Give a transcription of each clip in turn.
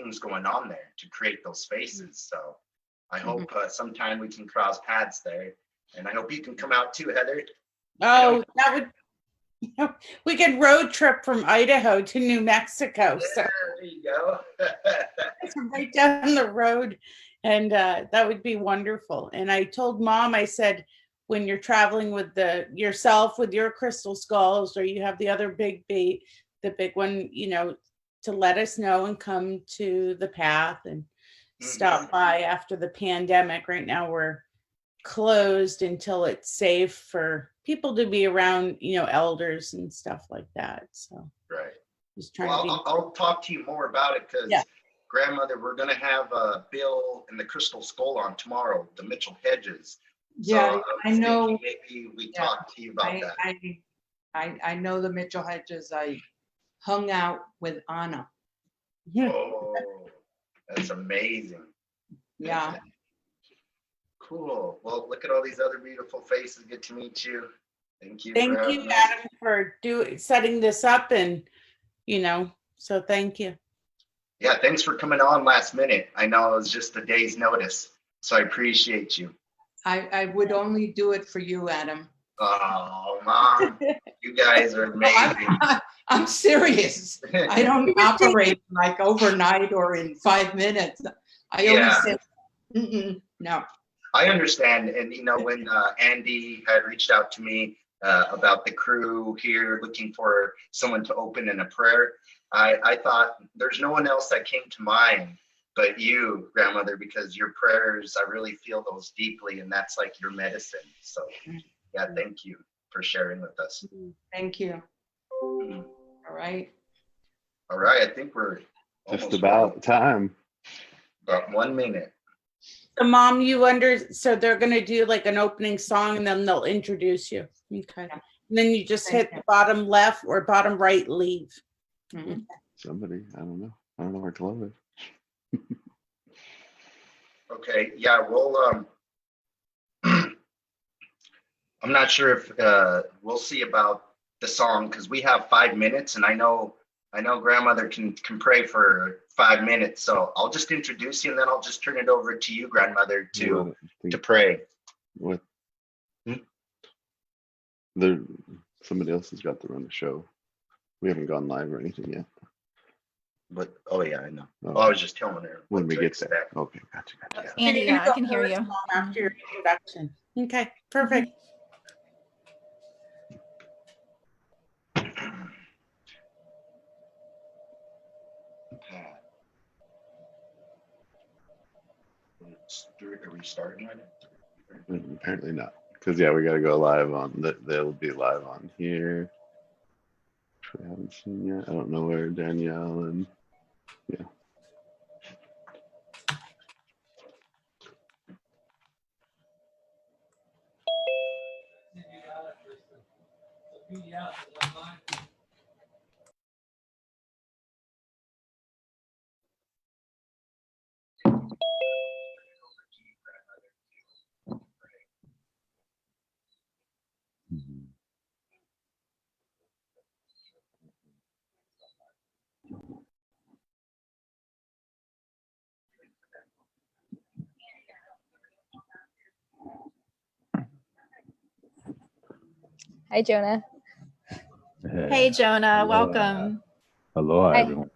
things going on there to create those spaces. So I hope sometime we can cross paths there, and I hope you can come out too, Heather. Oh, that would, we could road trip from Idaho to New Mexico. So there you go. it's right down the road, and that would be wonderful. And I told Mom, I said, when you're traveling with yourself with your crystal skulls, or you have the other big bait, the big one, you know, to let us know and come to the path and stop by after the pandemic. Right now we're closed until it's safe for people to be around, you know, elders and stuff like that. So right. Just trying well, to be. I'll talk to you more about it, because Grandmother, we're going to have Bill and the Crystal Skull on tomorrow, the Mitchell Hedges. Yeah, so I know. Maybe we talk to you about that. I know the Mitchell Hedges. I hung out with Anna. Oh, that's amazing. Yeah. Cool. Well, look at all these other beautiful faces. Good to meet you. Thank you. Thank you, Adam, for setting this up, and you know, so thank you. Yeah, thanks for coming on last minute. I know it was just a day's notice, so I appreciate you. I would only do it for you, Adam. Oh, Mom, you guys are amazing. I'm serious. I don't operate like overnight or in 5 minutes. I always say, no. I understand. And, you know, when Andy had reached out to me about the crew here looking for someone to open in a prayer, I thought there's no one else that came to mind but you, Grandmother, because your prayers, I really feel those deeply, and that's like your medicine. So yeah, thank you for sharing with us. Thank you. All right. All right, I think we're just about time. About 1 minute. So Mom, so they're going to do like an opening song, and then they'll introduce you. Okay. And then you just hit the bottom left or bottom right, leave. Somebody, I don't know where to love it. Okay, yeah, we'll I'm not sure if we'll see about the song, because we have 5 minutes, and I know Grandmother can pray for 5 minutes, so I'll just introduce you, and then I'll just turn it over to you, Grandmother, to pray. What? Somebody else has got to run the show. We haven't gone live or anything yet. But oh yeah, I know. Oh, I was just telling her when we get there. Okay, gotcha. Andy, yeah, I can hear you after your introduction. Okay, perfect. Are we starting right now? Apparently not, because we got to go live on that. They'll be live on here. Which we haven't seen yet. I don't know where Danielle and Hi, Jonah. Hey, Jonah. Welcome. Aloha, everyone.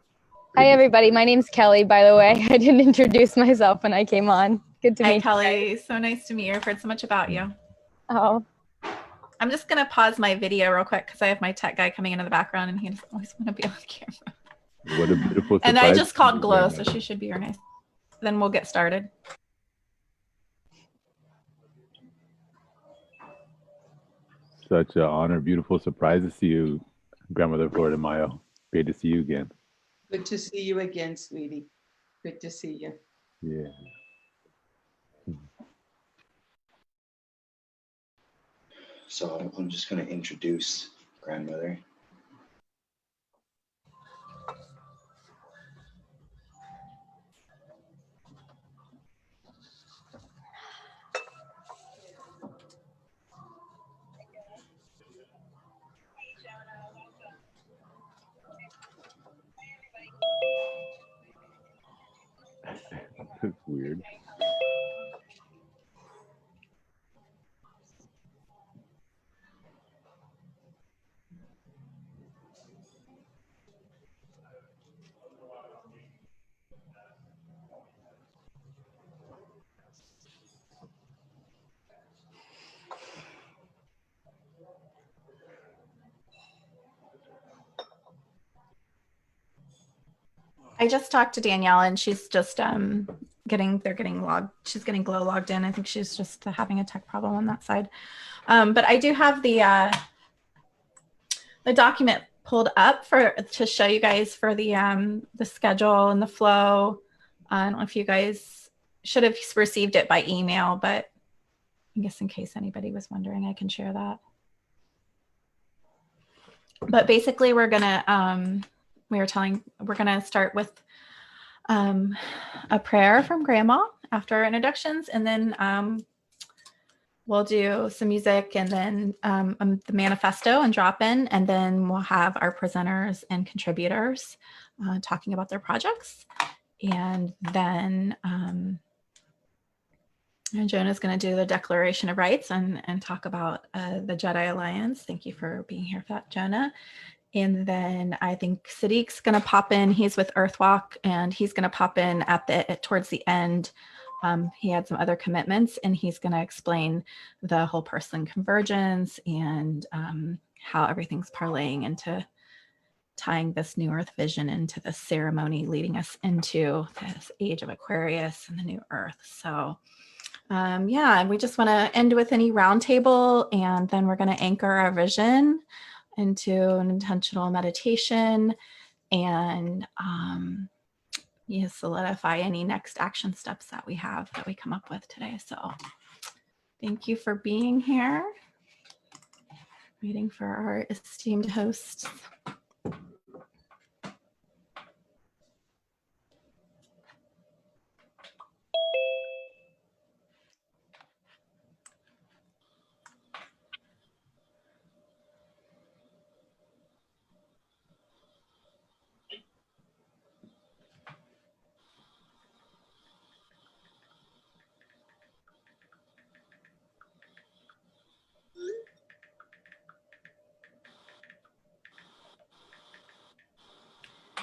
Hi, everybody. My name's Kelly, by the way. I didn't introduce myself when I came on. Good to meet you. Hi, Kelly. So nice to meet you. I've heard so much about you. Oh. I'm just going to pause my video real quick because I have my tech guy coming into the background, and he doesn't always want to be on camera. What a beautiful surprise. And I just called Glow, so she should be here nice. Then we'll get started. Such an honor, beautiful surprise to see you, Grandmother Florida Mayo. Great to see you again. Good to see you again, sweetie. Good to see you. Yeah. So I'm just going to introduce Grandmother. It's weird. I just talked to Danielle and she's just she's getting Glow logged in. I think she's just having a tech problem on that side. But I do have the document pulled up to show you guys for the schedule and the flow. I don't know if you guys should have received it by email, but I guess in case anybody was wondering, I can share that. But basically we're gonna start with a prayer from Grandma after our introductions, and then we'll do some music, and then the manifesto and drop in, and then we'll have our presenters and contributors talking about their projects. And then Jonah's going to do the Declaration of Rights and talk about the Jedi Alliance. Thank you for being here for that, Jonah. And then I think Sadiq's going to pop in. He's with Earthwalk, and he's going to pop in towards the end. He had some other commitments, and he's going to explain the whole person convergence and how everything's parlaying into tying this new Earth vision into the ceremony, leading us into this age of Aquarius and the new Earth. So yeah, we just want to end with any roundtable, and then we're going to anchor our vision into an intentional meditation and solidify any next action steps that we come up with today. So thank you for being here. Waiting for our esteemed hosts.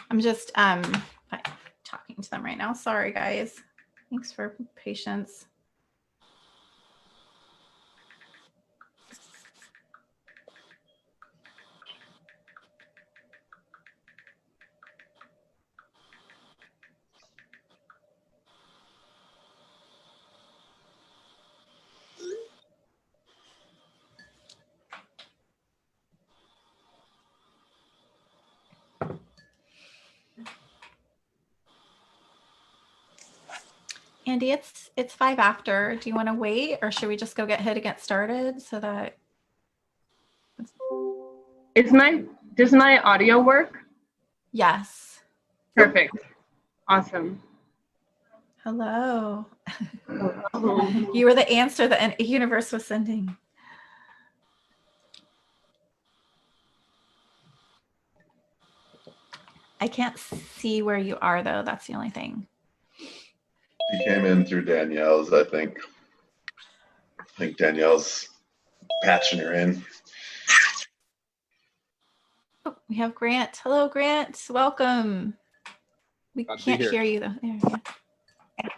I'm just talking to them right now. Sorry, guys. Thanks for patience. Andy, it's 5 after. Do you want to wait, or should we just go get started so that? Does my audio work? Yes. Perfect. Awesome. Hello. You were the answer the universe was sending. I can't see where you are though. That's the only thing. She came in through Danielle's, I think. I think Danielle's patching her in. Oh, we have Grant. Hello, Grant. Welcome. We can't hear you though. There, yeah.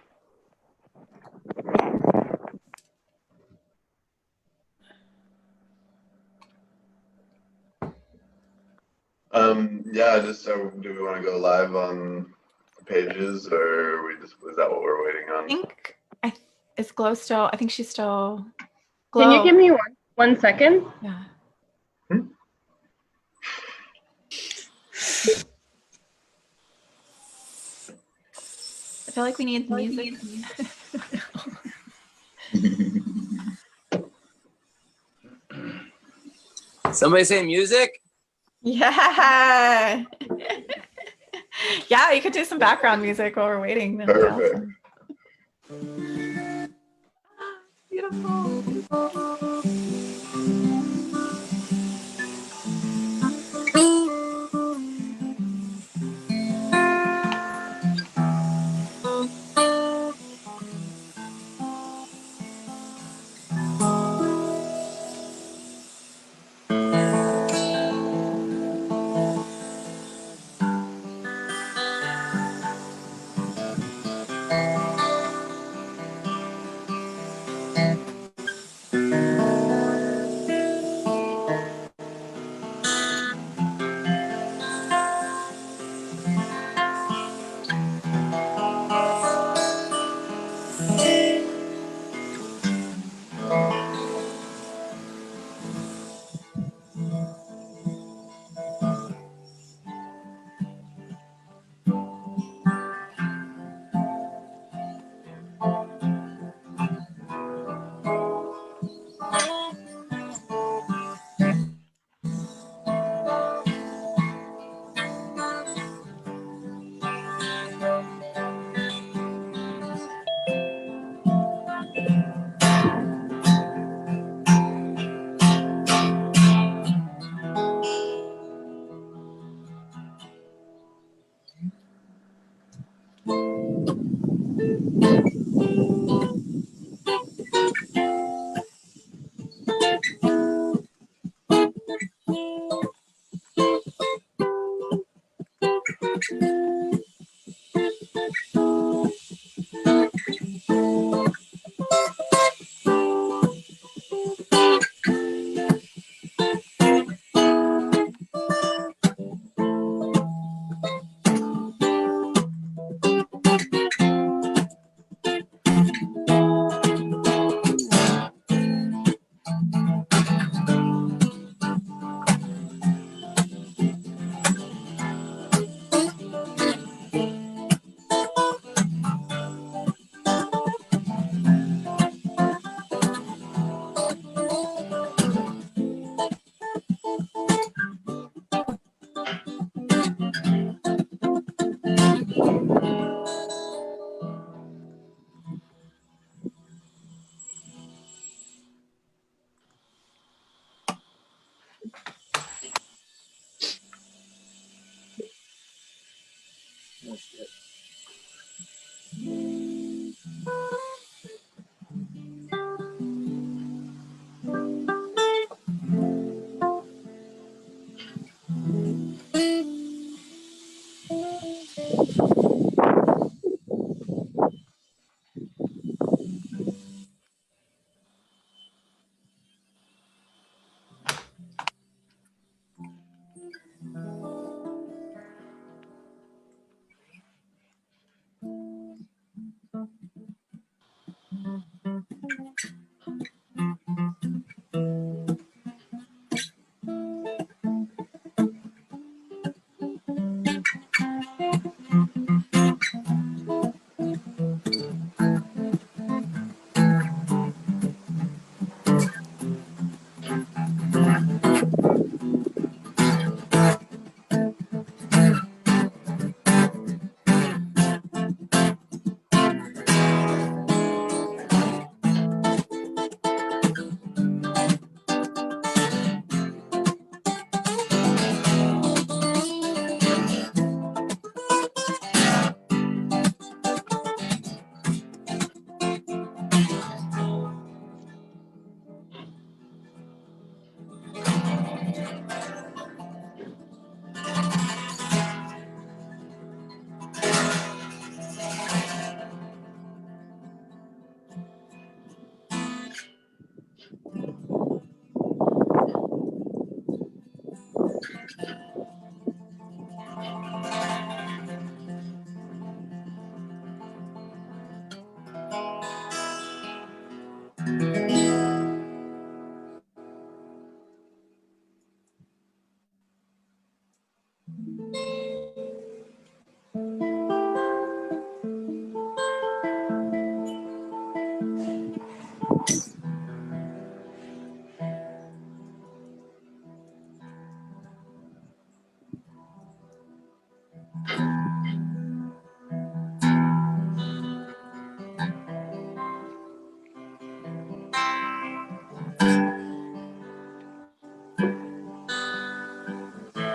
Yeah, do we want to go live on pages, or is that what we're waiting on? I think is Glow still? I think she's still. Glow. Can you give me one second? Yeah. I feel like we need music. Somebody say music? Yeah. Yeah, you could do some background music while we're waiting. That'd be awesome. Beautiful.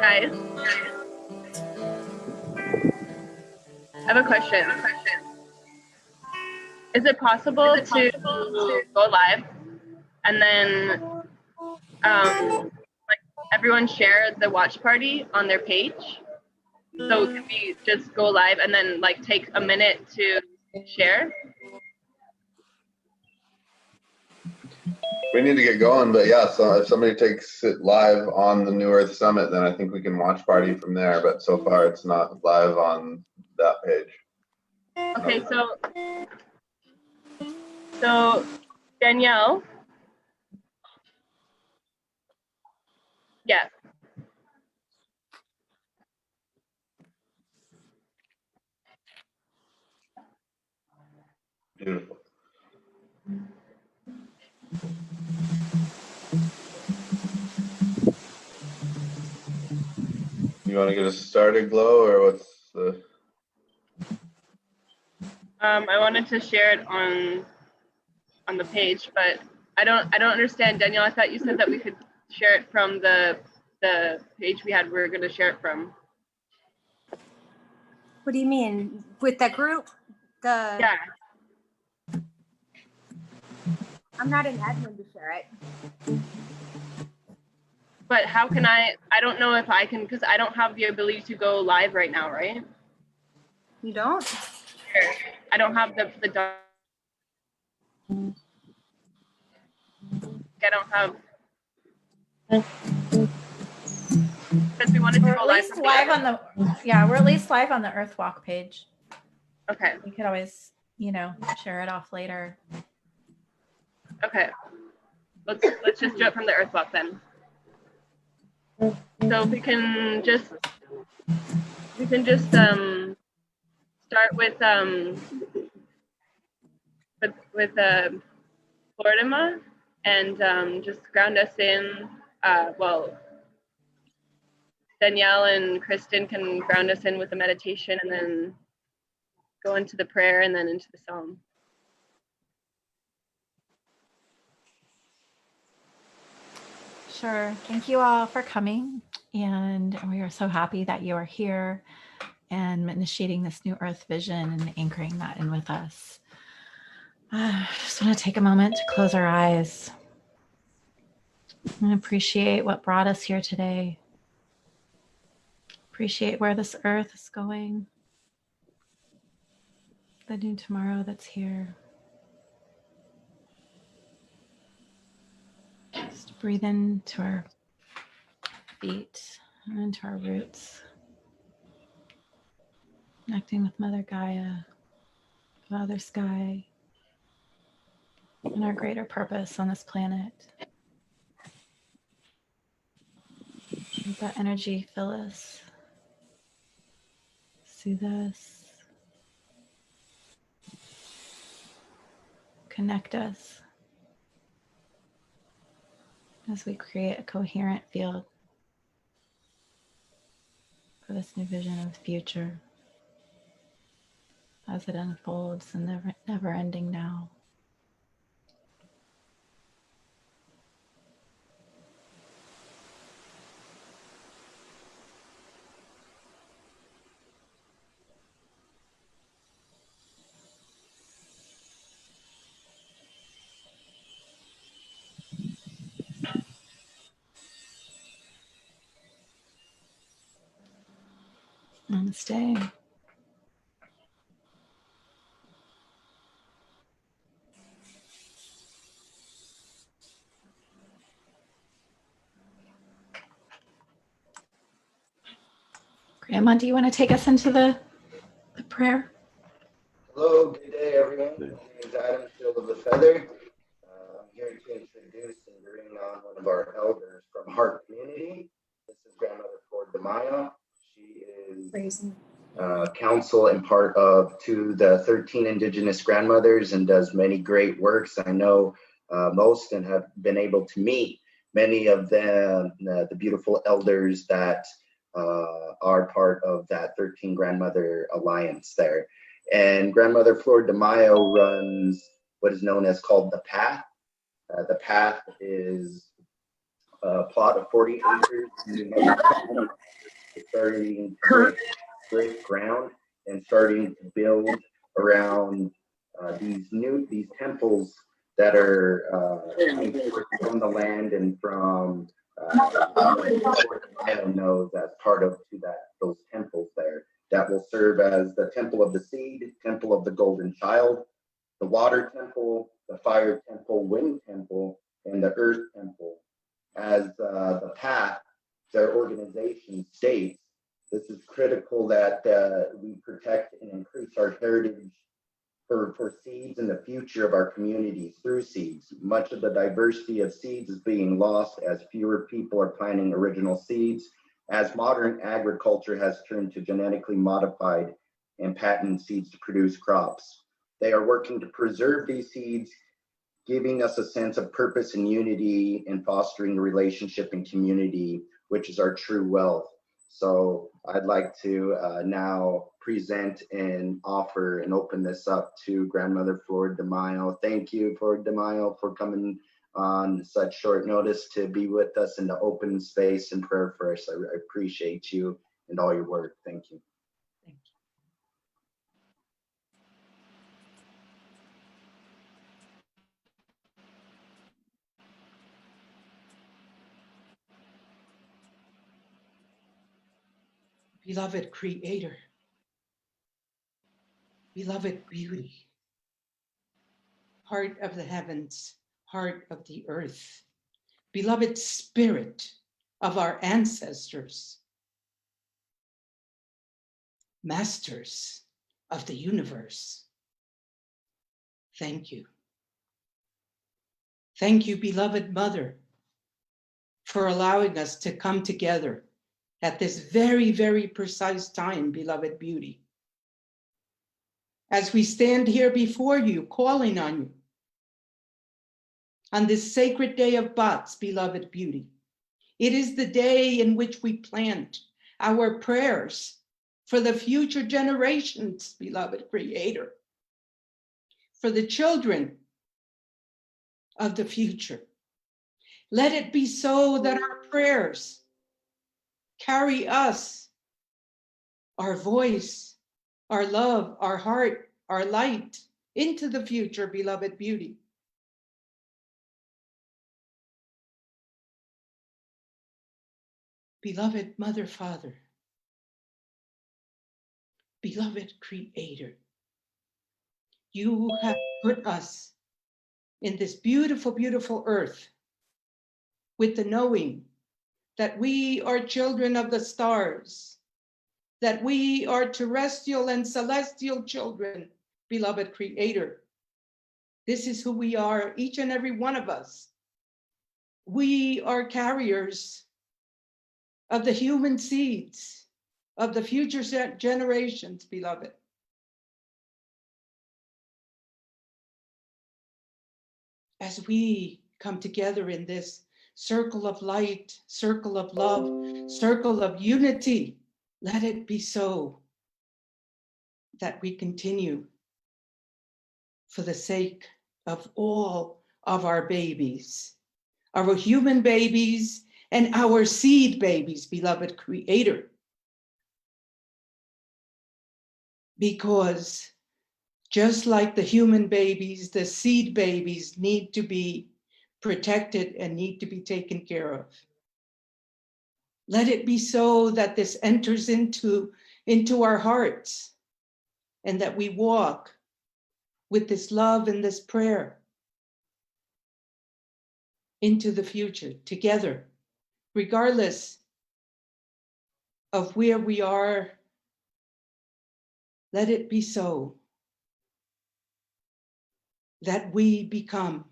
Guys, I have a question. Is it possible to go live and then like everyone share the watch party on their page? So can we just go live and then like take a minute to share? We need to get going, but yeah, so if somebody takes it live on the New Earth Summit, then I think we can watch party from there, but so far it's not live on that page. Okay, so Danielle. Yes. Beautiful. You want to get us started, Glow, or what's the? I wanted to share it on the page, but I don't understand, Danielle. I thought you said that we could share it from the page we were going to share it from. What do you mean? With that group? Yeah. I'm not an admin to share it. But how can I don't know if I can, because I don't have the ability to go live right now, right? You don't? Sure. I don't have the I don't have, because we wanted to We're go at live. least live on the, yeah, we're at least live on the Earthwalk page. Okay. We could always, you know, share it off later. Okay. Let's just do it from the Earthwalk then. So we can just start with Florida and just ground us in. Well, Danielle and Kristen can ground us in with the meditation and then go into the prayer and then into the psalm. Sure. Thank you all for coming. And we are so happy that you are here and initiating this new Earth vision and anchoring that in with us. I just want to take a moment to close our eyes and appreciate what brought us here today. Appreciate where this Earth is going, the new tomorrow that's here. Just breathe into our feet and into our roots. Connecting with Mother Gaia, Father Sky, and our greater purpose on this planet. Let that energy fill us, soothe us, connect us as we create a coherent field for this new vision of the future as it unfolds in the never-ending now. Namaste. Grandma, do you want to take us into the prayer? Hello, good day, everyone. My name is Adam, Field of the Feather. I'm here to introduce and bring on one of our elders from Heart Community. This is Grandmother Flor de Mayo. She is counsel and part of the 13 Indigenous grandmothers and does many great works. I know most and have been able to meet many of them, the beautiful elders that are part of that 13 Grandmother Alliance there. And Grandmother Flor de Mayo runs what is known as called The Path. The Path is a plot of 40 acres in starting to break ground and starting to build around these temples that are from the land and from knows as part of those temples there that will serve as the temple of the seed, temple of the golden child, the water temple, the fire temple, wind temple, and the earth temple. As the Path, their organization states, this is critical that we protect and increase our heritage for seeds in the future of our communities through seeds. Much of the diversity of seeds is being lost as fewer people are planting original seeds, as modern agriculture has turned to genetically modified and patented seeds to produce crops. They are working to preserve these seeds, giving us a sense of purpose and unity and fostering a relationship and community, which is our true wealth. So I'd like to now present and offer and open this up to Grandmother Flor de Mayo. Thank you, Flor de Mayo, for coming on such short notice to be with us in the open space and prayer for us. I appreciate you and all your work. Thank you. beloved Creator, beloved beauty, heart of the heavens, heart of the earth, beloved spirit of our ancestors, masters of the universe. Thank you. Thank you, beloved Mother, for allowing us to come together at this very, very precise time, beloved beauty. As we stand here before you, calling on you, on this sacred day of Bats, beloved beauty. It is the day in which we plant our prayers for the future generations, beloved Creator, for the children of the future. Let it be so that our prayers carry us, our voice, our love, our heart, our light into the future, beloved beauty. Beloved Mother, Father, beloved Creator, you have put us in this beautiful, beautiful earth with the knowing that we are children of the stars, that we are terrestrial and celestial children, beloved Creator. This is who we are, each and every one of us. We are carriers of the human seeds of the future generations, beloved. As we come together in this circle of light, circle of love, circle of unity, let it be so that we continue for the sake of all of our babies, our human babies and our seed babies, beloved Creator. Because just like the human babies, the seed babies need to be protected and need to be taken care of. Let it be so that this enters into our hearts and that we walk with this love and this prayer into the future together, regardless of where we are. Let it be so that we become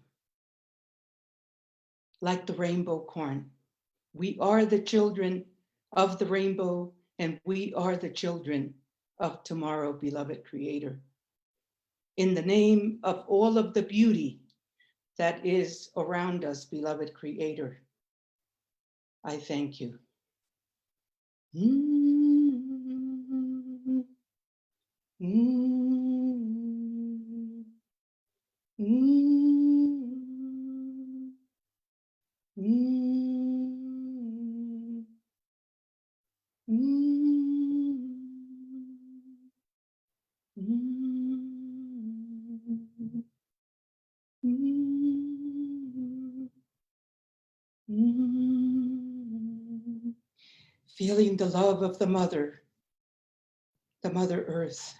like the rainbow corn. We are the children of the rainbow, and we are the children of tomorrow, beloved Creator. In the name of all of the beauty that is around us, beloved Creator, I thank you. Feeling the love of the Mother Earth.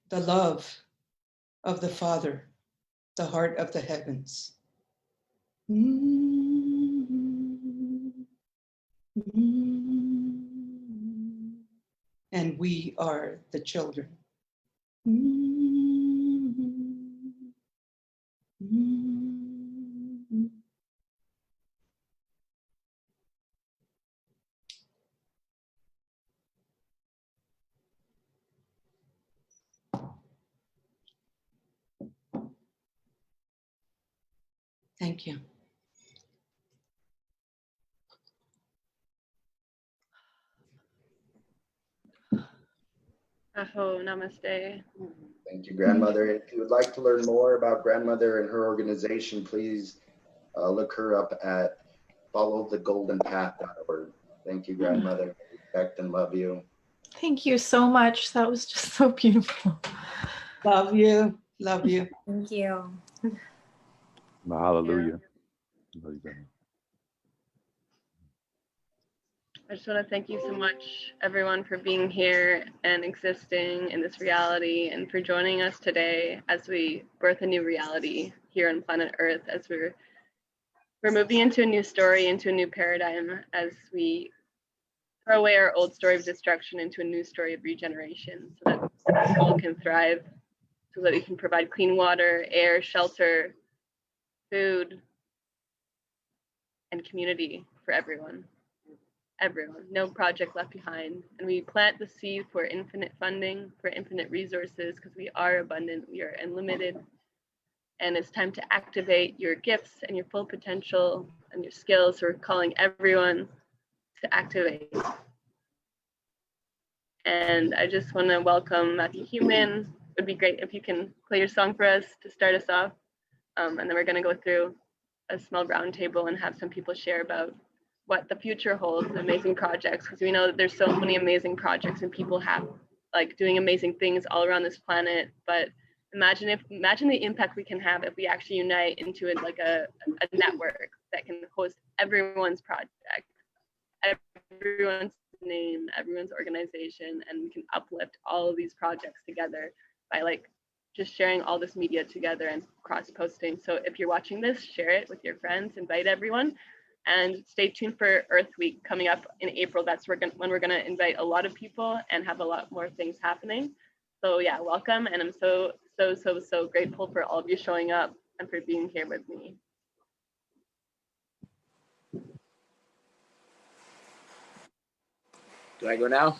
The love of the Father, the heart of the heavens. And we are the children. Thank you. Aho, namaste. Thank you, Grandmother. If you would like to learn more about Grandmother and her organization, please look her up at followthegoldenpath.org. Thank you, Grandmother. Respect and love you. Thank you so much. That was just so beautiful. Love you. Love you. Thank you. Hallelujah. I just want to thank you so much, everyone, for being here and existing in this reality, and for joining us today as we birth a new reality here on planet Earth, as we're moving into a new story, into a new paradigm, as we throw away our old story of destruction into a new story of regeneration, so that people can thrive, so that we can provide clean water, air, shelter, food, and community for everyone. Everyone, no project left behind. And we plant the seed for infinite funding, for infinite resources, because we are abundant, we are unlimited. And it's time to activate your gifts and your full potential and your skills. So we're calling everyone to activate. And I just want to welcome Matthew Human. It would be great if you can play your song for us to start us off. And then we're going to go through a small roundtable and have some people share about what the future holds, amazing projects, because we know that there's so many amazing projects and people have like doing amazing things all around this planet. But imagine the impact we can have if we actually unite into a network that can host everyone's project, everyone's name, everyone's organization, and we can uplift all of these projects together by like just sharing all this media together and cross-posting. So if you're watching this, share it with your friends, invite everyone. And stay tuned for Earth Week coming up in April. That's when we're going to invite a lot of people and have a lot more things happening. So yeah, welcome. And I'm so grateful for all of you showing up and for being here with me. Do I go now?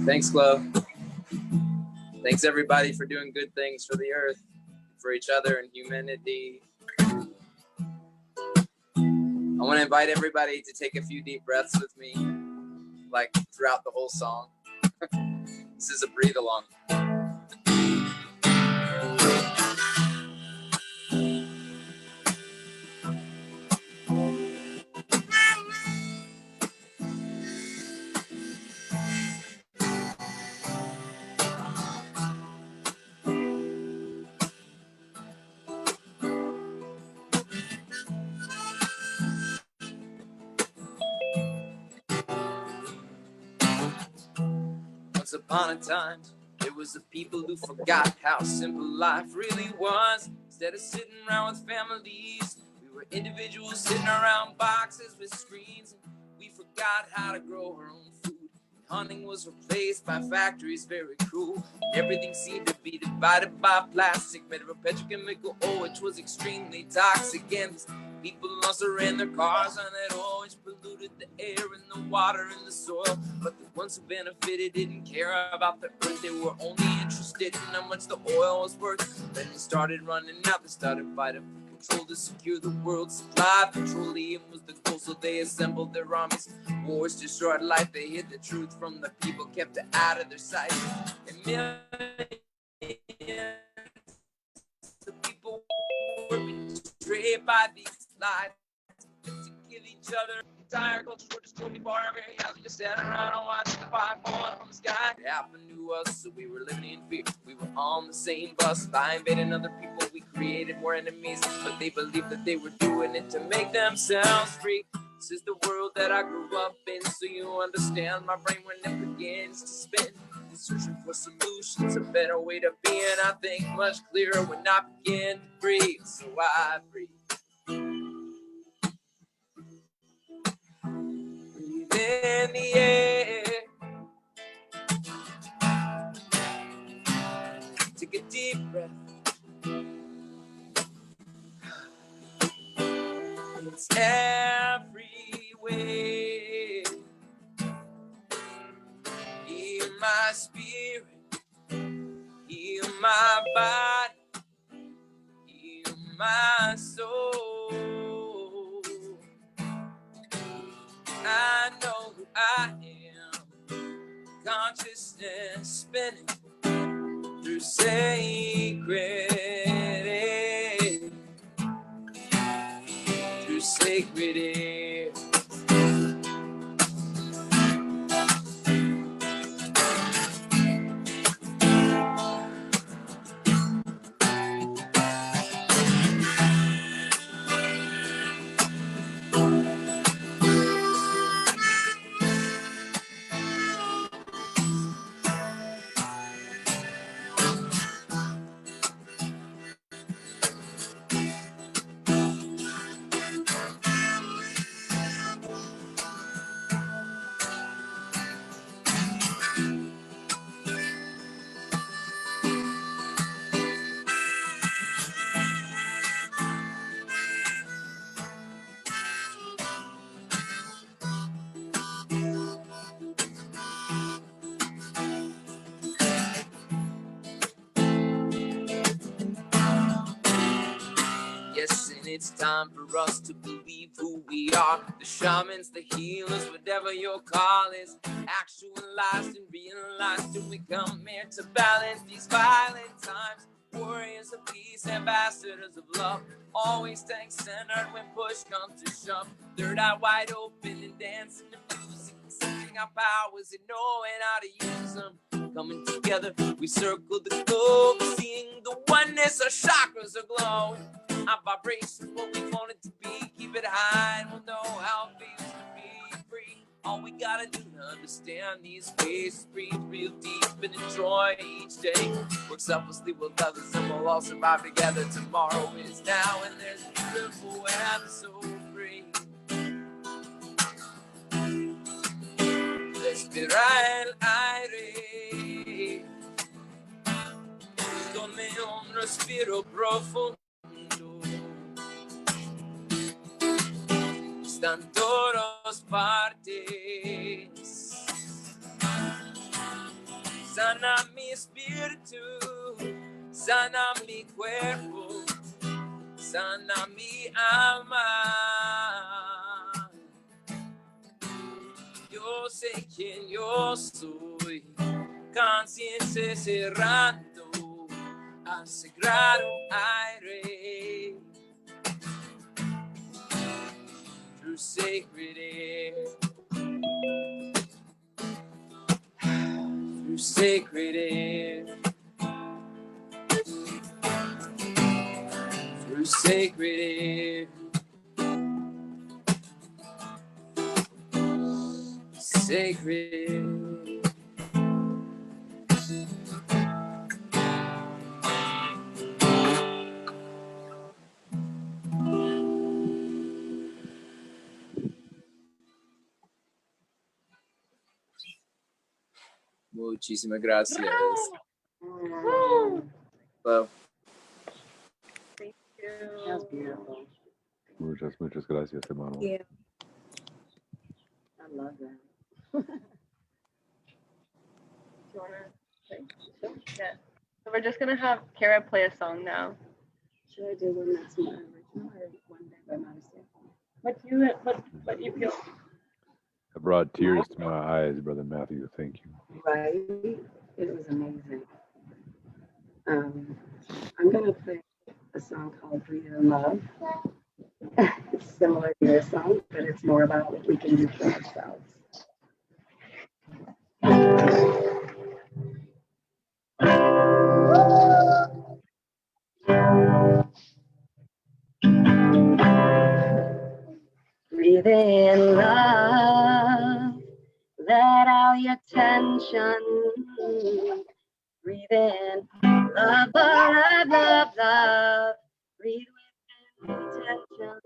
Thanks, Chloe. Thanks everybody for doing good things for the earth, for each other and humanity. I want to invite everybody to take a few deep breaths with me, like throughout the whole song. This is a breathe along. Once upon a time, there was a people who forgot how simple life really was. Instead of sitting around with families, we were individuals sitting around boxes with screens. And we forgot how to grow our own food. Hunting was replaced by factories, very cruel. And everything seemed to be divided by plastic, made of a petrochemical oil, which was extremely toxic. And people also ran their cars on that oil, which polluted the air and the water and the soil. But the ones who benefited didn't care about the earth. They were only interested in how much the oil was worth. Then they started running out. They started fighting for control to secure the world's supply. Petroleum was the goal, so they assembled their armies. Wars destroyed life. They hid the truth from the people, kept it out of their sight. And millions of people were betrayed by these lies to kill each other. Entire cultures were destroyed before our very eyes. We just sat around and watched the fire fall from the sky. It happened to us, so we were living in fear. We were on the same bus, by invading other people we created were enemies. But they believed that they were doing it to make themselves free. This is the world that I grew up in, so you understand my brain when it begins to spin. Searching for solutions, a better way to be, and I think much clearer when I begin to breathe. So I breathe. Breathe in the air. Take a deep breath. It's everywhere. Heal my spirit. Heal my body. Heal my soul. I know who I am. Consciousness spinning through sacred air. Through sacred air. Yes, and it's time for us to believe who we are. The shamans, the healers, whatever your call is. Actualized and realized till we come here to balance these violent times. Warriors of peace, ambassadors of love. Always staying centered when push comes to shove. Third eye wide open and dancing to music. Seeing our powers and knowing how to use them. Coming together, we circle the globe. Seeing the oneness, our chakras are glowing. Our vibrations, what we want it to be. Keep it high and we'll know how it feels to be free. All we gotta do to understand these ways. Breathe real deep and enjoy each day. Work selflessly with others and we'll all survive together. Tomorrow is now and there's beautiful and so free. Respirar el aire. Tome un respiro profundo. Están todas partes. Sana mi espíritu, sana mi cuerpo, sana mi alma. Yo sé quién yo soy, conciencia cerrando al sagrado aire. Through sacred air, through sacred air, through sacred air, sacred air. Muchísimas gracias. Love. Thank you. That's beautiful. Muchas gracias, hermano. Yeah. I love that. Do you want to say? Yeah. So we're just going to have Kara play a song now. Should I do one that's more original or one day by myself? What you feel? I brought tears to my eyes, Brother Matthew. Thank you. Right? It was amazing. I'm going to play a song called Breathe in Love. It's similar to your song, but it's more about what we can do for ourselves. Breathe in love, let out your tension. Breathe in love, love, love, love. Breathe with intention.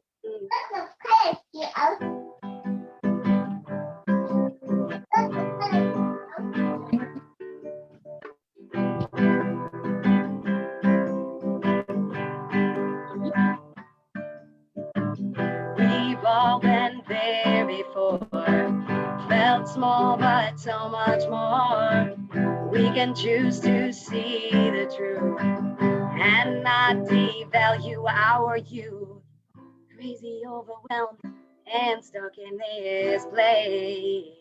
We've all been there before, felt small but so much more. We can choose to see the truth and not devalue our youth. Crazy, overwhelmed, and stuck in this place.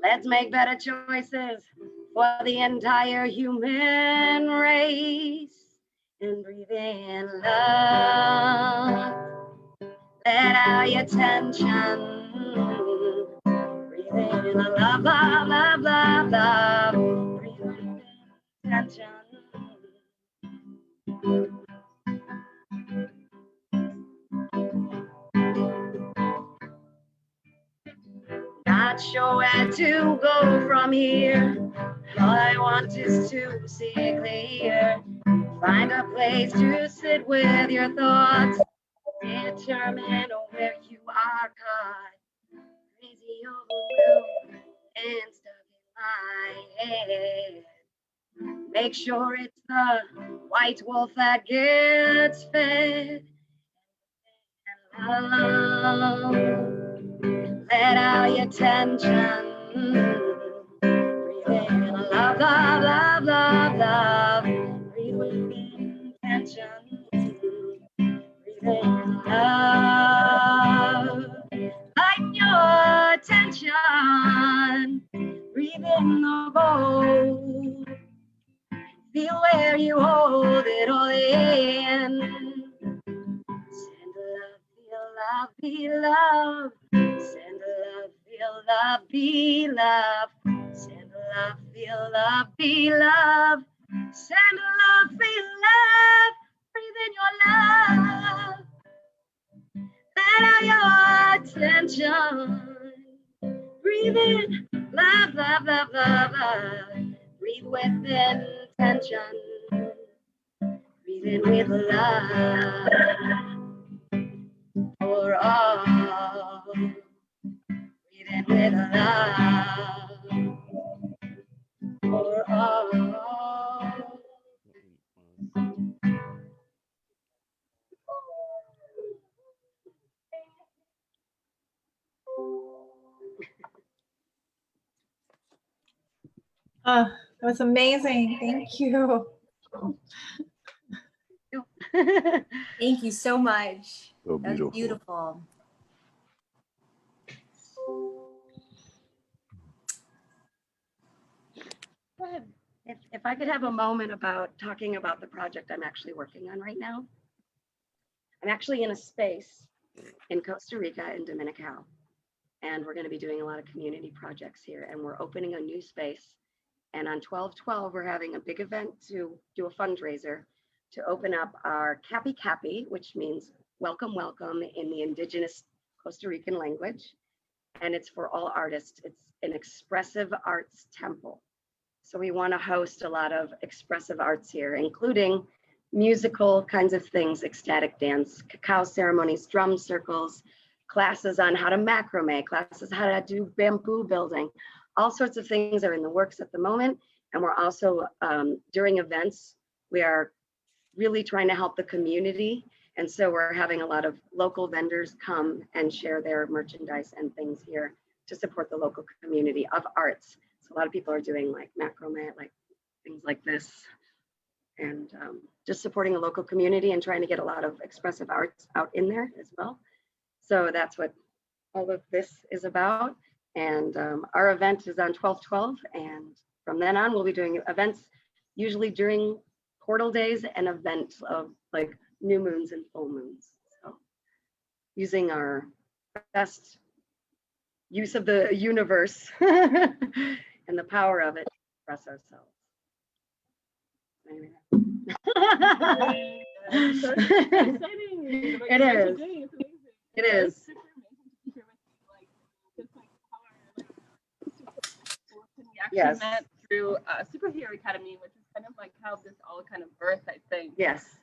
Let's make better choices for the entire human race. And breathe in love. Let out your tension. Breathe in love, love, love, love, love. Breathe with intention. Not sure where to go from here. All I want is to see it clear. Find a place to sit with your thoughts. Determine where you are caught. Crazy, overwhelmed, and stuck in my head. Make sure it's the white wolf that gets fed. And love, let out your tension. Breathe in love, love, love, love, love. Breathe with intention. within love. Lighten your attention, breathe in the bowl. Feel where you hold it all in. Send love, feel love, be love. Send love, feel love, be love. Send love, feel love, be love. Send love, feel love. Breathe in your love. Let out your attention. Breathe in love, love, love, love, love. Breathe with intention. Breathe in with love for all. Breathe in with love for all. Oh, that was amazing. Thank you. Thank you so much. So That was beautiful. beautiful. Go ahead. If I could have a moment about talking about the project I'm actually working on right now. I'm actually in a space in Costa Rica and Dominical, and we're going to be doing a lot of community projects here, and we're opening a new space. And on 12/12, we're having a big event to do a fundraiser to open up our Capi Capi, which means welcome, welcome in the indigenous Costa Rican language. And it's for all artists. It's an expressive arts temple. So we want to host a lot of expressive arts here, including musical kinds of things, ecstatic dance, cacao ceremonies, drum circles, classes on how to macrame, classes how to do bamboo building. All sorts of things are in the works at the moment. And we're also, during events, we are really trying to help the community. And so we're having a lot of local vendors come and share their merchandise and things here to support the local community of arts. So a lot of people are doing like macrame, like things like this, and just supporting the local community and trying to get a lot of expressive arts out in there as well. So that's what all of this is about. And our event is on 12/12, and from then on, we'll be doing events usually during portal days and events of like new moons and full moons. So using our best use of the universe and the power of it to express ourselves. Anyway. It is. It is. Yes. Met through Superhero Academy, which is kind of like how this all kind of birthed, I think. Yes.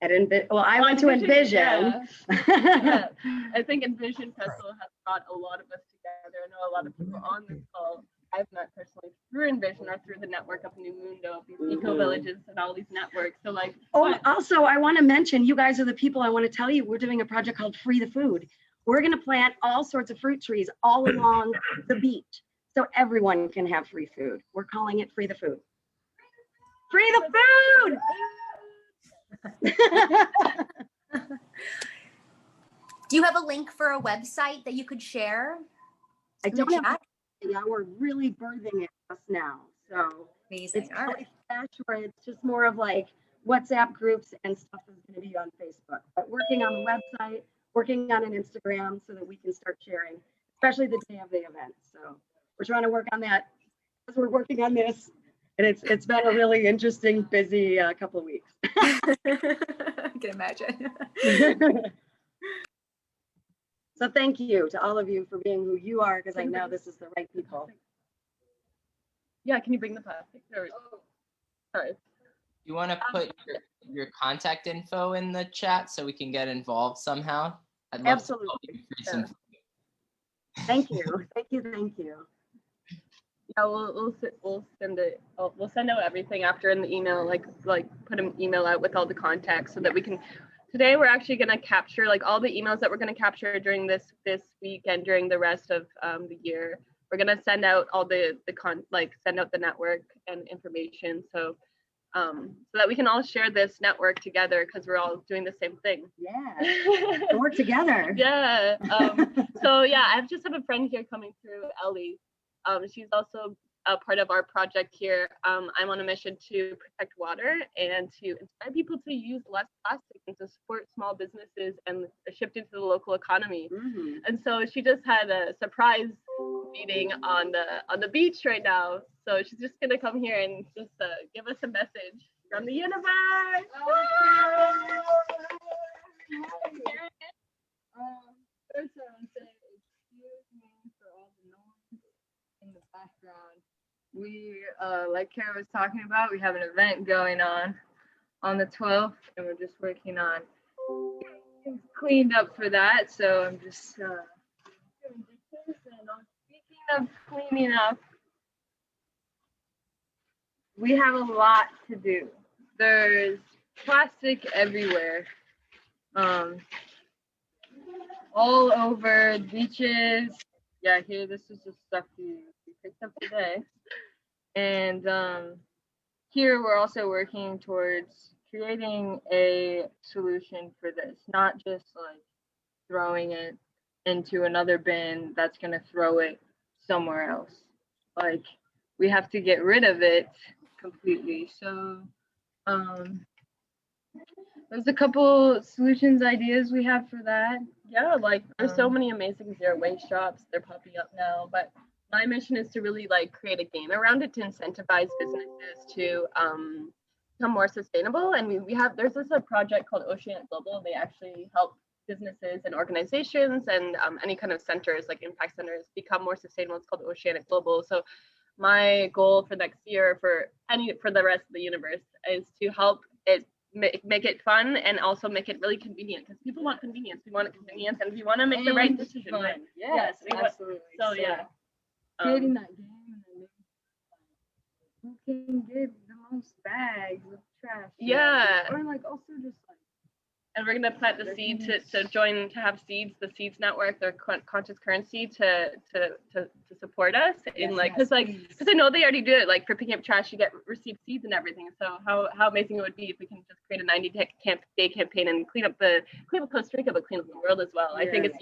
At well, I went to Envision. Yeah. I think Envision Festival has brought a lot of us together. I know a lot of people on this call I've met personally through Envision or through the network of New Mundo, of these eco villages and all these networks. So like. Oh, also I want to mention, you guys are the people I want to tell you, we're doing a project called Free the Food. We're going to plant all sorts of fruit trees all along the beach, so everyone can have free food. We're calling it Free the Food. Free the food! Do you have a link for a website that you could share? I don't have. Yeah, we're really birthing it just now. So amazing. It's really fresh, where it's just more of like WhatsApp groups and stuff is going to be on Facebook. But working on the website, working on an Instagram so that we can start sharing, especially the day of the event. So we're trying to work on that as we're working on this. And it's been a really interesting, busy couple of weeks. I can imagine. So thank you to all of you for being who you are, because I know this is the right people. Yeah, can you bring the plastic? Sorry. You want to put your contact info in the chat so we can get involved somehow? I'd love Absolutely. To help you some. Thank you. Thank you. Thank you. Yeah, we'll send it. We'll send out everything after in the email, like put an email out with all the contacts so that we can. Today we're actually going to capture like all the emails that we're going to capture during this week and during the rest of the year. We're going to send out all send out the network and information. So so that we can all share this network together because we're all doing the same thing. Yeah, work together. Yeah. So yeah, I just have a friend here coming through, Ellie. She's also a part of our project here. I'm on a mission to protect water and to inspire people to use less plastic and to support small businesses and shift into the local economy. Mm-hmm. And so she just had a surprise meeting on the beach right now. So she's just gonna come here and just give us a message from the universe. First I want to say excuse me for all the noise in the background. We, like Kara was talking about, we have an event going on the 12th, and we're just working on getting cleaned up for that. So I'm just doing this. And speaking of cleaning up, we have a lot to do. There's plastic everywhere. All over beaches. Yeah, here, this is the stuff we picked up today. And here we're also working towards creating a solution for this, not just like throwing it into another bin that's going to throw it somewhere else. Like, we have to get rid of it completely. So there's a couple solutions ideas we have for that. Yeah, like there's so many amazing zero waste shops. They're popping up now, but my mission is to really like create a game around it to incentivize businesses to become more sustainable. And there's a project called Oceanic Global. They actually help businesses and organizations and any kind of centers like impact centers become more sustainable. It's called Oceanic Global. So my goal for next year for the rest of the universe is to help it make it fun and also make it really convenient, because people want convenience. We want convenience, and we want to make the right decision. Right? Yes, absolutely. So yeah, creating that game, and then who can get the most bags of trash? Yeah. Or like also just like. And we're gonna plant the seed to have seeds, the Seeds Network, their conscious currency to support us in because I know they already do it. Like for picking up trash, you receive seeds and everything. So how amazing it would be if we can just create a 90-day campaign and clean up Costa Rica, but clean up the world as well. I think it's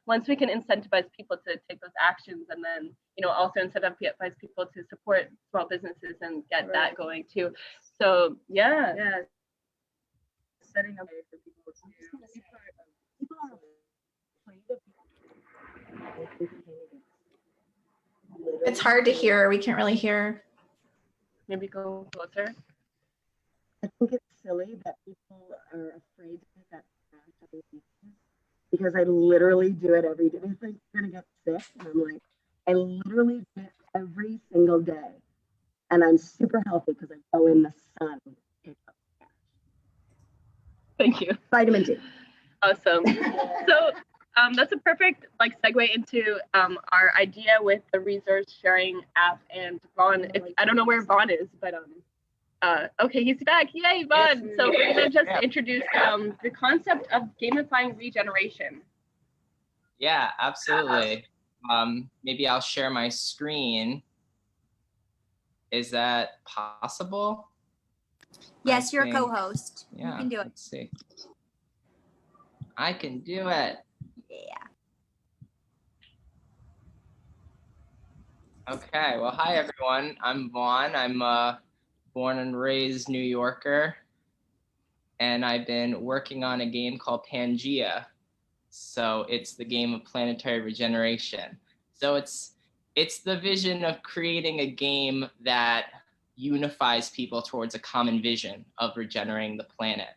once we can incentivize people to take those actions, and then also incentivize people to support small businesses and get that going too. So yeah. Setting up for people to be part of. It's hard to hear. We can't really hear. Maybe go closer. I think it's silly that people are afraid to put that trash out of the beaches, because I literally do it every day. They think you're gonna get sick, and I'm like, I literally do it every single day, and I'm super healthy because I go in the sun. Thank you. Vitamin D. Awesome. So that's a perfect segue into our idea with the resource sharing app. And Vaughn, I don't know where Vaughn is, but okay, he's back. Yay, Vaughn. So we're gonna just introduce the concept of gamifying regeneration. Yeah, absolutely. Maybe I'll share my screen. Is that possible? Yes, you're a co-host. Yeah, you can do it. Let's see. I can do it. Yeah. Okay, well, hi everyone. I'm Vaughn. I'm a born and raised New Yorker, and I've been working on a game called Pangea. So it's the game of planetary regeneration. So it's the vision of creating a game that unifies people towards a common vision of regenerating the planet.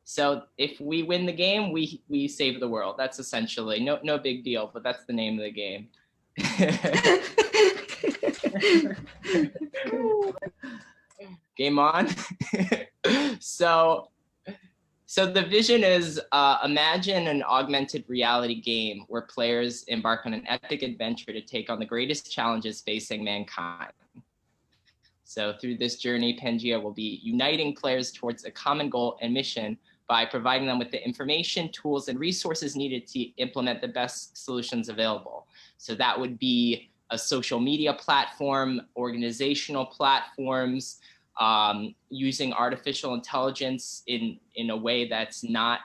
So if we win the game, we save the world. That's essentially no big deal, but that's the name of the game. Game on. So the vision is imagine an augmented reality game where players embark on an epic adventure to take on the greatest challenges facing mankind. So through this journey, Pangea will be uniting players towards a common goal and mission by providing them with the information, tools, and resources needed to implement the best solutions available. So that would be a social media platform, organizational platforms, using artificial intelligence in a way that's not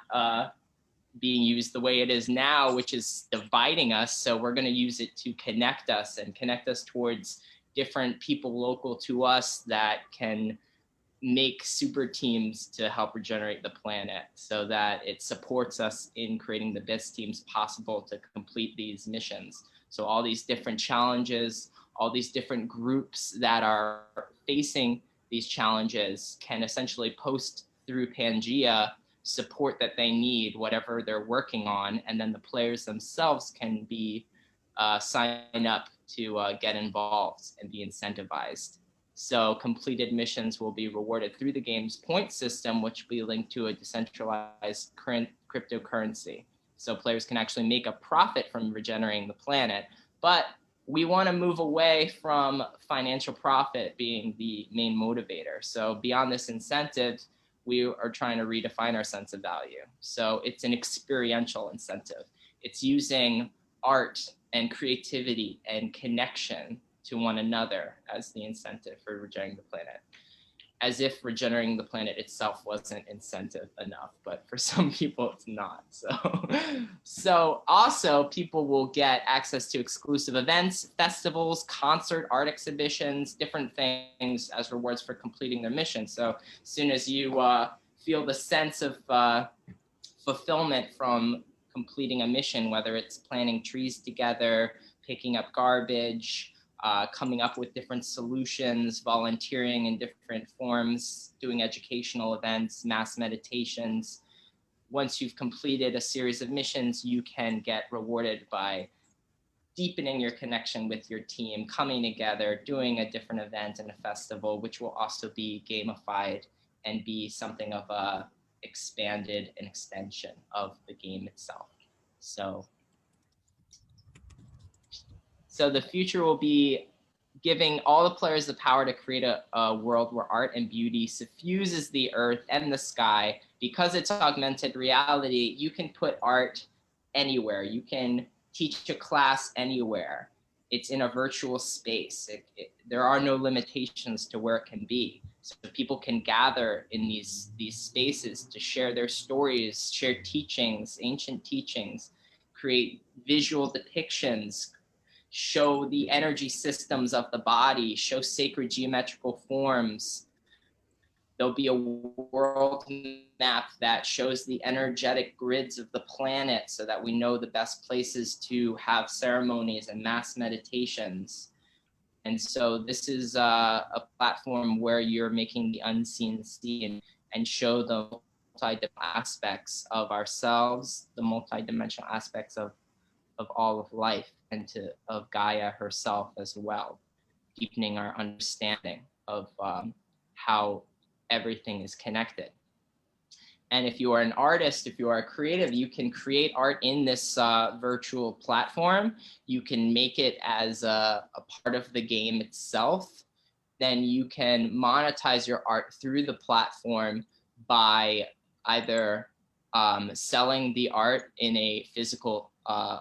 being used the way it is now, which is dividing us. So we're going to use it to connect us and connect us towards different people local to us that can make super teams to help regenerate the planet, so that it supports us in creating the best teams possible to complete these missions. So all these different challenges, all these different groups that are facing these challenges can essentially post through Pangea support that they need, whatever they're working on, and then the players themselves can be sign up to get involved and be incentivized. So completed missions will be rewarded through the game's point system, which will be linked to a decentralized current cryptocurrency. So players can actually make a profit from regenerating the planet. But we want to move away from financial profit being the main motivator. So beyond this incentive, we are trying to redefine our sense of value. So it's an experiential incentive. It's using art and creativity and connection to one another as the incentive for regenerating the planet. As if regenerating the planet itself wasn't incentive enough, but for some people it's not. So also people will get access to exclusive events, festivals, concert, art exhibitions, different things as rewards for completing their mission. So as soon as you feel the sense of fulfillment from completing a mission, whether it's planting trees together, picking up garbage, coming up with different solutions, volunteering in different forms, doing educational events, mass meditations. Once you've completed a series of missions, you can get rewarded by deepening your connection with your team, coming together, doing a different event and a festival, which will also be gamified and be something of a expanded an extension of the game itself. So the future will be giving all the players the power to create a world where art and beauty suffuses the earth and the sky. Because it's augmented reality, you can put art anywhere. You can teach a class anywhere. It's in a virtual space. There are no limitations to where it can be. So people can gather in these spaces to share their stories, share teachings, ancient teachings, create visual depictions, show the energy systems of the body, show sacred geometrical forms. There'll be a world map that shows the energetic grids of the planet so that we know the best places to have ceremonies and mass meditations. And so this is a platform where you're making the unseen seen and show the multi-dimensional aspects of ourselves, the multi-dimensional aspects of all of life, and of Gaia herself as well, deepening our understanding of how everything is connected. And if you are an artist, if you are a creative, you can create art in this virtual platform. You can make it as a part of the game itself. Then you can monetize your art through the platform by either selling the art in a physical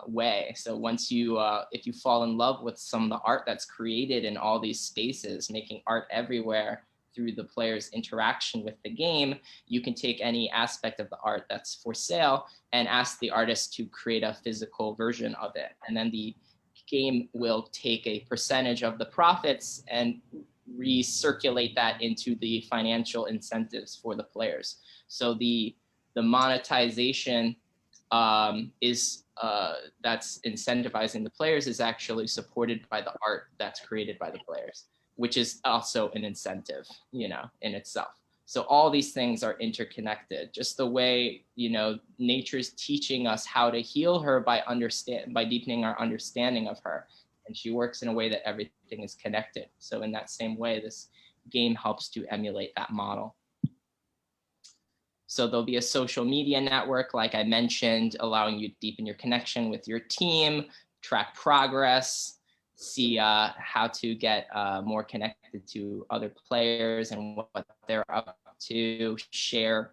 way. So once you, if you fall in love with some of the art that's created in all these spaces, making art everywhere through the player's interaction with the game, you can take any aspect of the art that's for sale and ask the artist to create a physical version of it. And then the game will take a percentage of the profits and recirculate that into the financial incentives for the players. So the monetization is that's incentivizing the players is actually supported by the art that's created by the players, which is also an incentive, in itself. So all these things are interconnected, just the way, nature's teaching us how to heal her by deepening our understanding of her. And she works in a way that everything is connected. So in that same way, this game helps to emulate that model. So there'll be a social media network, like I mentioned, allowing you to deepen your connection with your team, track progress, see how to get more connected to other players and what they're up to, share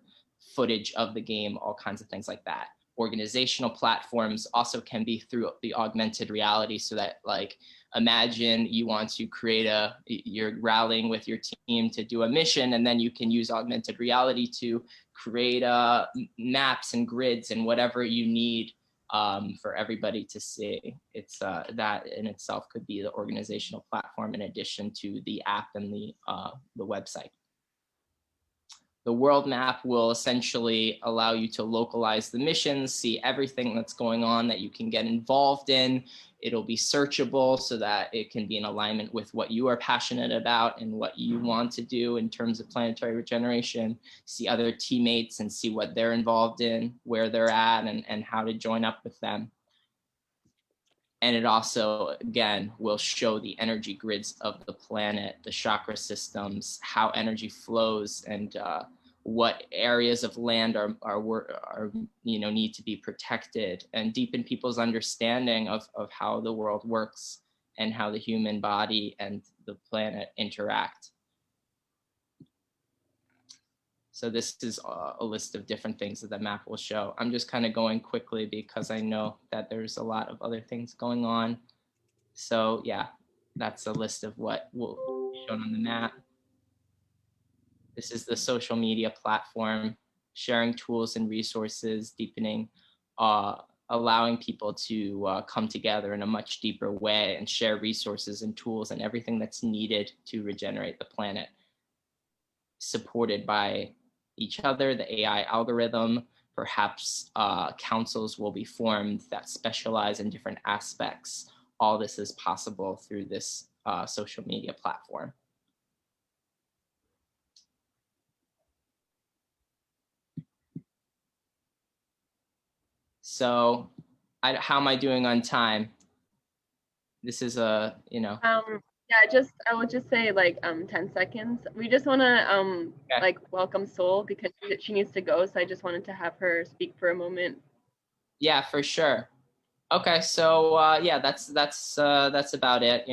footage of the game, all kinds of things like that. organizational platforms also can be through the augmented reality, so that like, imagine you want to create you're rallying with your team to do a mission, and then you can use augmented reality to create maps and grids and whatever you need for everybody to see. It's that in itself could be the organizational platform in addition to the app and the website. The world map will essentially allow you to localize the missions, see everything that's going on that you can get involved in. It'll be searchable so that it can be in alignment with what you are passionate about and what you want to do in terms of planetary regeneration. See other teammates and see what they're involved in, where they're at, and how to join up with them. And it also, again, will show the energy grids of the planet, the chakra systems, how energy flows, and what areas of land are need to be protected, and deepen people's understanding of how the world works and how the human body and the planet interact. So this is a list of different things that the map will show. I'm just kind of going quickly because I know that there's a lot of other things going on. So yeah, that's a list of what will be shown on the map. This is the social media platform, sharing tools and resources, deepening, allowing people to come together in a much deeper way and share resources and tools and everything that's needed to regenerate the planet, supported by each other, the AI algorithm. Perhaps councils will be formed that specialize in different aspects. All this is possible through this social media platform. So how am I doing on time? This is Yeah, I would just say like 10 seconds. We just want to like welcome Sol because she needs to go, so I just wanted to have her speak for a moment. Yeah, for sure. Okay, so yeah, that's about it.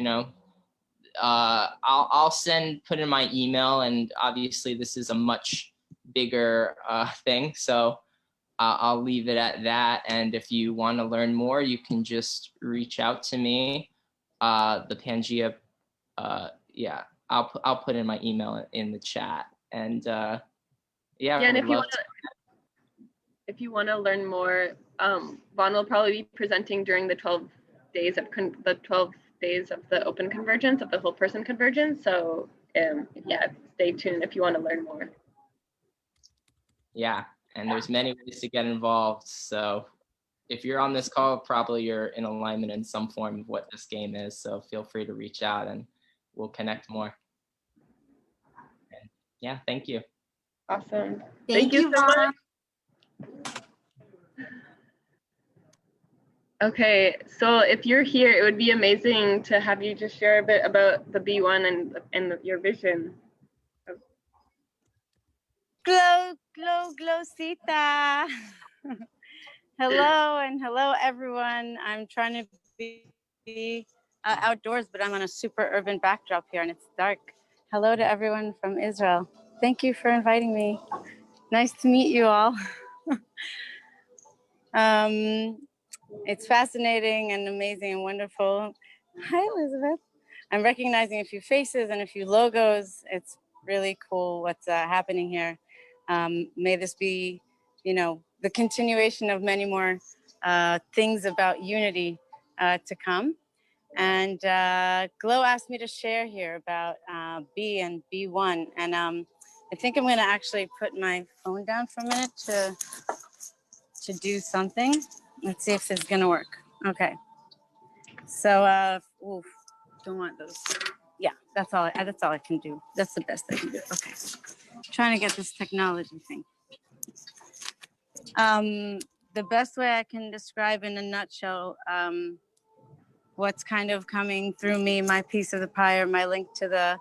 I'll put in my email, and obviously this is a much bigger thing, so I'll leave it at that. And if you want to learn more, you can just reach out to me. The Pangea, yeah, I'll put in my email in the chat. And yeah, and if you want to learn more, Vaughn will probably be presenting during the 12 days of the open convergence, of the whole person convergence. So yeah, stay tuned if you want to learn more. Yeah, and there's many ways to get involved. So if you're on this call, probably you're in alignment in some form of what this game is. So feel free to reach out and we'll connect more. And yeah, thank you. Awesome. Thank you so much. Okay, so if you're here, it would be amazing to have you just share a bit about the B1 and your vision. Glow, glow, glowcita. Hello and hello everyone. I'm trying to be outdoors, but I'm on a super urban backdrop here and it's dark. Hello to everyone from Israel. Thank you for inviting me. Nice to meet you all. It's fascinating and amazing and wonderful. Hi, Elizabeth. I'm recognizing a few faces and a few logos. It's really cool what's happening here. May this be, the continuation of many more things about unity to come. And Glow asked me to share here about B and B1. And I think I'm gonna actually put my phone down for a minute to do something. Let's see if this is gonna work. Okay. So, don't want those. Yeah, that's all I can do. That's the best I can do. Okay. Trying to get this technology thing. The best way I can describe in a nutshell what's kind of coming through me, my piece of the pie or my link to the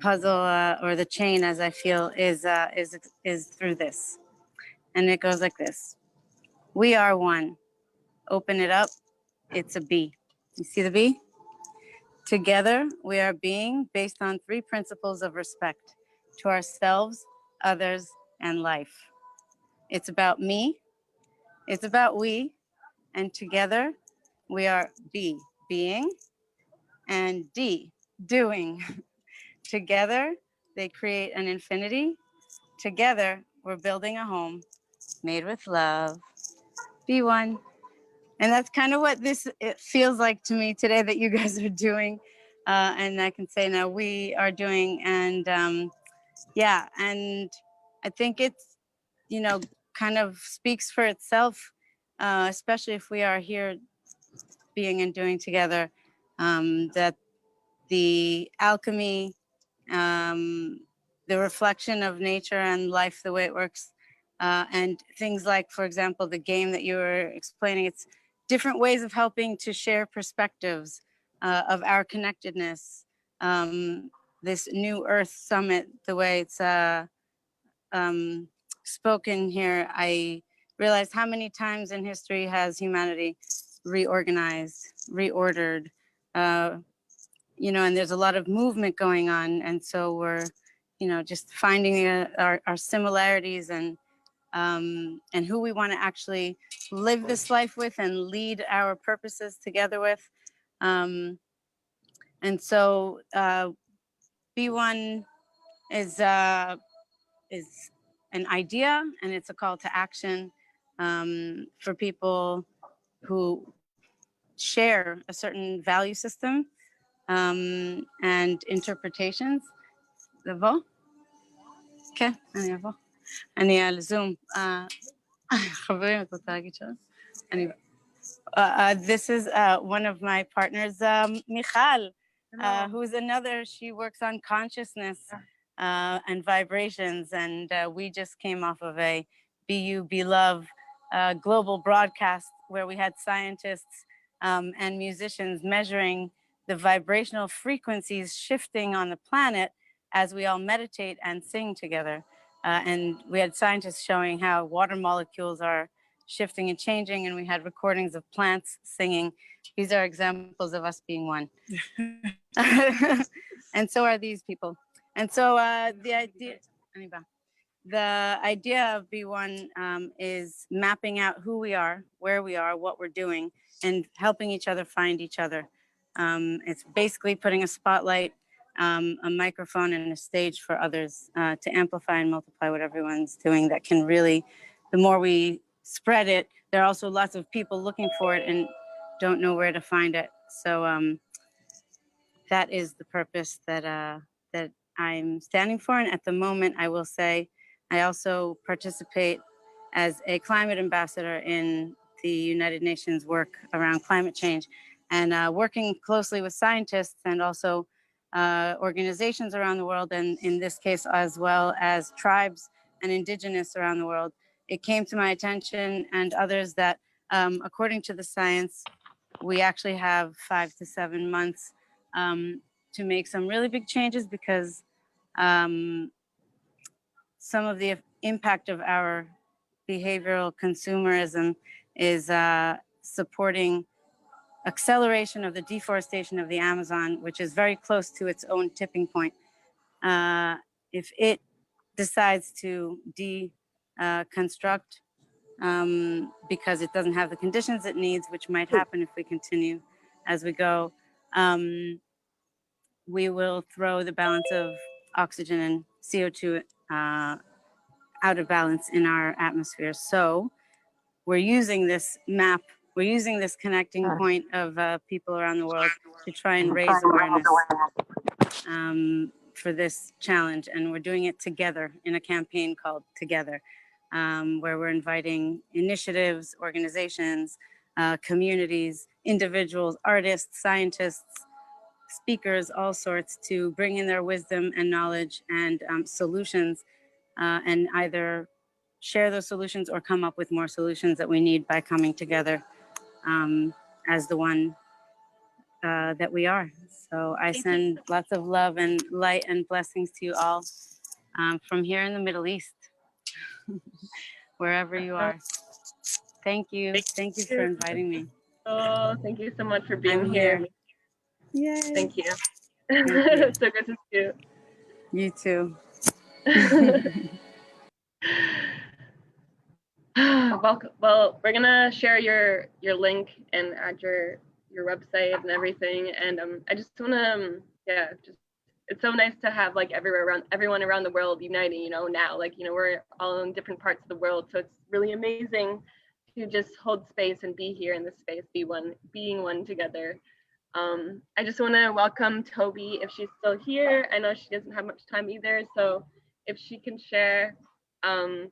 puzzle or the chain, as I feel, is through this. And it goes like this. We are one. Open it up. It's a B. You see the B? Together, we are being based on 3 principles of respect to ourselves, others, and life. It's about me. It's about we, and together we are B, being, and D, doing. Together, they create an infinity. Together, we're building a home made with love. Be one. And that's kind of what it feels like to me today that you guys are doing. And I can say now we are doing. And yeah, and I think it's, kind of speaks for itself, especially if we are here being and doing together, that the alchemy, the reflection of nature and life, the way it works, and things like, for example, the game that you were explaining, it's different ways of helping to share perspectives of our connectedness. This New Earth Summit, the way it's spoken here, I realized how many times in history has humanity reorganized, reordered, and there's a lot of movement going on. And so we're, just finding our similarities and who we want to actually live this life with and lead our purposes together with. And so B1 is an idea, and it's a call to action for people who share a certain value system and interpretations. לבוא? כן, אני אבוא. אני על זום. חברים, את רוצה להגיד שלום? This is one of my partners, Michal, who's another. She works on consciousness and vibrations, and we just came off of a BU Love global broadcast where we had scientists and musicians measuring the vibrational frequencies shifting on the planet as we all meditate and sing together. And we had scientists showing how water molecules are shifting and changing, and we had recordings of plants singing. These are examples of us being one. And so are these people. And so the idea of B1 is mapping out who we are, where we are, what we're doing, and helping each other find each other. It's basically putting a spotlight, a microphone, and a stage for others to amplify and multiply what everyone's doing. That can really, the more we spread it, there are also lots of people looking for it and don't know where to find it. So that is the purpose that I'm standing for. And at the moment, I will say, I also participate as a climate ambassador in the United Nations work around climate change, and working closely with scientists and also organizations around the world, and in this case, as well as tribes and indigenous around the world. It came to my attention and others that according to the science, we actually have 5 to 7 months to make some really big changes, because some of the impact of our behavioral consumerism is supporting acceleration of the deforestation of the Amazon, which is very close to its own tipping point. If it decides to deconstruct because it doesn't have the conditions it needs, which might happen if we continue as we go, we will throw the balance of oxygen and CO2 out of balance in our atmosphere. So we're using this map, we're using this connecting point of people around the world to try and raise awareness for this challenge. And we're doing it together in a campaign called Together, where we're inviting initiatives, organizations, communities, individuals, artists, scientists, speakers, all sorts, to bring in their wisdom and knowledge and solutions, and either share those solutions or come up with more solutions that we need by coming together as the one that we are. So I send lots of love and light and blessings to you all from here in the Middle East, wherever you are. Thank you. Thank you for inviting me. Oh, thank you so much for being I'm here. Yay. Thank you. Thank you. So good to see you. You too. Welcome. Well, we're gonna share your link and add your website and everything. And I just wanna yeah, just it's so nice to have like everyone around the world uniting. You know, now like we're all in different parts of the world, so it's really amazing to just hold space and be here in this space, being one together. I just want to welcome Toby if she's still here. I know she doesn't have much time either, so if she can share. I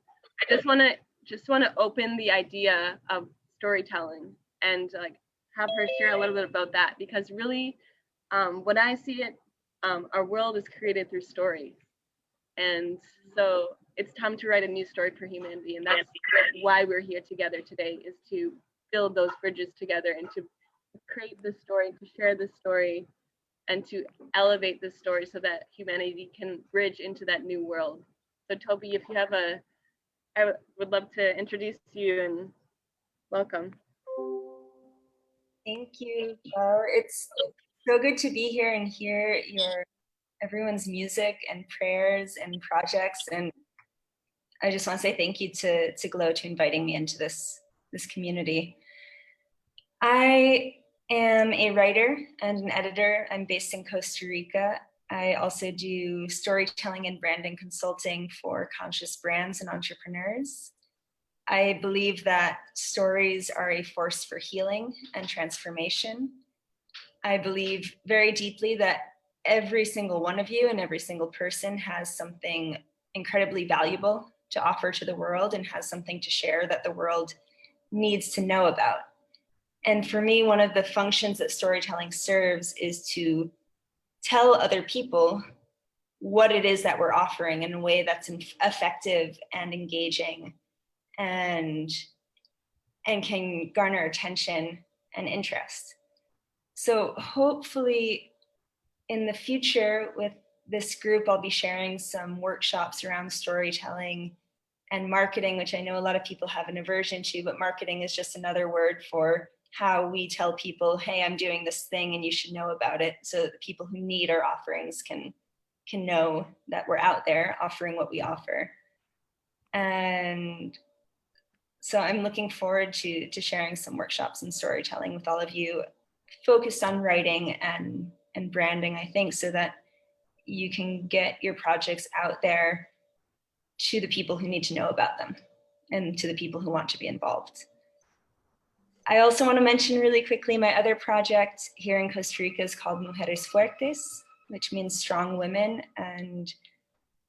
just want to open the idea of storytelling and like have her share a little bit about that, because really when I see it, our world is created through stories, and so it's time to write a new story for humanity, and that's why we're here together today, is to build those bridges together and to create this story, to share this story, and to elevate this story so that humanity can bridge into that new world. So Toby, if you have I would love to introduce you and welcome. Thank you. Well, it's so good to be here and hear everyone's music and prayers and projects. And I just want to say thank you to Glow to inviting me into this community. I am a writer and an editor. I'm based in Costa Rica. I also do storytelling and branding consulting for conscious brands and entrepreneurs. I believe that stories are a force for healing and transformation. I believe very deeply that every single one of you and every single person has something incredibly valuable to offer to the world and has something to share that the world needs to know about. And for me, one of the functions that storytelling serves is to tell other people what it is that we're offering in a way that's effective and engaging and can garner attention and interest. So hopefully in the future with this group, I'll be sharing some workshops around storytelling and marketing, which I know a lot of people have an aversion to, but marketing is just another word for how we tell people, hey, I'm doing this thing and you should know about it, so that the people who need our offerings can know that we're out there offering what we offer. And so I'm looking forward to sharing some workshops and storytelling with all of you, focused on writing and branding, I think, so that you can get your projects out there to the people who need to know about them and to the people who want to be involved. I also want to mention really quickly my other project here in Costa Rica is called Mujeres Fuertes, which means strong women, and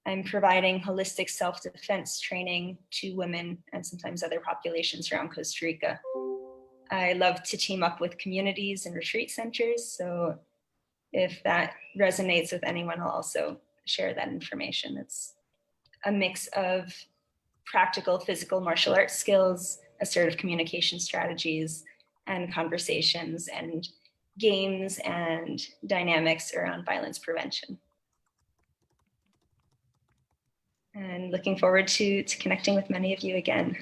I'm providing holistic self-defense training to women and sometimes other populations around Costa Rica. I love to team up with communities and retreat centers, so if that resonates with anyone, I'll also share that information. It's a mix of practical physical martial arts skills, assertive communication strategies, and conversations and games and dynamics around violence prevention. And looking forward to connecting with many of you again.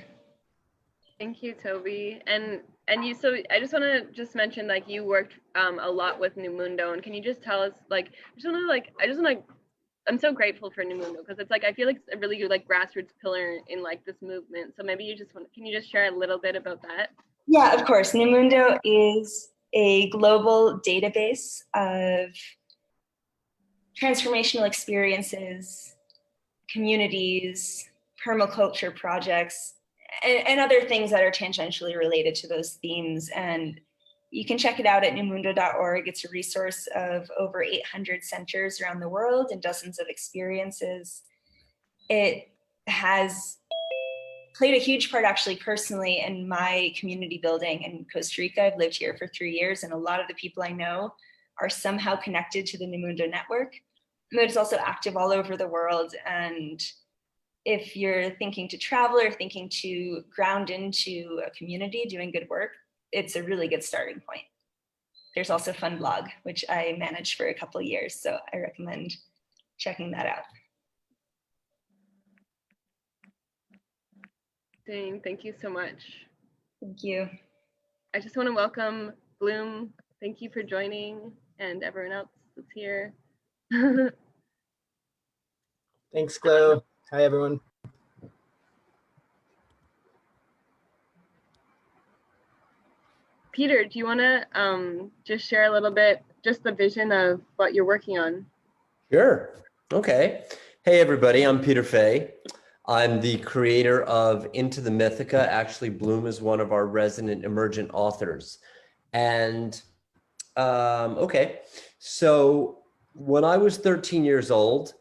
Thank you, Toby. And you, so I just want to mention, like, you worked a lot with New Mundo, and can you just tell us, like, I'm so grateful for New Mundo, because it's like, I feel like it's a really good, like, grassroots pillar in like this movement. So maybe can you just share a little bit about that? Yeah, of course. New Mundo is a global database of transformational experiences, communities, permaculture projects, and other things that are tangentially related to those themes. And you can check it out at newmundo.org. It's a resource of over 800 centers around the world and dozens of experiences. It has played a huge part, actually, personally, in my community building in Costa Rica. I've lived here for 3 years, and a lot of the people I know are somehow connected to the New Mundo network. But it's also active all over the world. And if you're thinking to travel or thinking to ground into a community doing good work, it's a really good starting point. There's also Fun Blog, which I managed for a couple of years, so I recommend checking that out. Thank you so much. Thank you. I just want to welcome Bloom. Thank you for joining, and everyone else that's here. Thanks, Glow. Hi, everyone. Peter, do you want to just share a little bit, just the vision of what you're working on? Sure. Okay. Hey, everybody. I'm Peter Fay. I'm the creator of Into the Mythica. Actually, Bloom is one of our resident emergent authors. And okay, so when I was 13 years old,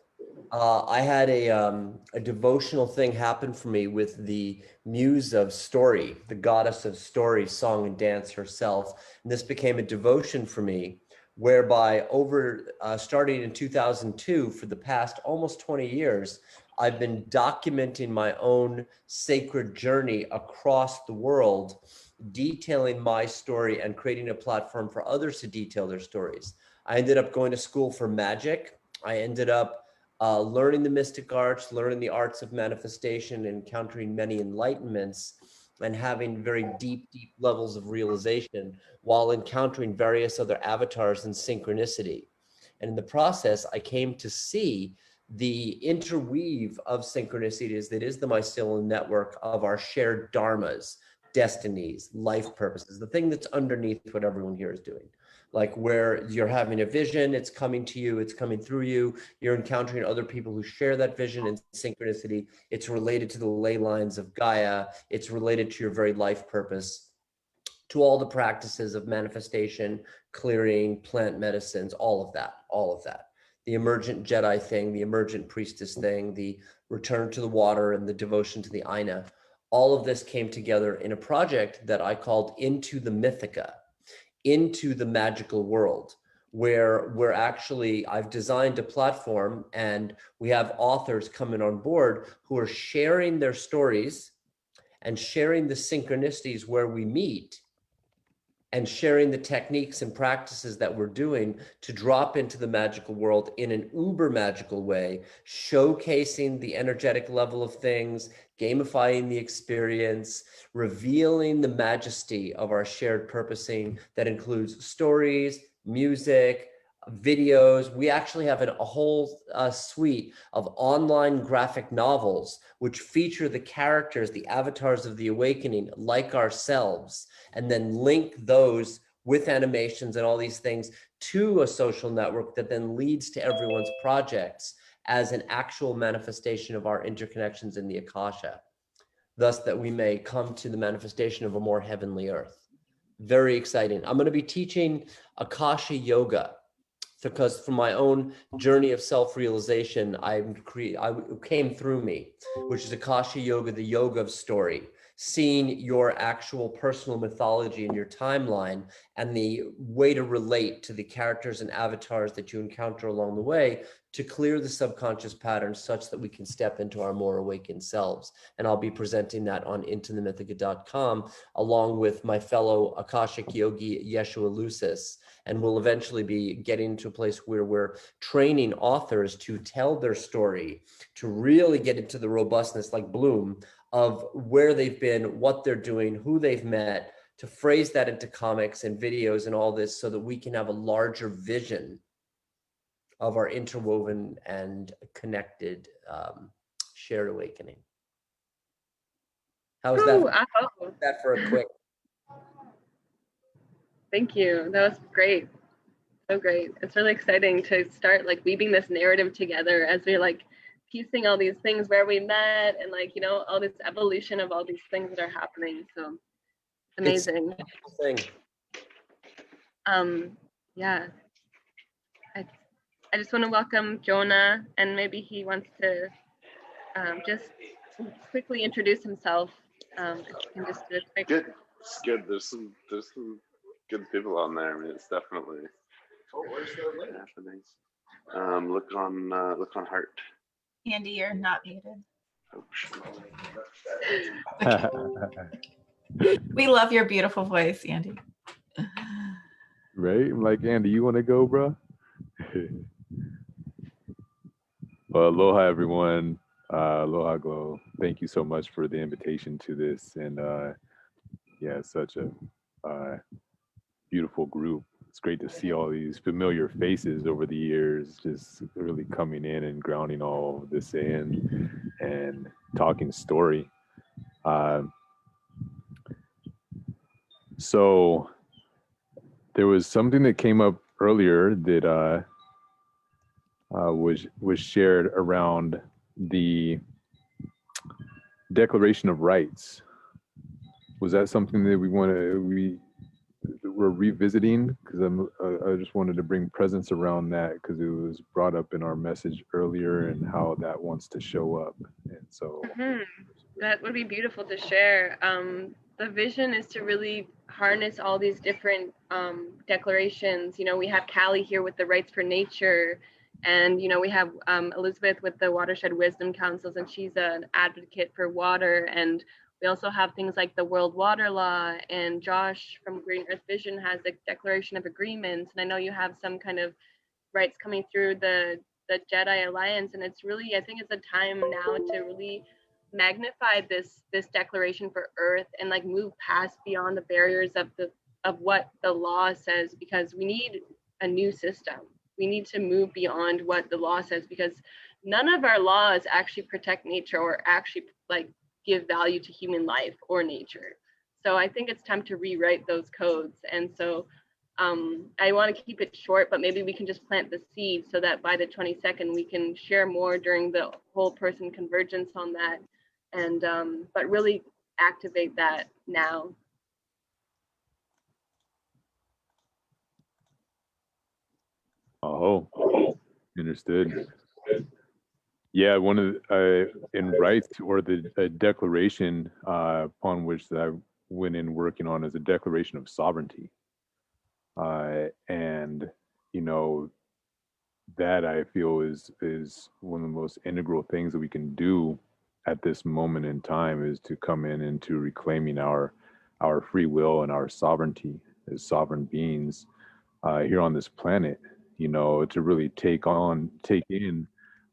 I had a devotional thing happen for me with the muse of story, the goddess of story, song and dance herself. And this became a devotion for me, whereby starting in 2002, for the past almost 20 years, I've been documenting my own sacred journey across the world, detailing my story and creating a platform for others to detail their stories. I ended up going to school for magic. I ended up learning the mystic arts, learning the arts of manifestation, encountering many enlightenments, and having very deep levels of realization while encountering various other avatars and synchronicity. And in the process, I came to see the interweave of synchronicities that is the mycelium network of our shared dharmas, destinies, life purposes, the thing that's underneath what everyone here is doing. Like where you're having a vision, it's coming to you, it's coming through you, you're encountering other people who share that vision and synchronicity. It's related to the ley lines of Gaia. It's related to your very life purpose, to all the practices of manifestation, clearing, plant medicines, all of that. The emergent Jedi thing, the emergent priestess thing, the return to the water and the devotion to the Aina. All of this came together in a project that I called Into the Mythica, into the magical world, where I've designed a platform and we have authors coming on board who are sharing their stories and sharing the synchronicities where we meet and sharing the techniques and practices that we're doing to drop into the magical world in an uber magical way, showcasing the energetic level of things, gamifying the experience, revealing the majesty of our shared purposing that includes stories, music, videos. We actually have a whole suite of online graphic novels which feature the characters, the avatars of the awakening, like ourselves, and then link those with animations and all these things to a social network that then leads to everyone's projects as an actual manifestation of our interconnections in the Akasha, thus that we may come to the manifestation of a more heavenly earth. Very exciting. I'm going to be teaching Akashi Yoga, because from my own journey of self-realization, I came through me, which is Akashi Yoga, the yoga of story, seeing your actual personal mythology and your timeline and the way to relate to the characters and avatars that you encounter along the way to clear the subconscious patterns such that we can step into our more awakened selves. And I'll be presenting that on intothemythica.com along with my fellow Akashic yogi, Yeshua Lucis. And we'll eventually be getting to a place where we're training authors to tell their story, to really get into the robustness like Bloom of where they've been, what they're doing, who they've met, to phrase that into comics and videos and all this so that we can have a larger vision of our interwoven and connected shared awakening. How's that for a quick? Thank you. That was great. So great. It's really exciting to start like weaving this narrative together as we're like piecing all these things where we met and like, you know, all this evolution of all these things that are happening. So amazing. Yeah. I just want to welcome Jonah, and maybe he wants to just quickly introduce himself. If you can just do a quick. Good. It's good. There's some good people on there. I mean, it's definitely happening. Look on Heart. Andy, you're not muted. We love your beautiful voice, Andy. Right? I'm like, Andy, you want to go, bro? Well, aloha, everyone. Aloha, Glow. Thank you so much for the invitation to this. And yeah, such a beautiful group. It's great to see all these familiar faces over the years, just really coming in and grounding all of this in and talking story. So there was something that came up earlier that was shared around the Declaration of Rights. Was that something that we're revisiting? Because I just wanted to bring presence around that because it was brought up in our message earlier and how that wants to show up. And so that would be beautiful to share. The vision is to really harness all these different declarations. You know, we have Callie here with the Rights for Nature, and you know, we have Elizabeth with the Watershed Wisdom Councils, and she's an advocate for water. And we also have things like the World Water Law, and Josh from Green Earth Vision has a Declaration of Agreements. And I know you have some kind of rights coming through the Jedi Alliance, and it's really, I think it's a time now to really magnify this declaration for Earth and like move past beyond the barriers of what the law says, because we need a new system. We need to move beyond what the law says, because none of our laws actually protect nature or actually like give value to human life or nature. So I think it's time to rewrite those codes. And so I want to keep it short, but maybe we can just plant the seed so that by the 22nd we can share more during the whole person convergence on that, and but really activate that now. Oh, understood. Yeah, one of the, in rights, or the declaration upon which that I went in working on, is a declaration of sovereignty. And you know, that I feel is one of the most integral things that we can do at this moment in time, is to come in into reclaiming our free will and our sovereignty as sovereign beings here on this planet. You know, to really take in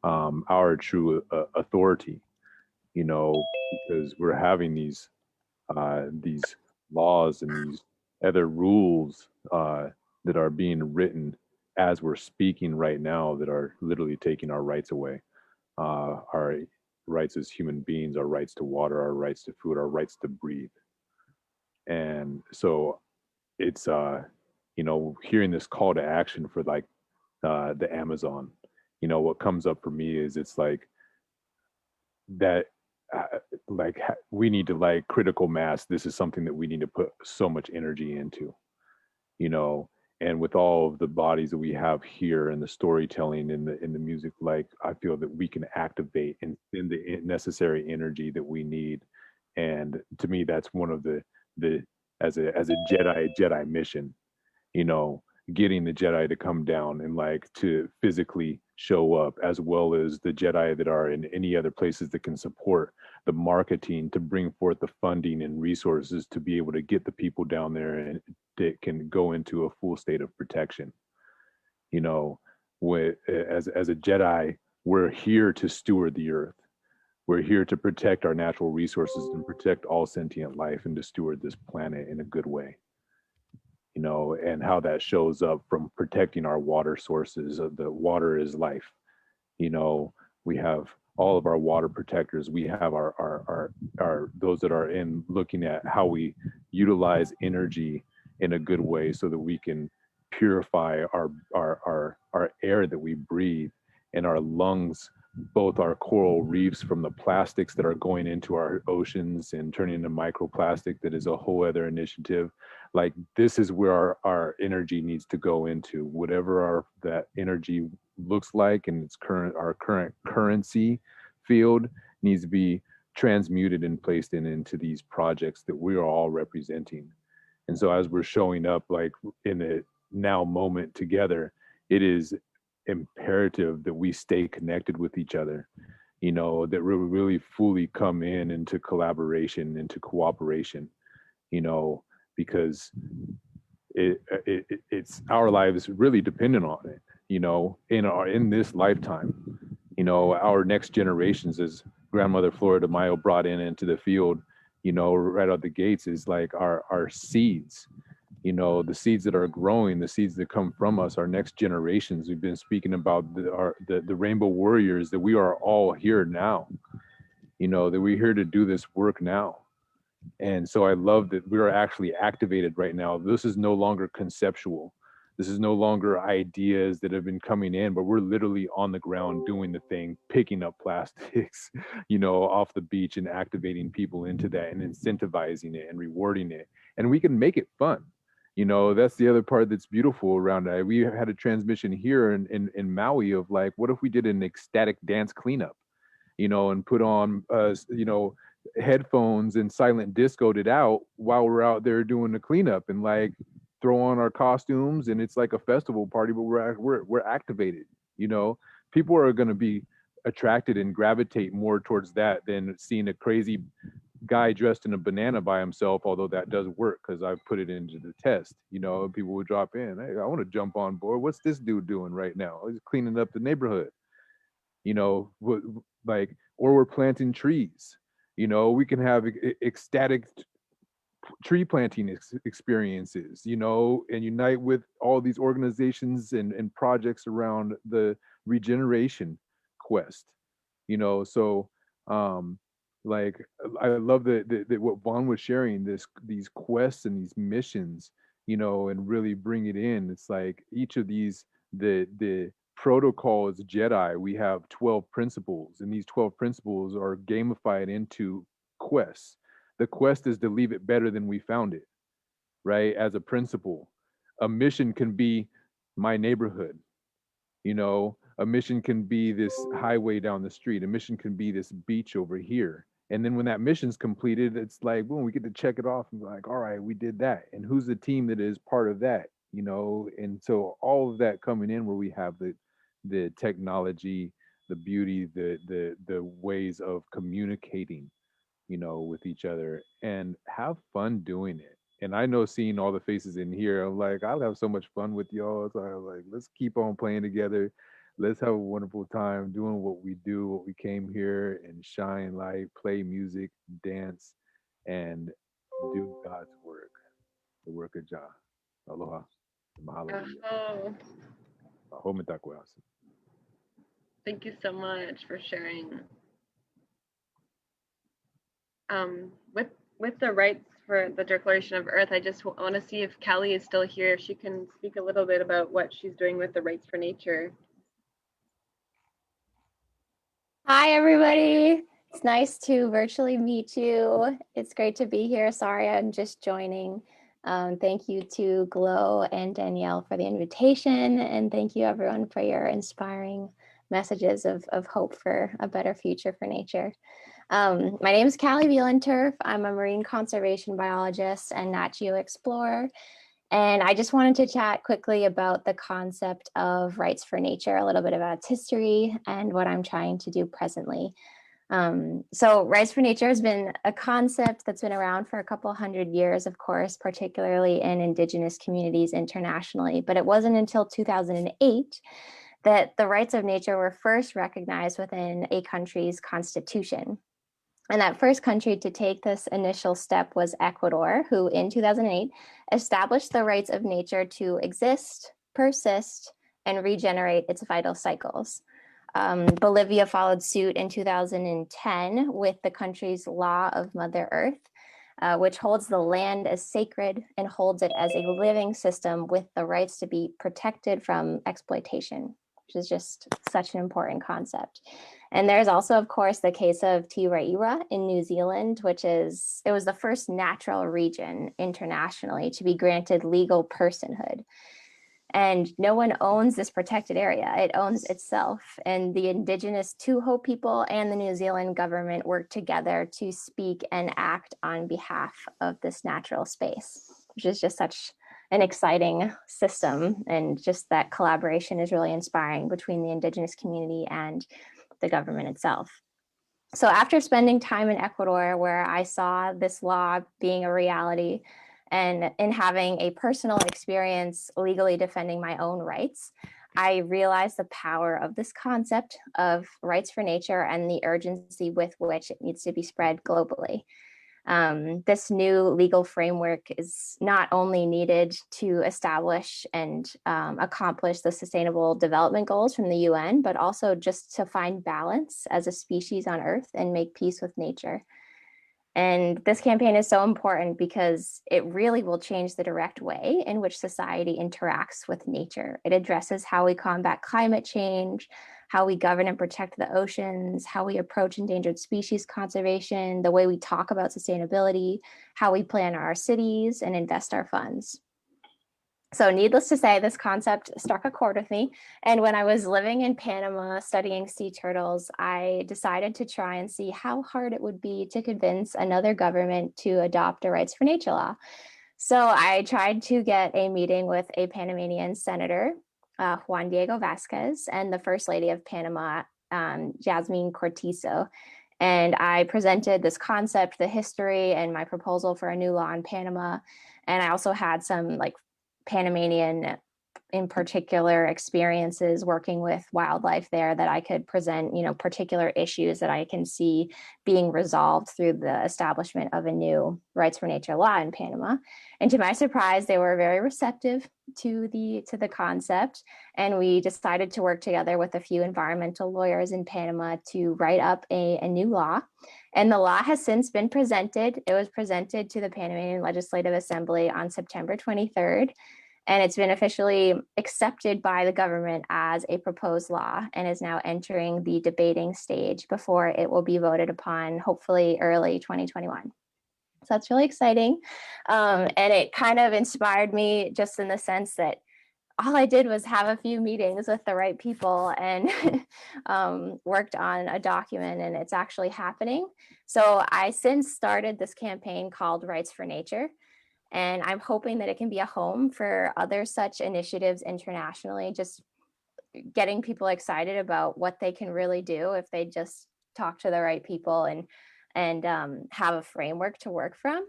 our true authority. You know, because we're having these laws and these other rules that are being written as we're speaking right now, that are literally taking our rights away. Our rights as human beings, our rights to water, our rights to food, our rights to breathe. And so it's you know, hearing this call to action for like the Amazon, you know, what comes up for me is, it's like that we need to, like, critical mass. This is something that we need to put so much energy into, you know. And with all of the bodies that we have here, and the storytelling in the music, like, I feel that we can activate and send the necessary energy that we need. And to me, that's one of the as a Jedi mission, you know, getting the Jedi to come down and like to physically show up, as well as the Jedi that are in any other places that can support the marketing, to bring forth the funding and resources to be able to get the people down there and that can go into a full state of protection. You know, as a Jedi, we're here to steward the earth. We're here to protect our natural resources and protect all sentient life, and to steward this planet in a good way. You know, and how that shows up from protecting our water sources. The water is life. You know, we have all of our water protectors. We have our those that are in looking at how we utilize energy in a good way, so that we can purify our air that we breathe, and our lungs, both our coral reefs from the plastics that are going into our oceans and turning into microplastic. That is a whole other initiative. Like, this is where our energy needs to go into, whatever that energy looks like, and our current currency field needs to be transmuted and placed into these projects that we are all representing. And so as we're showing up, like, in the now moment together, it is imperative that we stay connected with each other, you know, that we really fully come into collaboration, into cooperation, you know, because it's our lives really dependent on it, you know, in this lifetime. You know, our next generations, as grandmother Florida Mayo brought into the field, you know, right out the gates, is like our seeds. You know, the seeds that are growing, the seeds that come from us, our next generations. We've been speaking about the rainbow warriors, that we are all here now, you know, that we're here to do this work now, And so I love that we're actually activated right now. This is no longer conceptual. This is no longer ideas that have been coming in, but we're literally on the ground doing the thing, picking up plastics, off the beach and activating people into that and incentivizing it and rewarding it. And we can make it fun. That's the other part that's beautiful around it. We had a transmission here in Maui of like, what if we did an ecstatic dance cleanup, and put on, headphones and silent discoed it out while we're out there doing the cleanup and like throw on our costumes and it's like a festival party, but we're activated. People are going to be attracted and gravitate more towards that than seeing a crazy guy dressed in a banana by himself, although that does work because I've put it into the test. People would drop in, hey, I want to jump on board. What's this dude doing right now? He's cleaning up the neighborhood. Or we're planting trees. We can have ecstatic tree planting experiences, and unite with all these organizations and projects around the regeneration quest, so like I love that what Vaughn was sharing, these quests and these missions, and really bring it in. It's like each of these, the protocol is Jedi. We have 12 principles, and these 12 principles are gamified into quests. The quest is to leave it better than we found it, right? As a principle. A mission can be my neighborhood, a mission can be this highway down the street. A mission can be this beach over here. And then when that mission's completed, it's like, boom, we get to check it off and be like, all right, we did that. And who's the team that is part of that, And so all of that coming in where we have the technology, the beauty, the ways of communicating, with each other and have fun doing it. And I know seeing all the faces in here, I'm like, I'll have so much fun with y'all. So I'm like, let's keep on playing together. Let's have a wonderful time doing what we do, what we came here and shine light, play music, dance, and do God's work, the work of Jah. Aloha. Mahalo. Oh, thank you so much for sharing. With the rights for the Declaration of Earth, I just want to see if Kelly is still here, if she can speak a little bit about what she's doing with the rights for nature. Hi, everybody. It's nice to virtually meet you. It's great to be here. Sorry, I'm just joining. Thank you to Glow and Danielle for the invitation. And thank you, everyone, for your inspiring messages of hope for a better future for nature. My name is Callie Wielenturf. I'm a marine conservation biologist and Nat Geo explorer. And I just wanted to chat quickly about the concept of rights for nature, a little bit about its history and what I'm trying to do presently. So rights for nature has been a concept that's been around for a couple hundred years, of course, particularly in indigenous communities internationally. But it wasn't until 2008 that the rights of nature were first recognized within a country's constitution. And that first country to take this initial step was Ecuador, who in 2008 established the rights of nature to exist, persist, and regenerate its vital cycles. Bolivia followed suit in 2010 with the country's Law of Mother Earth, which holds the land as sacred and holds it as a living system with the rights to be protected from exploitation, which is just such an important concept. And there's also, of course, the case of Tiraiwa in New Zealand, it was the first natural region internationally to be granted legal personhood. And no one owns this protected area, it owns itself. And the indigenous Tuho people and the New Zealand government work together to speak and act on behalf of this natural space, which is just such an exciting system. And just that collaboration is really inspiring between the indigenous community and the government itself. So after spending time in Ecuador, where I saw this law being a reality and in having a personal experience legally defending my own rights, I realized the power of this concept of rights for nature and the urgency with which it needs to be spread globally. This new legal framework is not only needed to establish and accomplish the Sustainable Development Goals from the UN, but also just to find balance as a species on Earth and make peace with nature. And this campaign is so important because it really will change the direct way in which society interacts with nature. It addresses how we combat climate change, how we govern and protect the oceans, how we approach endangered species conservation, the way we talk about sustainability, how we plan our cities and invest our funds. So needless to say, this concept struck a chord with me. And when I was living in Panama studying sea turtles, I decided to try and see how hard it would be to convince another government to adopt a rights for nature law. So I tried to get a meeting with a Panamanian senator, Juan Diego Vasquez, and the First Lady of Panama, Jasmine Cortizo. And I presented this concept, the history, and my proposal for a new law in Panama. And I also had some Panamanian in particular experiences working with wildlife there that I could present, particular issues that I can see being resolved through the establishment of a new rights for nature law in Panama. And to my surprise, they were very receptive to the concept. And we decided to work together with a few environmental lawyers in Panama to write up a new law. And the law has since been presented. It was presented to the Panamanian Legislative Assembly on September 23rd. And it's been officially accepted by the government as a proposed law and is now entering the debating stage before it will be voted upon, hopefully early 2021. So that's really exciting. And it kind of inspired me just in the sense that all I did was have a few meetings with the right people and worked on a document, and it's actually happening. So I since started this campaign called Rights for Nature. And I'm hoping that it can be a home for other such initiatives internationally, just getting people excited about what they can really do if they just talk to the right people and have a framework to work from.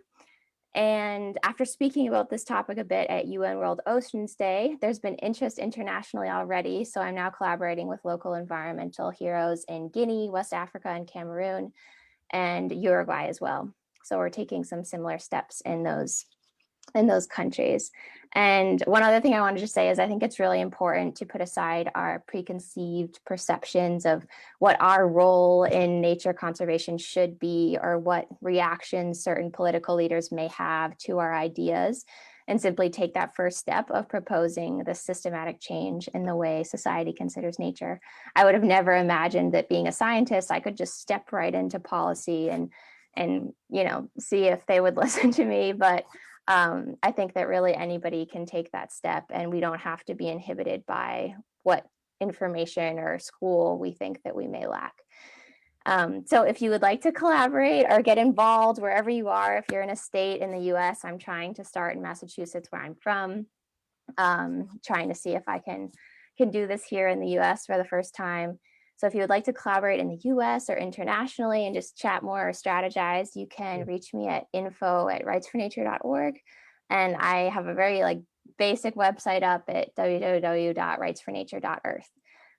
And after speaking about this topic a bit at UN World Oceans Day, there's been interest internationally already. So I'm now collaborating with local environmental heroes in Guinea, West Africa, and Cameroon, and Uruguay as well. So we're taking some similar steps in those countries. And one other thing I wanted to say is I think it's really important to put aside our preconceived perceptions of what our role in nature conservation should be or what reactions certain political leaders may have to our ideas, and simply take that first step of proposing the systematic change in the way society considers nature. I would have never imagined that being a scientist, I could just step right into policy and see if they would listen to me. But I think that really anybody can take that step, and we don't have to be inhibited by what information or school we think that we may lack. So if you would like to collaborate or get involved wherever you are, if you're in a state in the US, I'm trying to start in Massachusetts where I'm from, trying to see if I can do this here in the US for the first time. So if you would like to collaborate in the US or internationally and just chat more or strategize, you can reach me at info@rightsfornature.org. And I have a very basic website up at www.rightsfornature.earth.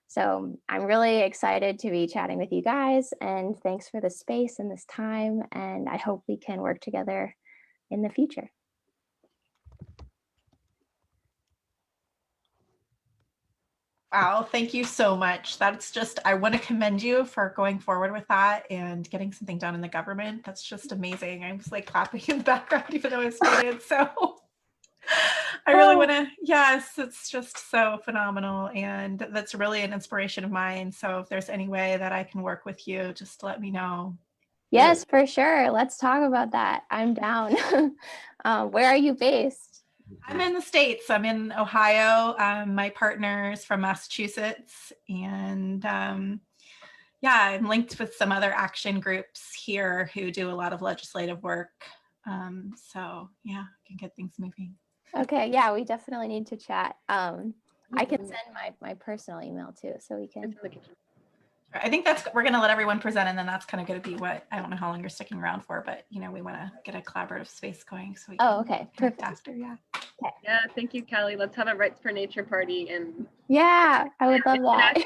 So I'm really excited to be chatting with you guys, and thanks for the space and this time. And I hope we can work together in the future. Wow, thank you so much. That's just, I want to commend you for going forward with that and getting something done in the government. That's just amazing. I'm just clapping in the background, even though it's muted. So I really want to, yes, it's just so phenomenal. And that's really an inspiration of mine. So if there's any way that I can work with you, just let me know. Yes, for sure. Let's talk about that. I'm down. Where are you based? I'm in the States. I'm in Ohio. My partner's from Massachusetts. And I'm linked with some other action groups here who do a lot of legislative work. So yeah, I can get things moving. Okay, yeah, we definitely need to chat. I can send my personal email too, so we can. I think we're going to let everyone present, and then that's kind of going to be what, I don't know how long you're sticking around for, but we want to get a collaborative space going so we can okay, perfect after. Okay. Yeah, thank you, Callie. Let's have a Rights for Nature party, and yeah, I would love that.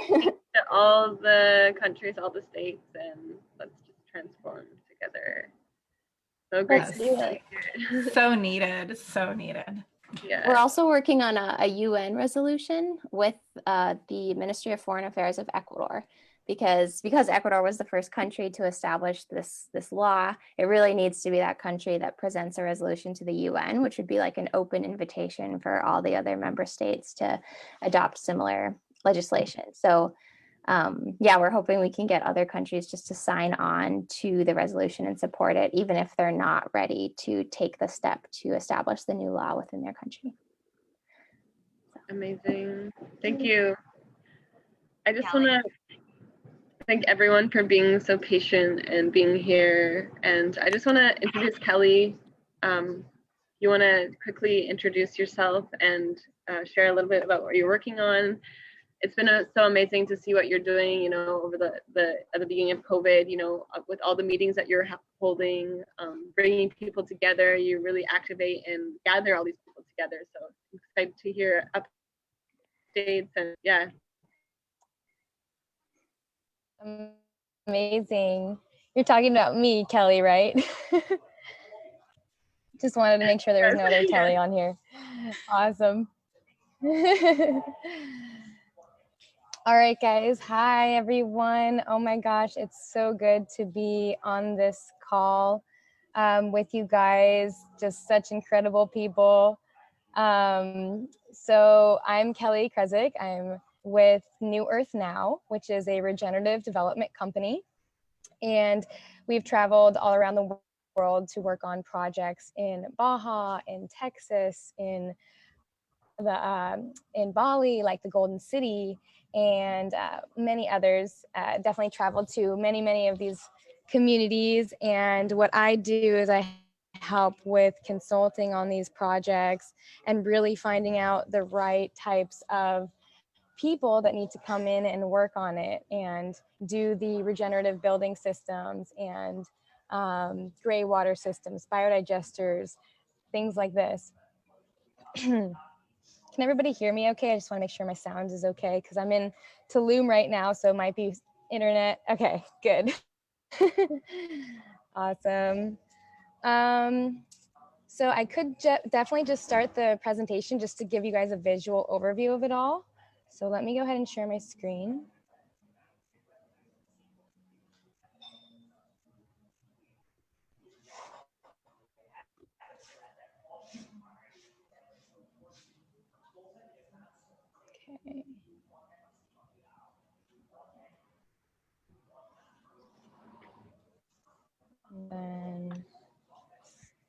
all the countries, all the states, and let's just transform together. So great. Let's do it. So needed, so needed. Yeah. We're also working on a UN resolution with the Ministry of Foreign Affairs of Ecuador. because Ecuador was the first country to establish this law, it really needs to be that country that presents a resolution to the UN, which would be like an open invitation for all the other member states to adopt similar legislation. So yeah, we're hoping we can get other countries just to sign on to the resolution and support it, even if they're not ready to take the step to establish the new law within their country. Amazing. Thank you. I just want to thank everyone for being so patient and being here. And I just want to introduce Kelly. You want to quickly introduce yourself and share a little bit about what you're working on. It's been so amazing to see what you're doing, you know, over the at the beginning of COVID, you know, with all the meetings that you're holding, bringing people together. You really activate and gather all these people together. So I'm excited to hear updates and yeah. Amazing. You're talking about me, Kelly, right? Just wanted to make sure there was no other Kelly on here. Awesome. All right, guys. Hi, everyone. Oh my gosh, it's so good to be on this call with you guys. Just such incredible people. So I'm Kelly Krezwig. I'm with New Earth Now, which is a regenerative development company. And we've traveled all around the world to work on projects in Baja, in Texas, in Bali, like the Golden City, and many others. Definitely traveled to many of these communities. And what I do is I help with consulting on these projects and really finding out the right types of people that need to come in and work on it and do the regenerative building systems and gray water systems, biodigesters, things like this. Can everybody hear me okay? I just want to make sure my sound is okay because I'm in Tulum right now, so it might be internet. Okay, good. Awesome. So I could definitely just start the presentation just to give you guys a visual overview of it all. So let me go ahead and share my screen. Okay. And then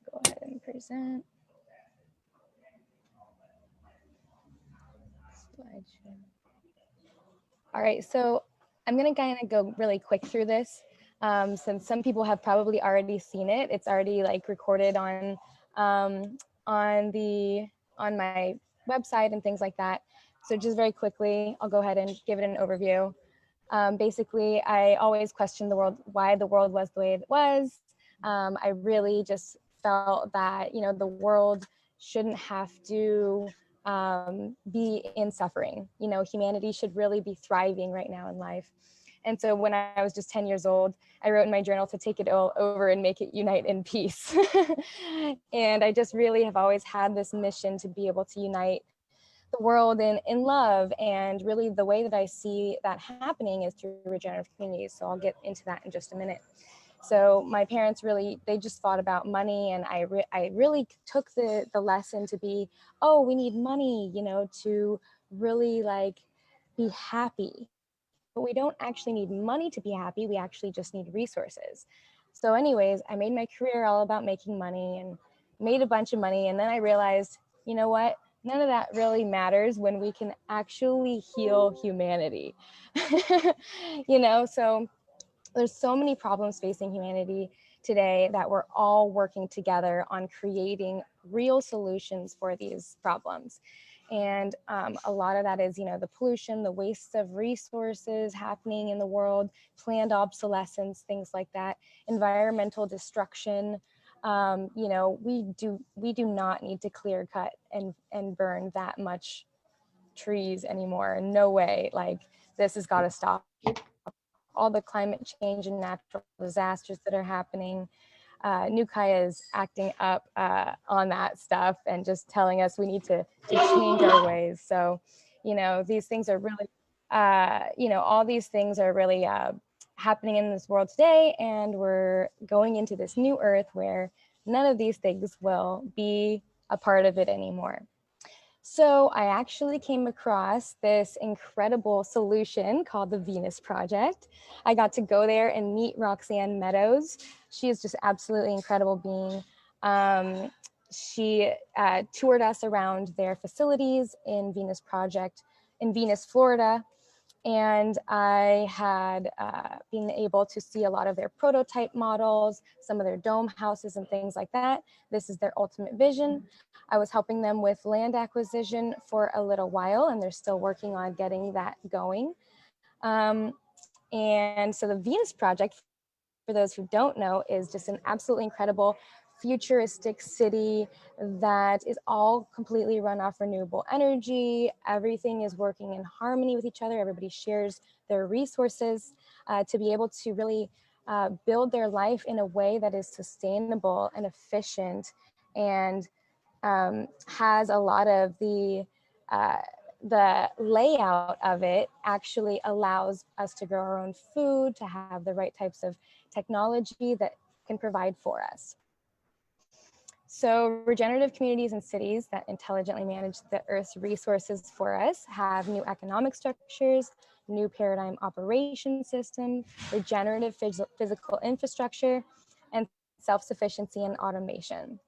go ahead and present. Slideshow. All right, so I'm gonna kind of go really quick through this since some people have probably already seen it. It's already like recorded on my website and things like that. So just very quickly, I'll go ahead and give it an overview. Basically, I always questioned the world, why the world was the way it was. I really just felt that, you know, the world shouldn't have to be in suffering. You know, humanity should really be thriving right now in life. And so when I was just 10 years old, I wrote in my journal to take it all over and make it unite in peace. And I just really have always had this mission to be able to unite the world in love. And really the way that I see that happening is through regenerative communities. So I'll get into that in just a minute. So my parents really, they just thought about money, and I really took the lesson to be, oh, we need money, you know, to really like be happy. But we don't actually need money to be happy. We actually just need resources. So anyways, I made my career all about making money and made a bunch of money. And then I realized, you know what? None of that really matters when we can actually heal humanity. You know, so there's so many problems facing humanity today that we're all working together on creating real solutions for these problems. And a lot of that is, you know, the pollution, the waste of resources happening in the world, planned obsolescence, things like that, environmental destruction. You know, we do not need to clear cut and burn that much trees anymore. No way. Like, this has got to stop. All the climate change and natural disasters that are happening. Nukaya is acting up on that stuff and just telling us we need to change our ways. So, you know, these things are really you know, all these things are really happening in this world today, and we're going into this new earth where none of these things will be a part of it anymore. So I actually came across this incredible solution called the Venus Project. I got to go there and meet Roxanne Meadows. She is just absolutely incredible being. She toured us around their facilities in Venus Project in Venus, Florida. And I had been able to see a lot of their prototype models, some of their dome houses and things like that. This is their ultimate vision. I was helping them with land acquisition for a little while, and they're still working on getting that going. And so the Venus Project, for those who don't know, is just an absolutely incredible futuristic city that is all completely run off renewable energy. Everything is working in harmony with each other. Everybody shares their resources to be able to really build their life in a way that is sustainable and efficient, and has a lot of the layout of it actually allows us to grow our own food, to have the right types of technology that can provide for us. So regenerative communities and cities that intelligently manage the Earth's resources for us have new economic structures, new paradigm operation systems, regenerative physical infrastructure, and self-sufficiency and automation.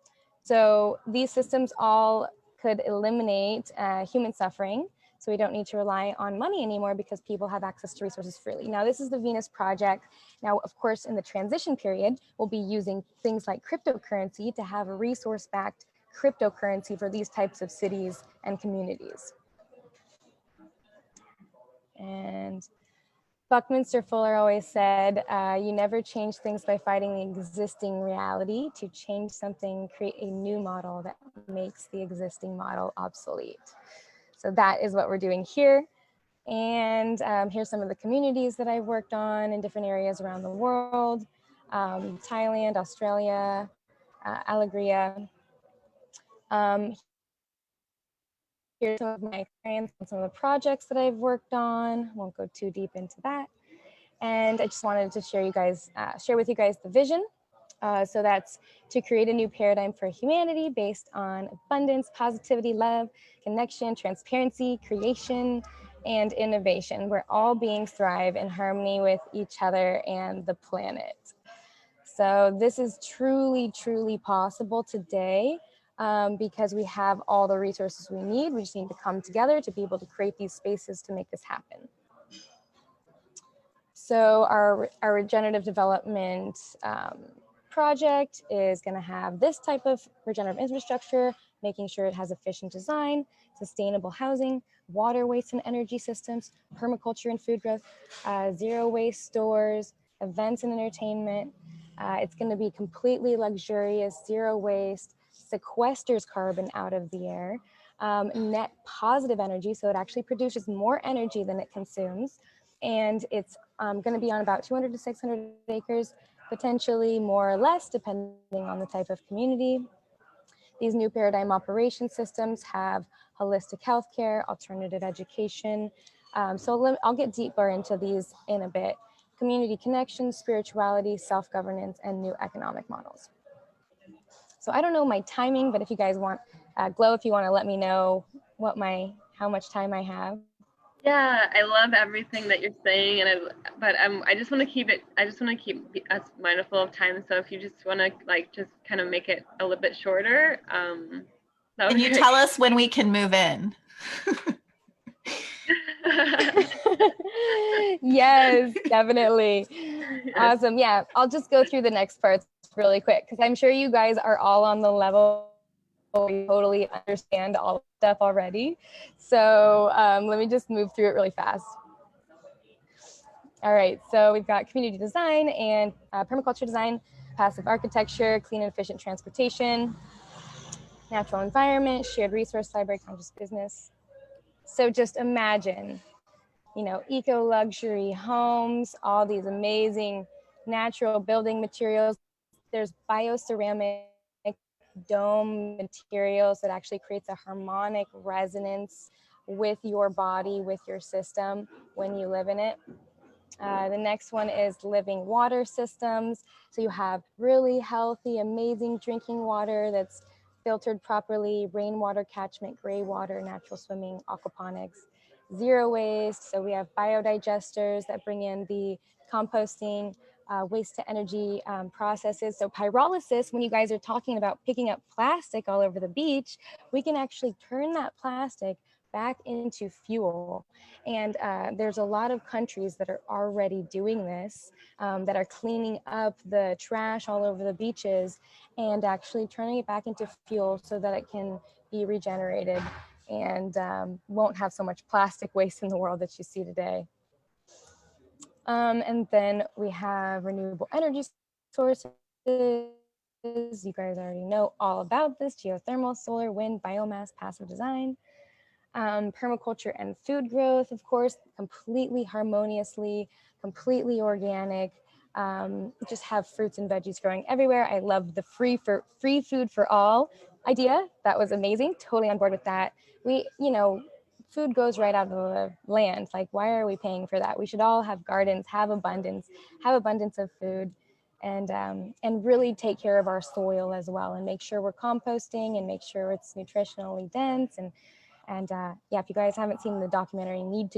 So these systems all could eliminate human suffering. So we don't need to rely on money anymore because people have access to resources freely. Now, this is the Venus Project. Now, of course, in the transition period, we'll be using things like cryptocurrency to have a resource-backed cryptocurrency for these types of cities and communities. And Buckminster Fuller always said, you never change things by fighting the existing reality. To change something, create a new model that makes the existing model obsolete. So that is what we're doing here. And here's some of the communities that I've worked on in different areas around the world. Thailand, Australia, Alegria. Here's some of my experience and some of the projects that I've worked on. Won't go too deep into that. And I just wanted to share with you guys the vision. So that's to create a new paradigm for humanity based on abundance, positivity, love, connection, transparency, creation, and innovation, where all beings thrive in harmony with each other and the planet. So this is truly, truly possible today because we have all the resources we need. We just need to come together to be able to create these spaces to make this happen. So our regenerative development project is going to have this type of regenerative infrastructure, making sure it has efficient design, sustainable housing, water, waste and energy systems, permaculture and food growth, zero waste stores, events and entertainment. It's going to be completely luxurious, zero waste, sequesters carbon out of the air, net positive energy, so it actually produces more energy than it consumes. And it's going to be on about 200 to 600 acres, potentially more or less, depending on the type of community. These new paradigm operation systems have holistic healthcare, alternative education. So I'll get deeper into these in a bit. Community connections, spirituality, self-governance, and new economic models. So I don't know my timing, but if you guys want, Glow, if you want to let me know how much time I have. Yeah, I love everything that you're saying, and I just want to keep us mindful of time. So if you just want to just kind of make it a little bit shorter, can you tell us when we can move in? Yes, definitely. Awesome. Yeah, I'll just go through the next parts really quick because I'm sure you guys are all on the level. We totally understand all the stuff already. So let me just move through it really fast. All right, so we've got community design and permaculture design, passive architecture, clean and efficient transportation, natural environment, shared resource library, conscious business. So just imagine, eco-luxury homes, all these amazing natural building materials. There's bioceramic dome materials that actually creates a harmonic resonance with your body, with your system when you live in it. The next one is living water systems. So you have really healthy, amazing drinking water that's filtered properly, rainwater catchment, gray water, natural swimming, aquaponics, zero waste. So we have biodigesters that bring in the composting, waste to energy processes. So pyrolysis, when you guys are talking about picking up plastic all over the beach, we can actually turn that plastic back into fuel. And there's a lot of countries that are already doing this, that are cleaning up the trash all over the beaches and actually turning it back into fuel so that it can be regenerated and won't have so much plastic waste in the world that you see today. And then we have renewable energy sources. You guys already know all about this: geothermal, solar, wind, biomass, passive design. Permaculture and food growth, of course, completely harmoniously, completely organic. Just have fruits and veggies growing everywhere. I love the free food for all idea. That was amazing. Totally on board with that. Food goes right out of the land. Like, why are we paying for that? We should all have gardens, have abundance of food, and really take care of our soil as well, and make sure we're composting and make sure it's nutritionally dense. And yeah, if you guys haven't seen the documentary The Need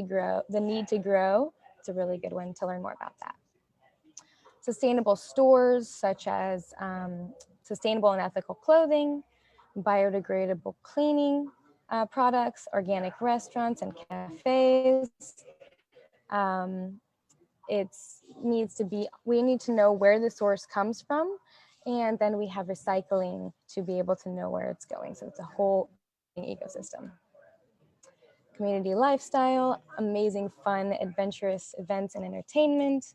to Grow, it's a really good one to learn more about that. Sustainable stores, such as sustainable and ethical clothing, biodegradable cleaning products, organic restaurants and cafes. We need to know where the source comes from, and then we have recycling to be able to know where it's going. So it's a whole ecosystem. Community lifestyle, amazing, fun, adventurous events and entertainment,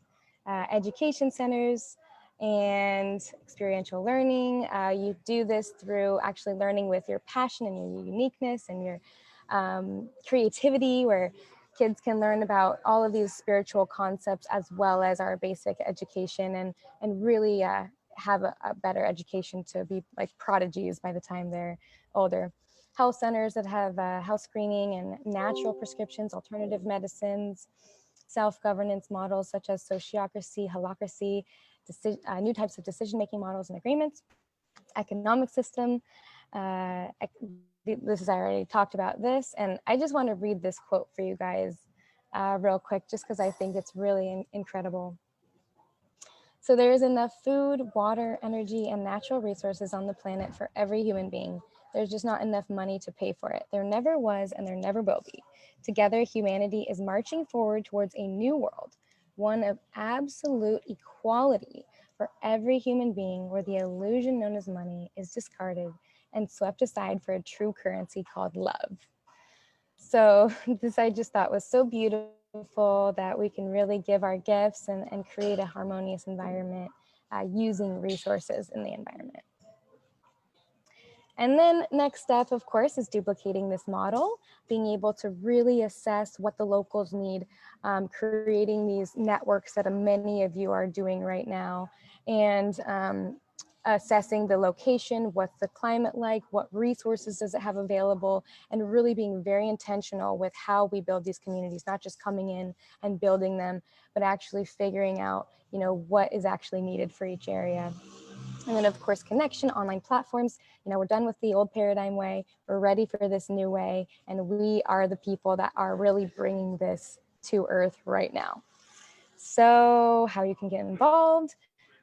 education centers, and experiential learning. You do this through actually learning with your passion and your uniqueness and your creativity, where kids can learn about all of these spiritual concepts as well as our basic education, and really have a better education to be like prodigies by the time they're older. Health centers that have health screening and natural prescriptions, alternative medicines, self-governance models such as sociocracy, holacracy, new types of decision-making models and agreements, economic system. I already talked about this, and I just want to read this quote for you guys real quick, just because I think it's really incredible. So there is enough food, water, energy, and natural resources on the planet for every human being. There's just not enough money to pay for it. There never was, and there never will be. Together, humanity is marching forward towards a new world, one of absolute equality for every human being, where the illusion known as money is discarded and swept aside for a true currency called love. So this I just thought was so beautiful, that we can really give our gifts and create a harmonious environment using resources in the environment. And then next step, of course, is duplicating this model, being able to really assess what the locals need, creating these networks that many of you are doing right now, and assessing the location, what's the climate like, what resources does it have available, and really being very intentional with how we build these communities, not just coming in and building them, but actually figuring out, what is actually needed for each area. And then, of course, connection, online platforms. We're done with the old paradigm way. We're ready for this new way. And we are the people that are really bringing this to Earth right now. So how you can get involved,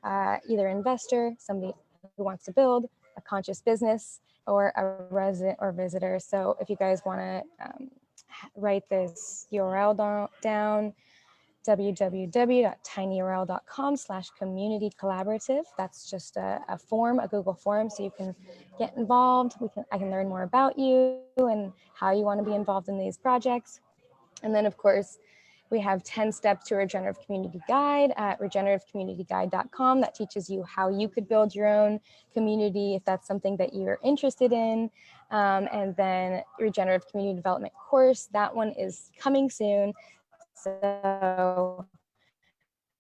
either investor, somebody who wants to build a conscious business, or a resident or visitor. So if you guys want to write this URL down, www.tinyurl.com/community collaborative. That's just a form, a Google form, so you can get involved. I can learn more about you and how you want to be involved in these projects. And then, of course, we have 10 steps to a regenerative community guide at regenerativeCommunityGuide.com that teaches you how you could build your own community if that's something that you're interested in. And then regenerative community development course, that one is coming soon. So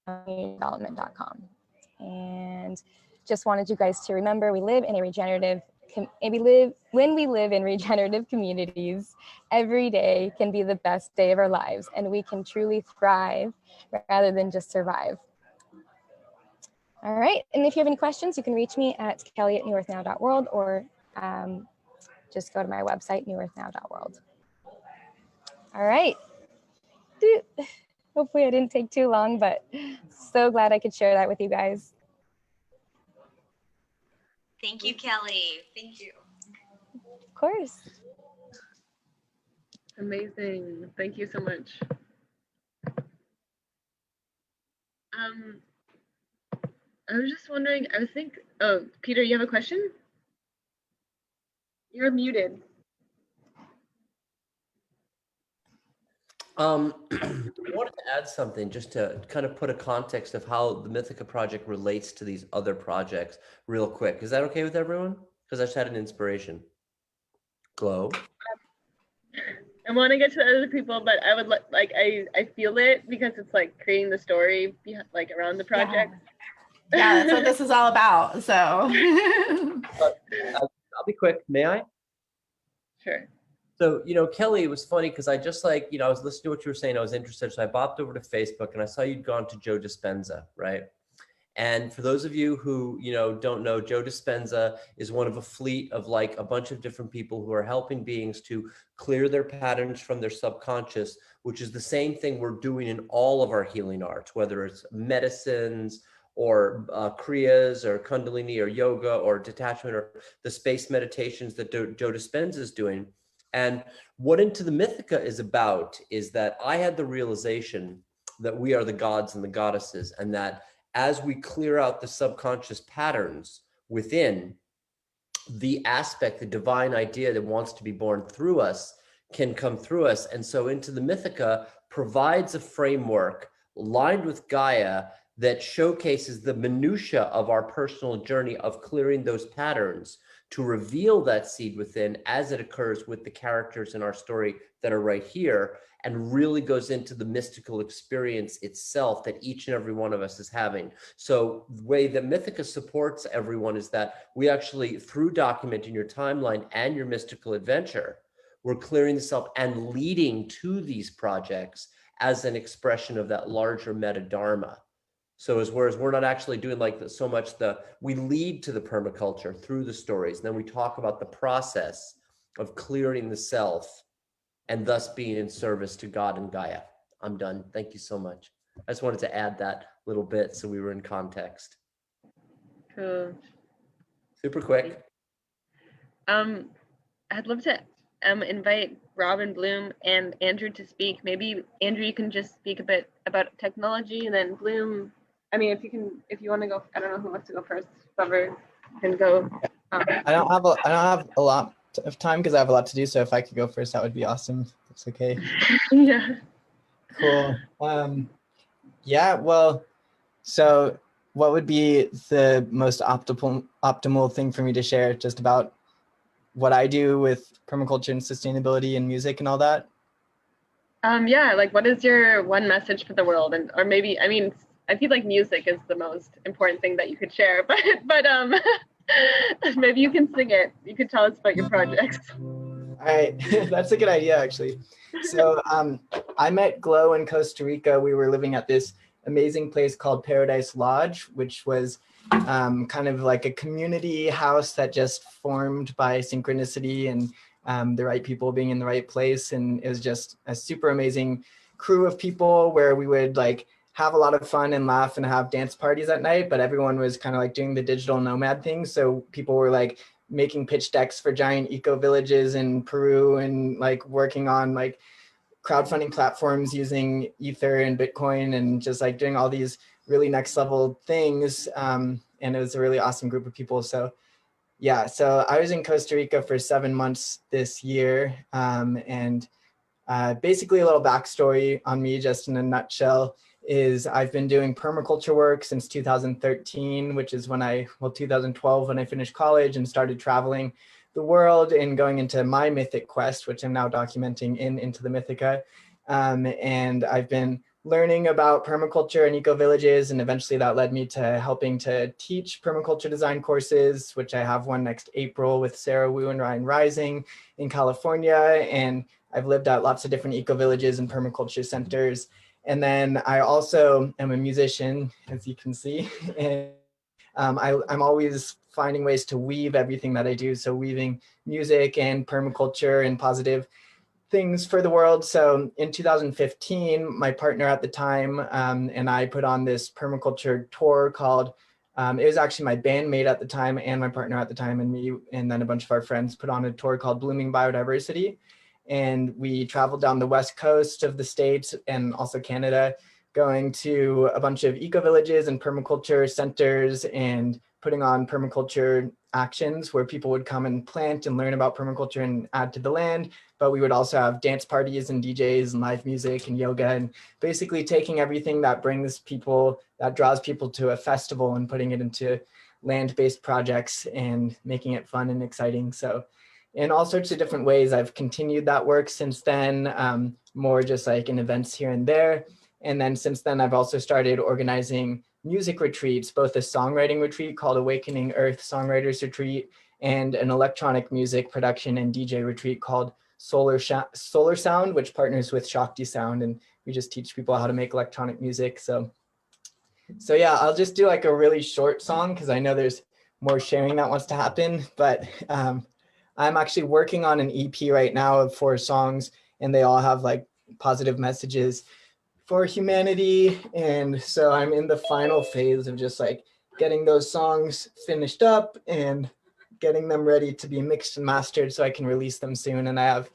development.com. And just wanted you guys to remember, we live in a regenerative when we live in regenerative communities, every day can be the best day of our lives, and we can truly thrive rather than just survive. All right, and if you have any questions, you can reach me at kelly@newearthnow.world, or just go to my website, newearthnow.world. All right. Hopefully I didn't take too long, but so glad I could share that with you guys. Thank you, Kelly. Thank you. Of course. Amazing. Thank you so much. I was just wondering, oh, Peter, you have a question? You're muted. I wanted to add something just to kind of put a context of how the Mythica project relates to these other projects real quick. Is that okay with everyone? Because I just had an inspiration. Glow. I want to get to the other people, but I would like I feel it because it's like creating the story like around the project. Yeah, that's what this is all about. So I'll be quick. May I? Sure. So, you know, Kelly, it was funny because I just like, you know, I was listening to what you were saying. I was interested. So I bopped over to Facebook and I saw you'd gone to Joe Dispenza, right? And for those of you who, you know, don't know, Joe Dispenza is one of a fleet of like a bunch of different people who are helping beings to clear their patterns from their subconscious, which is the same thing we're doing in all of our healing arts, whether it's medicines or Kriyas or Kundalini or yoga or detachment or the space meditations that Joe Dispenza is doing. And what Into the Mythica is about is that I had the realization that we are the gods and the goddesses, and that as we clear out the subconscious patterns within, the aspect, the divine idea that wants to be born through us can come through us. And so Into the Mythica provides a framework lined with Gaia that showcases the minutia of our personal journey of clearing those patterns to reveal that seed within as it occurs with the characters in our story that are right here, and really goes into the mystical experience itself that each and every one of us is having. So the way that Mythica supports everyone is that we actually, through documenting your timeline and your mystical adventure, we're clearing this up and leading to these projects as an expression of that larger meta dharma. So whereas we're not actually doing like so much we lead to the permaculture through the stories. And then we talk about the process of clearing the self and thus being in service to God and Gaia. I'm done. Thank you so much. I just wanted to add that little bit so we were in context. Cool. Super quick. I'd love to invite Robin Bloom and Andrew to speak. Maybe Andrew, you can just speak a bit about technology, and then Bloom, I mean, if you want to go, I don't know who wants to go first. Whoever can go. I don't have a lot of time because I have a lot to do. So if I could go first, that would be awesome. That's okay. Yeah. Cool. Yeah. Well, so what would be the most optimal thing for me to share just about what I do with permaculture and sustainability and music and all that? Yeah. Like, what is your one message for the world, or maybe, I mean, I feel like music is the most important thing that you could share, but maybe you can sing it. You could tell us about your projects. All right, that's a good idea, actually. So I met Glow in Costa Rica. We were living at this amazing place called Paradise Lodge, which was kind of like a community house that just formed by synchronicity and the right people being in the right place. And it was just a super amazing crew of people where we would like have a lot of fun and laugh and have dance parties at night, but everyone was kind of like doing the digital nomad thing. So people were like making pitch decks for giant eco villages in Peru and like working on like crowdfunding platforms using Ether and Bitcoin and just like doing all these really next level things. And it was a really awesome group of people. So yeah, so I was in Costa Rica for 7 months this year. And basically a little backstory on me, just in a nutshell, is I've been doing permaculture work since 2013, which is 2012 when I finished college and started traveling the world and going into my mythic quest, which I'm now documenting in Into the Mythica. And I've been learning about permaculture and eco-villages, and eventually that led me to helping to teach permaculture design courses, which I have one next April with Sarah Wu and Ryan Rising in California. And I've lived at lots of different eco-villages and permaculture centers. And then I also am a musician, as you can see, and I'm always finding ways to weave everything that I do. So weaving music and permaculture and positive things for the world. So in 2015, my partner at the time and I put on this permaculture tour called, it was actually my bandmate at the time and my partner at the time and me, and then a bunch of our friends put on a tour called Blooming Biodiversity. And we traveled down the west coast of the States and also Canada, going to a bunch of eco-villages and permaculture centers and putting on permaculture actions where people would come and plant and learn about permaculture and add to the land. But we would also have dance parties and DJs and live music and yoga, and basically taking everything that brings people, that draws people to a festival and putting it into land-based projects and making it fun and exciting. So in all sorts of different ways, I've continued that work since then, more just like in events here and there. And then since then, I've also started organizing music retreats, both a songwriting retreat called Awakening Earth Songwriters Retreat and an electronic music production and DJ retreat called Solar Sound, which partners with Shakti Sound. And we just teach people how to make electronic music. So yeah, I'll just do like a really short song because I know there's more sharing that wants to happen. But I'm actually working on an EP right now of 4 songs, and they all have like positive messages for humanity. And so I'm in the final phase of just like getting those songs finished up and getting them ready to be mixed and mastered so I can release them soon. And I have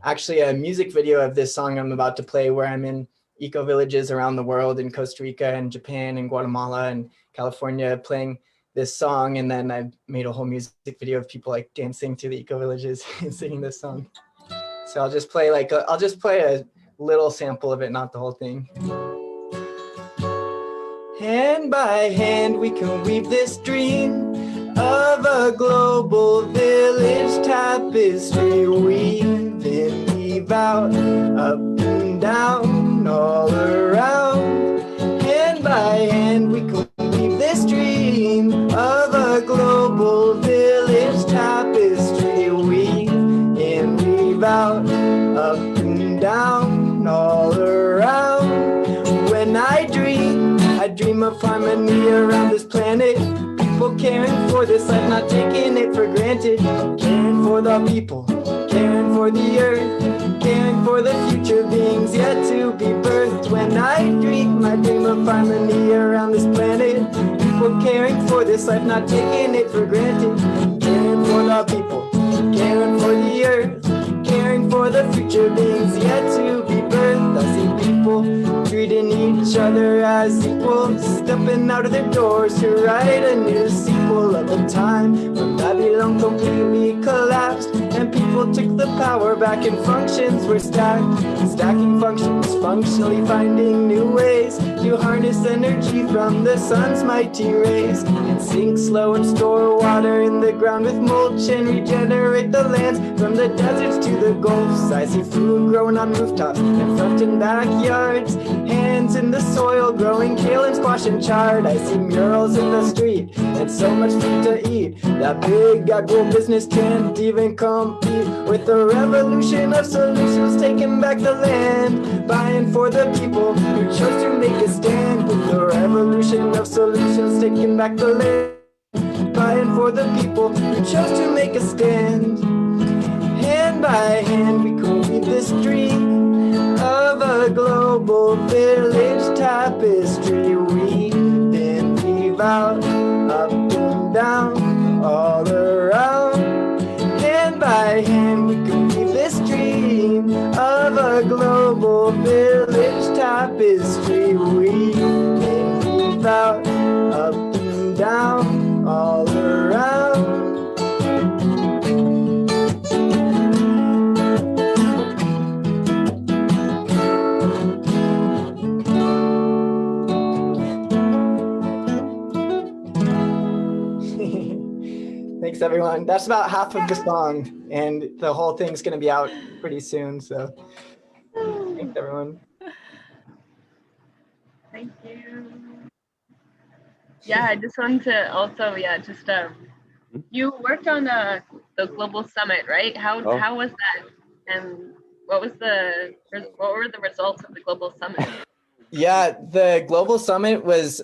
actually a music video of this song I'm about to play where I'm in eco-villages around the world in Costa Rica and Japan and Guatemala and California playing this song. And then I made a whole music video of people like dancing to the eco-villages and singing this song. So I'll just play like, I'll just play a little sample of it, not the whole thing. Hand by hand we can weave this dream of a global village tapestry. Weave in, weave out, up and down, all around. Hand by hand we can weave this dream of a global village tapestry. Weave in, weave out, up and down, all around. When I dream of harmony around this planet. People caring for this life, not taking it for granted. Caring for the people, caring for the earth, caring for the future beings yet to be birthed. When I dream of harmony around this planet. People caring for this life, not taking it for granted. Caring for the people, caring for the earth, caring for the future beings yet to be birthed. I see people treating each other as equals, stepping out of their doors to write a new sequel of a time when Babylon completely collapsed and people took the power back and functions were stacked. Stacking functions, functionally finding new ways to harness energy from the sun's mighty rays and sink slow and store water in the ground with mulch and regenerate the lands from the deserts to the gulfs. I see food growing on rooftops and front and backyards, hands in the soil growing kale and squash and chard. I see murals in the street and so much food to eat that big agro-business can't even compete with the revolution of solutions taking back the land, buying for the people who chose to make a stand. With the revolution of solutions taking back the land, buying for the people who chose to make a stand. Hand by hand we could weave this dream of a global village tapestry. Weave in, weave out, up and down, all around. Hand by hand we could weave this dream of a global village tapestry. Weave in, weave out, up and down, all around. Thanks everyone. That's about half of the song and the whole thing's gonna be out pretty soon. So thanks everyone. Thank you. Yeah, I just wanted to also, you worked on the global summit, right? How was that? And what were the results of the global summit? Yeah, the global summit was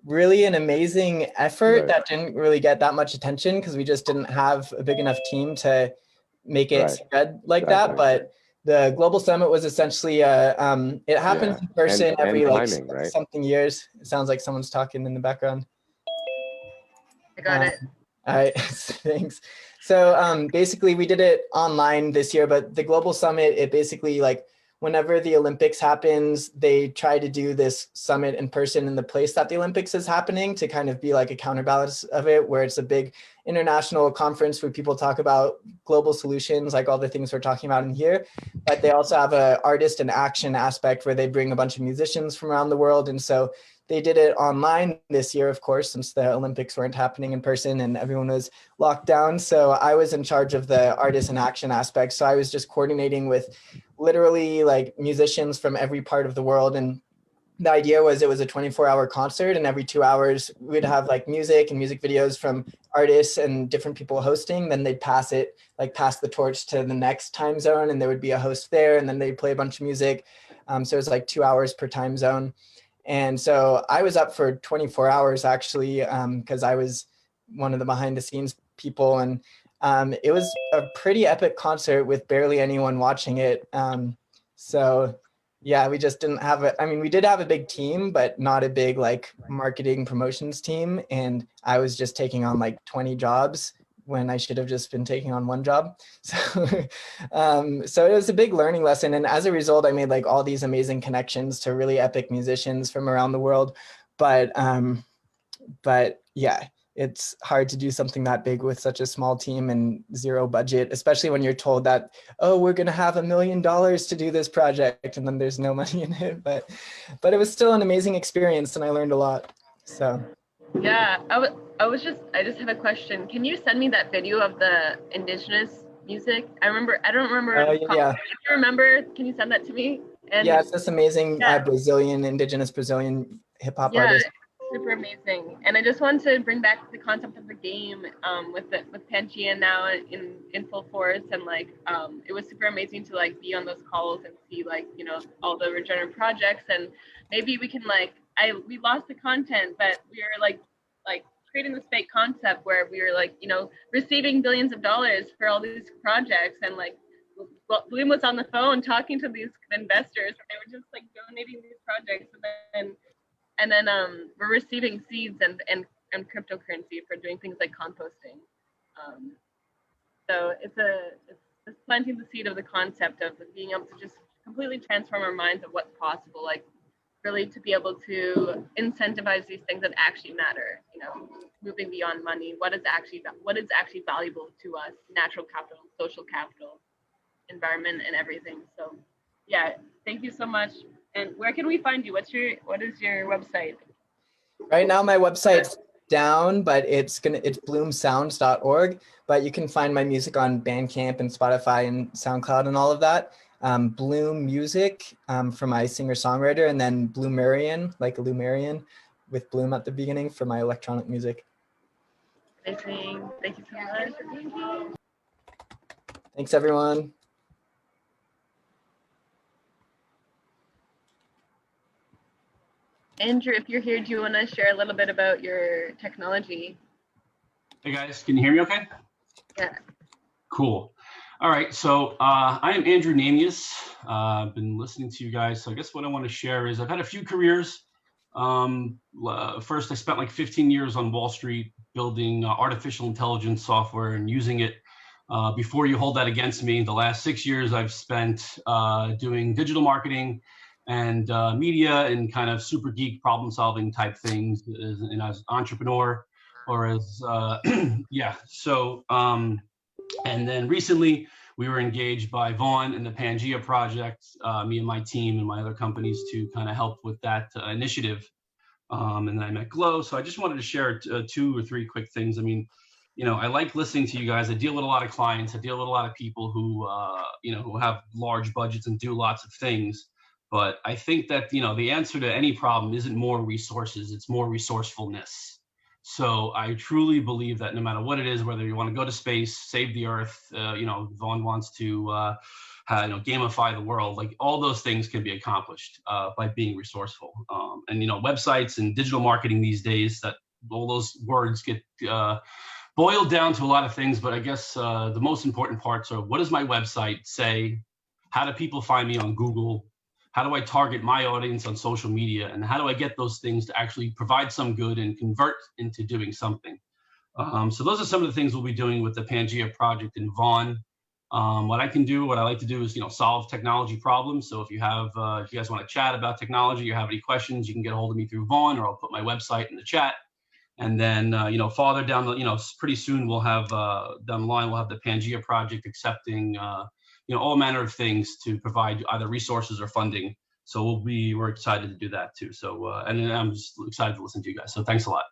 really an amazing effort that didn't really get that much attention because we just didn't have a big enough team to make it spread like that. But the global summit was essentially it happens in person every something years. It sounds like someone's talking in the background. I got it. All right, thanks. So basically we did it online this year, but the global summit, it basically whenever the Olympics happens, they try to do this summit in person in the place that the Olympics is happening to kind of be like a counterbalance of it, where it's a big international conference where people talk about global solutions, like all the things we're talking about in here. But they also have a artist in action aspect where they bring a bunch of musicians from around the world. And so they did it online this year, of course, since the Olympics weren't happening in person and everyone was locked down. So I was in charge of the artist in action aspect. So I was just coordinating with literally musicians from every part of the world. And the idea was it was a 24-hour concert, and every 2 hours we'd have music and music videos from artists and different people hosting. Then they'd pass the torch to the next time zone, and there would be a host there, and then they'd play a bunch of music. So it was 2 hours per time zone. And so I was up for 24 hours actually, because I was one of the behind the scenes people. And it was a pretty epic concert with barely anyone watching it. So yeah, we just didn't have we did have a big team, but not a big marketing promotions team. And I was just taking on 20 jobs when I should have just been taking on one job. So, so it was a big learning lesson. And as a result, I made all these amazing connections to really epic musicians from around the world. But yeah, it's hard to do something that big with such a small team and zero budget, especially when you're told that, oh, we're going to have $1 million to do this project, and then there's no money in it. But it was still an amazing experience, and I learned a lot. So. Yeah, I just have a question. Can you send me that video of the indigenous music? I don't remember. Oh, yeah. If you remember, can you send that to me? And yeah, it's this amazing indigenous Brazilian hip hop artist. Super amazing. And I just want to bring back the concept of the game with Pangea now in full force, and it was super amazing to be on those calls and see all the regenerative projects, and maybe we can we lost the content, but we were creating this fake concept where we were receiving billions of dollars for all these projects, and Bloom was on the phone talking to these investors, and they were just donating these projects, and then we're receiving seeds and cryptocurrency for doing things like composting. So it's planting the seed of the concept of being able to just completely transform our minds of what's possible, really to be able to incentivize these things that actually matter, moving beyond money, what is actually valuable to us, natural capital, social capital, environment, and everything. So yeah, thank you so much. And where can we find you? What is your website? Right now my website's down, but it's bloomsounds.org, but you can find my music on Bandcamp and Spotify and SoundCloud and all of that. Bloom Music for my singer-songwriter, and then Bloomerian, like a Lumerian with Bloom at the beginning, for my electronic music. Amazing. Thank you so much for being here. Thanks, everyone. Andrew, if you're here, do you want to share a little bit about your technology? Hey guys, can you hear me okay? Yeah. Cool. All right, so I am Andrew Nanius. I've been listening to you guys. So I guess what I want to share is I've had a few careers. First, I spent 15 years on Wall Street building artificial intelligence software and using it. Before you hold that against me, the last 6 years I've spent doing digital marketing and media and kind of super geek problem solving type things as an entrepreneur or as, yeah. So, and then recently we were engaged by Vaughn in the Pangea project, me and my team and my other companies to kind of help with that initiative. And then I met Glow. So I just wanted to share 2 or 3 quick things. I mean, I like listening to you guys. I deal with a lot of clients. I deal with a lot of people who, who have large budgets and do lots of things. But I think that, the answer to any problem isn't more resources, it's more resourcefulness. So I truly believe that no matter what it is, whether you want to go to space, save the earth, Vaughn wants to gamify the world, like all those things can be accomplished by being resourceful. And websites and digital marketing these days, that all those words get boiled down to a lot of things, but I guess the most important parts are, what does my website say? How do people find me on Google? How do I target my audience on social media? And how do I get those things to actually provide some good and convert into doing something? So those are some of the things we'll be doing with the Pangea project in Vaughan. What I like to do is, solve technology problems. So if you guys want to chat about technology or have any questions, you can get a hold of me through Vaughan, or I'll put my website in the chat. And then, farther down pretty soon we'll have, down the line, we'll have the Pangea project accepting, all manner of things to provide either resources or funding. So we're excited to do that too. So, and I'm just excited to listen to you guys. So thanks a lot.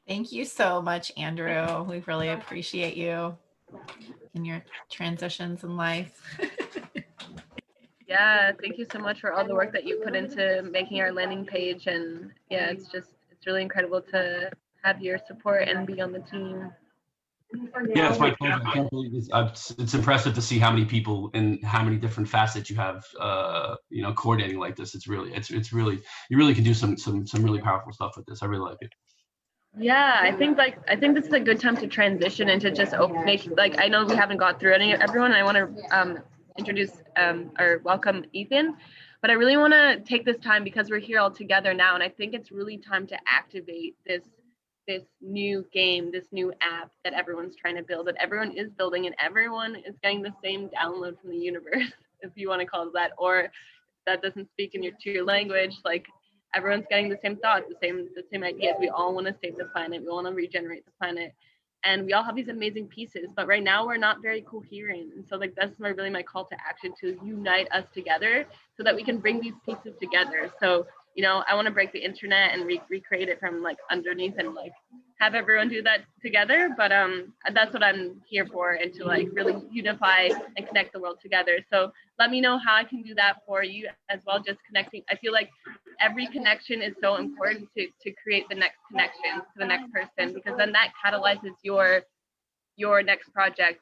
Thank you so much, Andrew. We really appreciate you and your transitions in life. Yeah, thank you so much for all the work that you put into making our landing page. And yeah, it's really incredible to have your support and be on the team. Yeah, it's my pleasure. I can't believe this. It's impressive to see how many people and how many different facets you have, coordinating like this. It's really, you really can do some really powerful stuff with this. I really like it. Yeah, I think this is a good time to transition into just I know we haven't got through everyone. I want to introduce or welcome Ethan, but I really want to take this time because we're here all together now, and I think it's really time to activate this new game, this new app that everyone's trying to build, that everyone is building, and everyone is getting the same download from the universe, if you want to call it that, or if that doesn't speak to your language, like everyone's getting the same thoughts, the same ideas. We all want to save the planet. We want to regenerate the planet. And we all have these amazing pieces, but right now we're not very coherent. And so that's really my call to action, to unite us together so that we can bring these pieces together. So, I want to break the internet and recreate it from underneath and have everyone do that together. But that's what I'm here for, and to really unify and connect the world together. So let me know how I can do that for you as well. Just connecting. I feel like every connection is so important to create the next connection to the next person, because then that catalyzes your next project.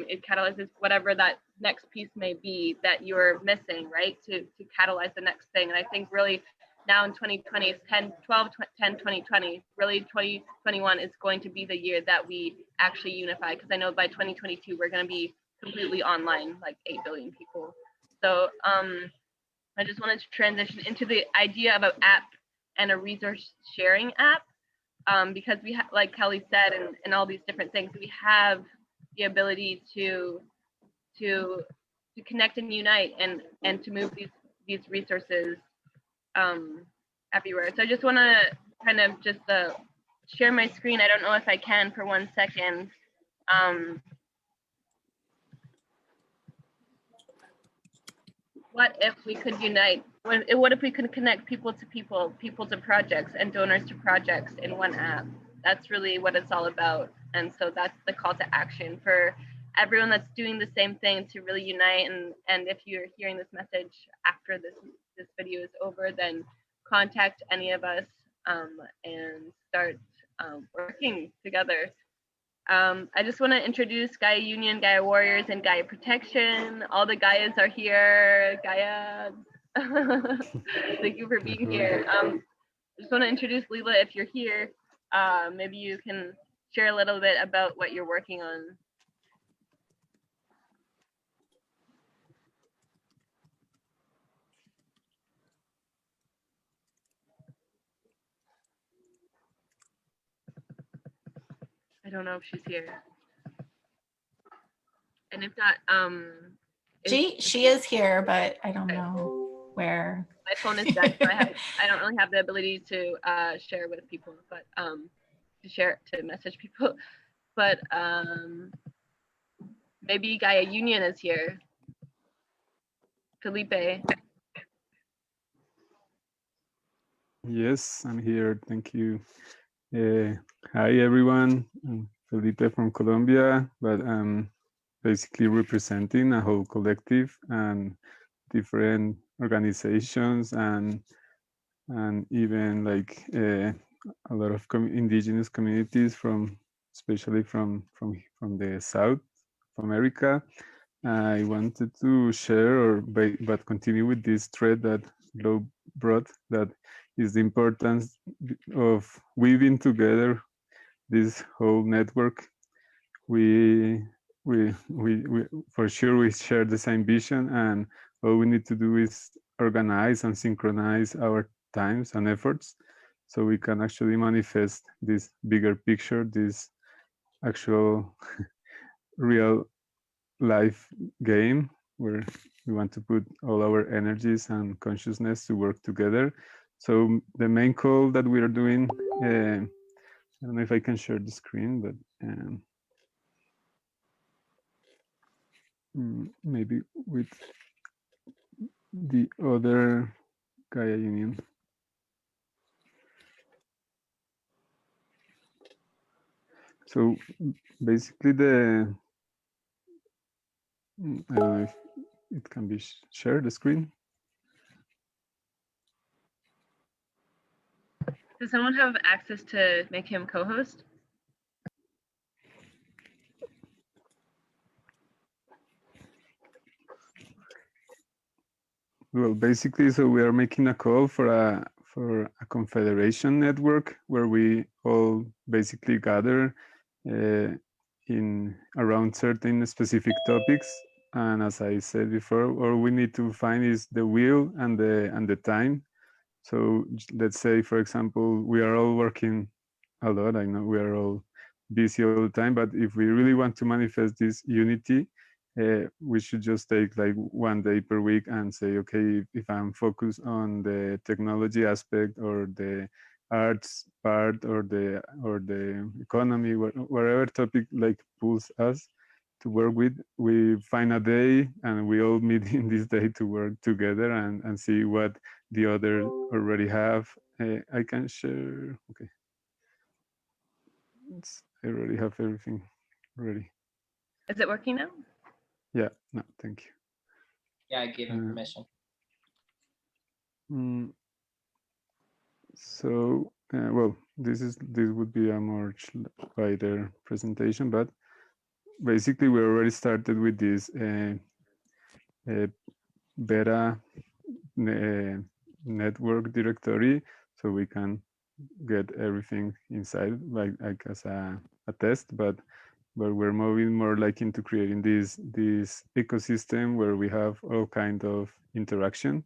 It catalyzes whatever that next piece may be that you're missing, right? To catalyze the next thing. And I think really now in 2020, it's 2020, really 2021 is going to be the year that we actually unify, because I know by 2022, we're going to be completely online, like 8 billion people. So I just wanted to transition into the idea of an app and a resource sharing app, because we have, like Kelly said, and all these different things, we have the ability to connect and unite and to move these resources everywhere. So I just want to kind of just share my screen. I don't know if I can for 1 second. What if we could unite? What if we could connect people to projects, and donors to projects in one app? That's really what it's all about. And so that's the call to action for everyone that's doing the same thing, to really unite. And if you're hearing this message after this video is over, then contact any of us and start working together. I just want to introduce Gaia Union, Gaia Warriors, and Gaia Protection. All the Gaias are here. Gaia, thank you for being here. I just want to introduce Leela. If you're here, maybe you can share a little bit about what you're working on. I don't know if she's here. And if not, she is here, but I don't know where. My phone is dead, so I don't really have the ability to share with people, but to message people. But maybe Gaia Union is here. Felipe. Yes, I'm here. Thank you. Hi, everyone. Felipe from Colombia, but basically representing a whole collective and different organizations and even like a lot of indigenous communities from, especially from the South of America. I wanted to share but continue with this thread that Glo brought, that is the importance of weaving together this whole network. We for sure we share the same vision, and all we need to do is organize and synchronize our times and efforts so we can actually manifest this bigger picture, this actual real life game where we want to put all our energies and consciousness to work together. So the main call that we are doing, I don't know if I can share the screen, but maybe with the other Gaia Union. So basically I don't know if it can be shared, the screen. Does someone have access to make him co-host? Well, basically, so we are making a call for a confederation network where we all basically gather in around certain specific topics. And as I said before, all we need to find is the will and the time. So let's say, for example, we are all working a lot. I know we are all busy all the time, but if we really want to manifest this unity, we should just take like 1 day per week and say, okay, if I'm focused on the technology aspect or the arts part or the economy, whatever topic like pulls us to work with, we find a day and we all meet in this day to work together and see what the others already have. I can share, okay. I already have everything ready. Is it working now? Yeah, no, thank you. Yeah, I gave him permission. So, well, this would be a much wider presentation, but basically we already started with this beta network directory, so we can get everything inside like as a test, but we're moving more like into creating this ecosystem where we have all kind of interaction.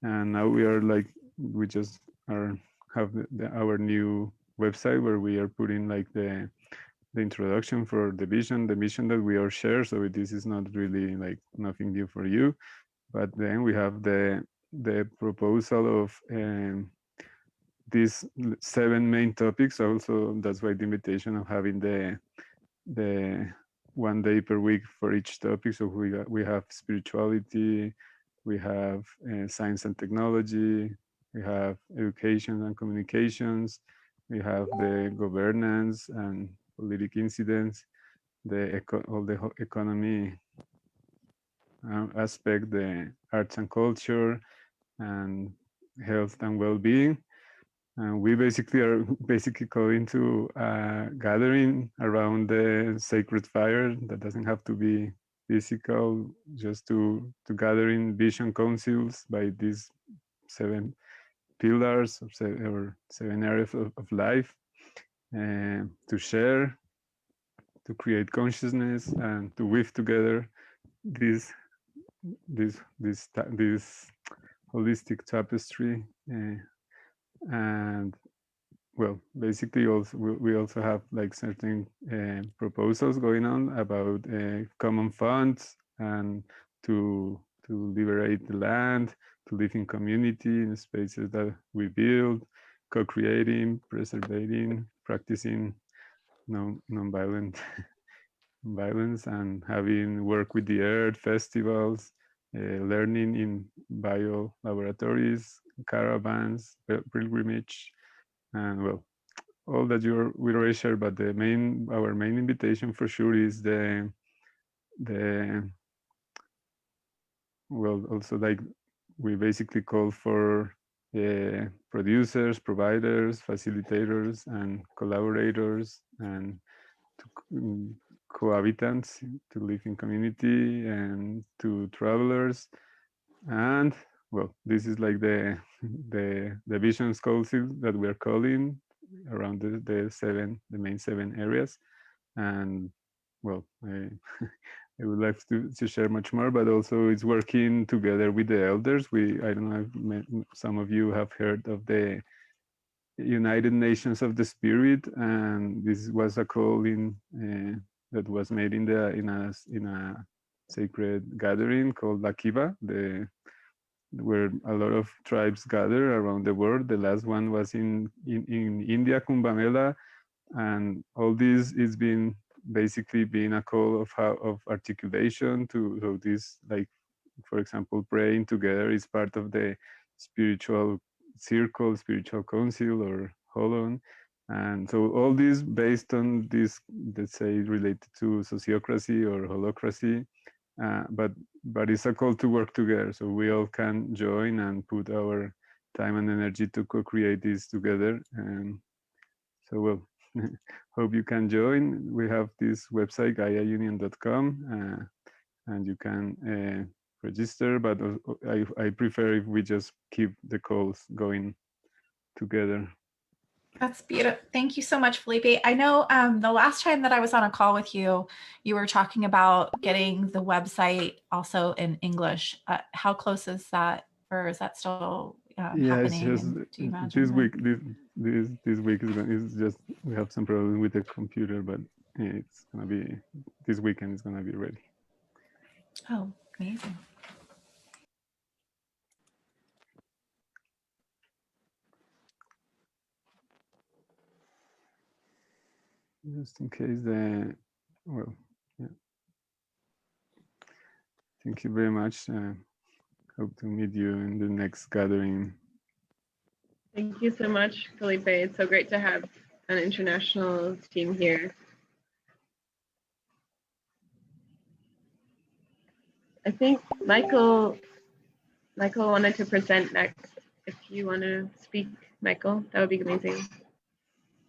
And now we are like, we just have our new website where we are putting like the introduction for the mission that we all share. So this is not really like nothing new for you, but then we have the proposal of these 7 main topics. Also, that's why the invitation of having the 1 day per week for each topic. So we have spirituality, we have science and technology, we have education and communications, we have the governance and political incidents, all the economy aspect, the arts and culture, and health and well-being. And we basically are calling to a gathering around the sacred fire that doesn't have to be physical, just to gather in vision councils by these 7 pillars or 7 areas of life, and to share, to create consciousness, and to weave together this holistic tapestry. And well, basically also we also have like certain proposals going on about common funds and to liberate the land, to live in community in spaces that we build, co-creating, preserving, practicing non-violent violence, and having work with the earth, festivals, learning in bio laboratories, caravans, pilgrimage, and well, all that we already shared, but our main invitation for sure is the well, also like we basically call for producers, providers, facilitators, and collaborators, and cohabitants to live in community, and to travelers. And well, this is like the visions council that we're calling around the main 7 areas. And well, I would like to share much more, but also it's working together with the elders. I don't know if some of you have heard of the United Nations of the Spirit, and this was a call that was made in a sacred gathering called La Kiva, where a lot of tribes gather around the world. The last one was in India, Kumbh Mela, and all this is basically being a call of articulation so this, like, for example, praying together is part of the spiritual circle, spiritual council, or holon. And so all this based on this, let's say, related to sociocracy or holocracy, but it's a call to work together, so we all can join and put our time and energy to co-create this together. And so well, hope you can join. We have this website, GaiaUnion.com, and you can register, but I prefer if we just keep the calls going together. That's beautiful. Thank you so much, Felipe. I know the last time that I was on a call with you, you were talking about getting the website also in English. How close is that, or is that still happening? It's just this week. This week is just, we have some problem with the computer, but it's gonna be this weekend. It's gonna be ready. Oh, amazing. Just in case well, yeah. Thank you very much. Hope to meet you in the next gathering. Thank you so much, Felipe. It's so great to have an international team here. I think Michael wanted to present next. If you want to speak, Michael, that would be amazing.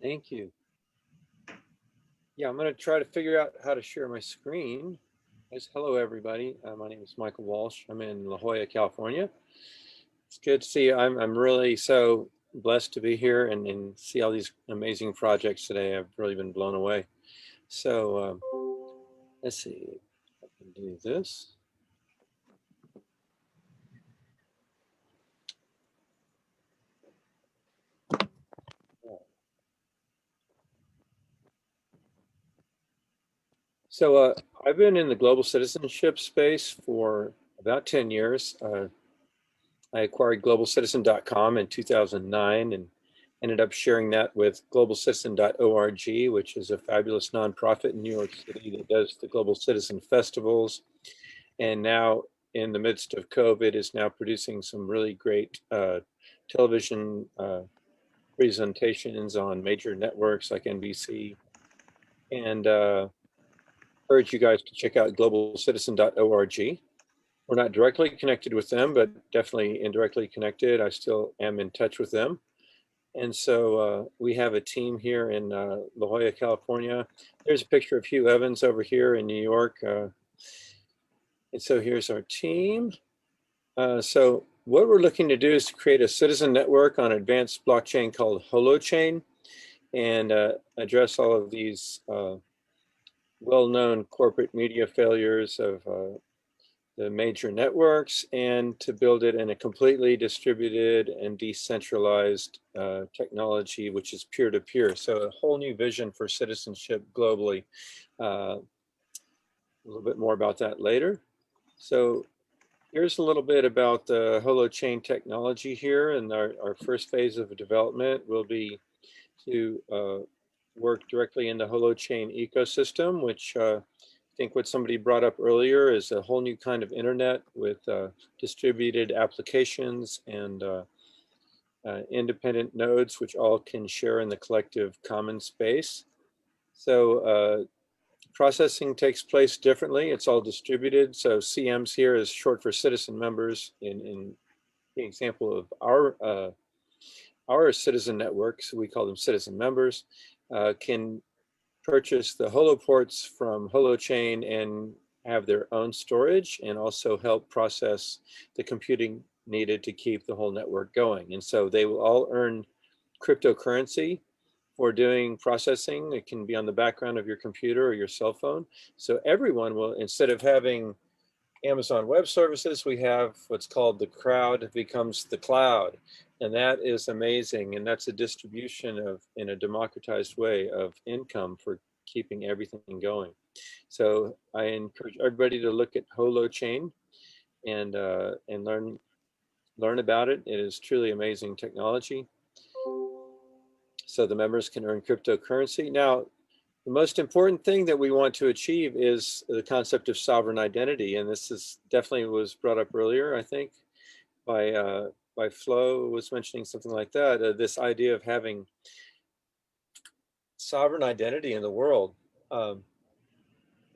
Thank you. Yeah, I'm going to try to figure out how to share my screen. Hello, everybody. My name is Michael Walsh. I'm in La Jolla, California. It's good to see you. I'm really so blessed to be here and see all these amazing projects today. I've really been blown away. So let's see if I can do this. So I've been in the global citizenship space for about 10 years. I acquired globalcitizen.com in 2009 and ended up sharing that with globalcitizen.org, which is a fabulous nonprofit in New York City that does the Global Citizen Festivals. And now, in the midst of COVID, is now producing some really great television presentations on major networks like NBC. And urge you guys to check out globalcitizen.org. We're not directly connected with them, but definitely indirectly connected. I still am in touch with them. And so we have a team here in La Jolla, California. There's a picture of Hugh Evans over here in New York. And so here's our team. So what we're looking to do is to create a citizen network on advanced blockchain called Holochain and address all of these well-known corporate media failures of the major networks, and to build it in a completely distributed and decentralized technology, which is peer-to-peer. So a whole new vision for citizenship globally. A little bit more about that later. So here's a little bit about the Holochain technology here. And our first phase of development will be to work directly in the Holochain ecosystem, which I think what somebody brought up earlier is a whole new kind of internet with distributed applications and independent nodes, which all can share in the collective common space. So processing takes place differently. It's all distributed. So CMs here is short for citizen members. In the example of our citizen networks, we call them citizen members, can purchase the holoports from Holochain and have their own storage, and also help process the computing needed to keep the whole network going. And so they will all earn cryptocurrency for doing processing. It can be on the background of your computer or your cell phone. So everyone will, instead of having Amazon Web Services, we have what's called the crowd becomes the cloud. And that is amazing. And that's a distribution of, in a democratized way, of income for keeping everything going. So I encourage everybody to look at Holochain and learn about it. It is truly amazing technology. So the members can earn cryptocurrency. Now, the most important thing that we want to achieve is the concept of sovereign identity. And this is definitely was brought up earlier, I think, by Flo was mentioning something like that. This idea of having sovereign identity in the world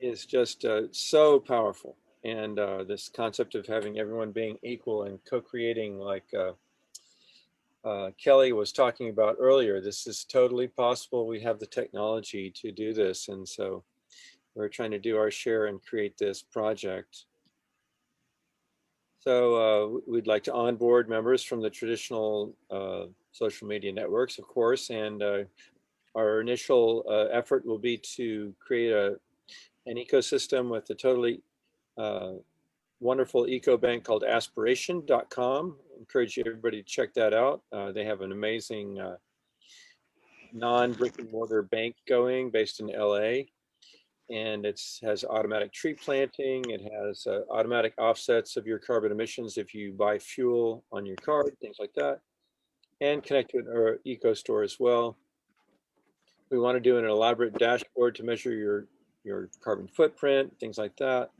is just so powerful. And this concept of having everyone being equal and co-creating, like Kelly was talking about earlier, this is totally possible. We have the technology to do this. And so we're trying to do our share and create this project. So we'd like to onboard members from the traditional social media networks, of course, and our initial effort will be to create an ecosystem with a totally wonderful eco bank called aspiration.com. Encourage everybody to check that out. They have an amazing non-brick and mortar bank going based in LA. And it has automatic tree planting. It has automatic offsets of your carbon emissions if you buy fuel on your card, things like that. And connect to an eco store as well. We want to do an elaborate dashboard to measure your carbon footprint, things like that.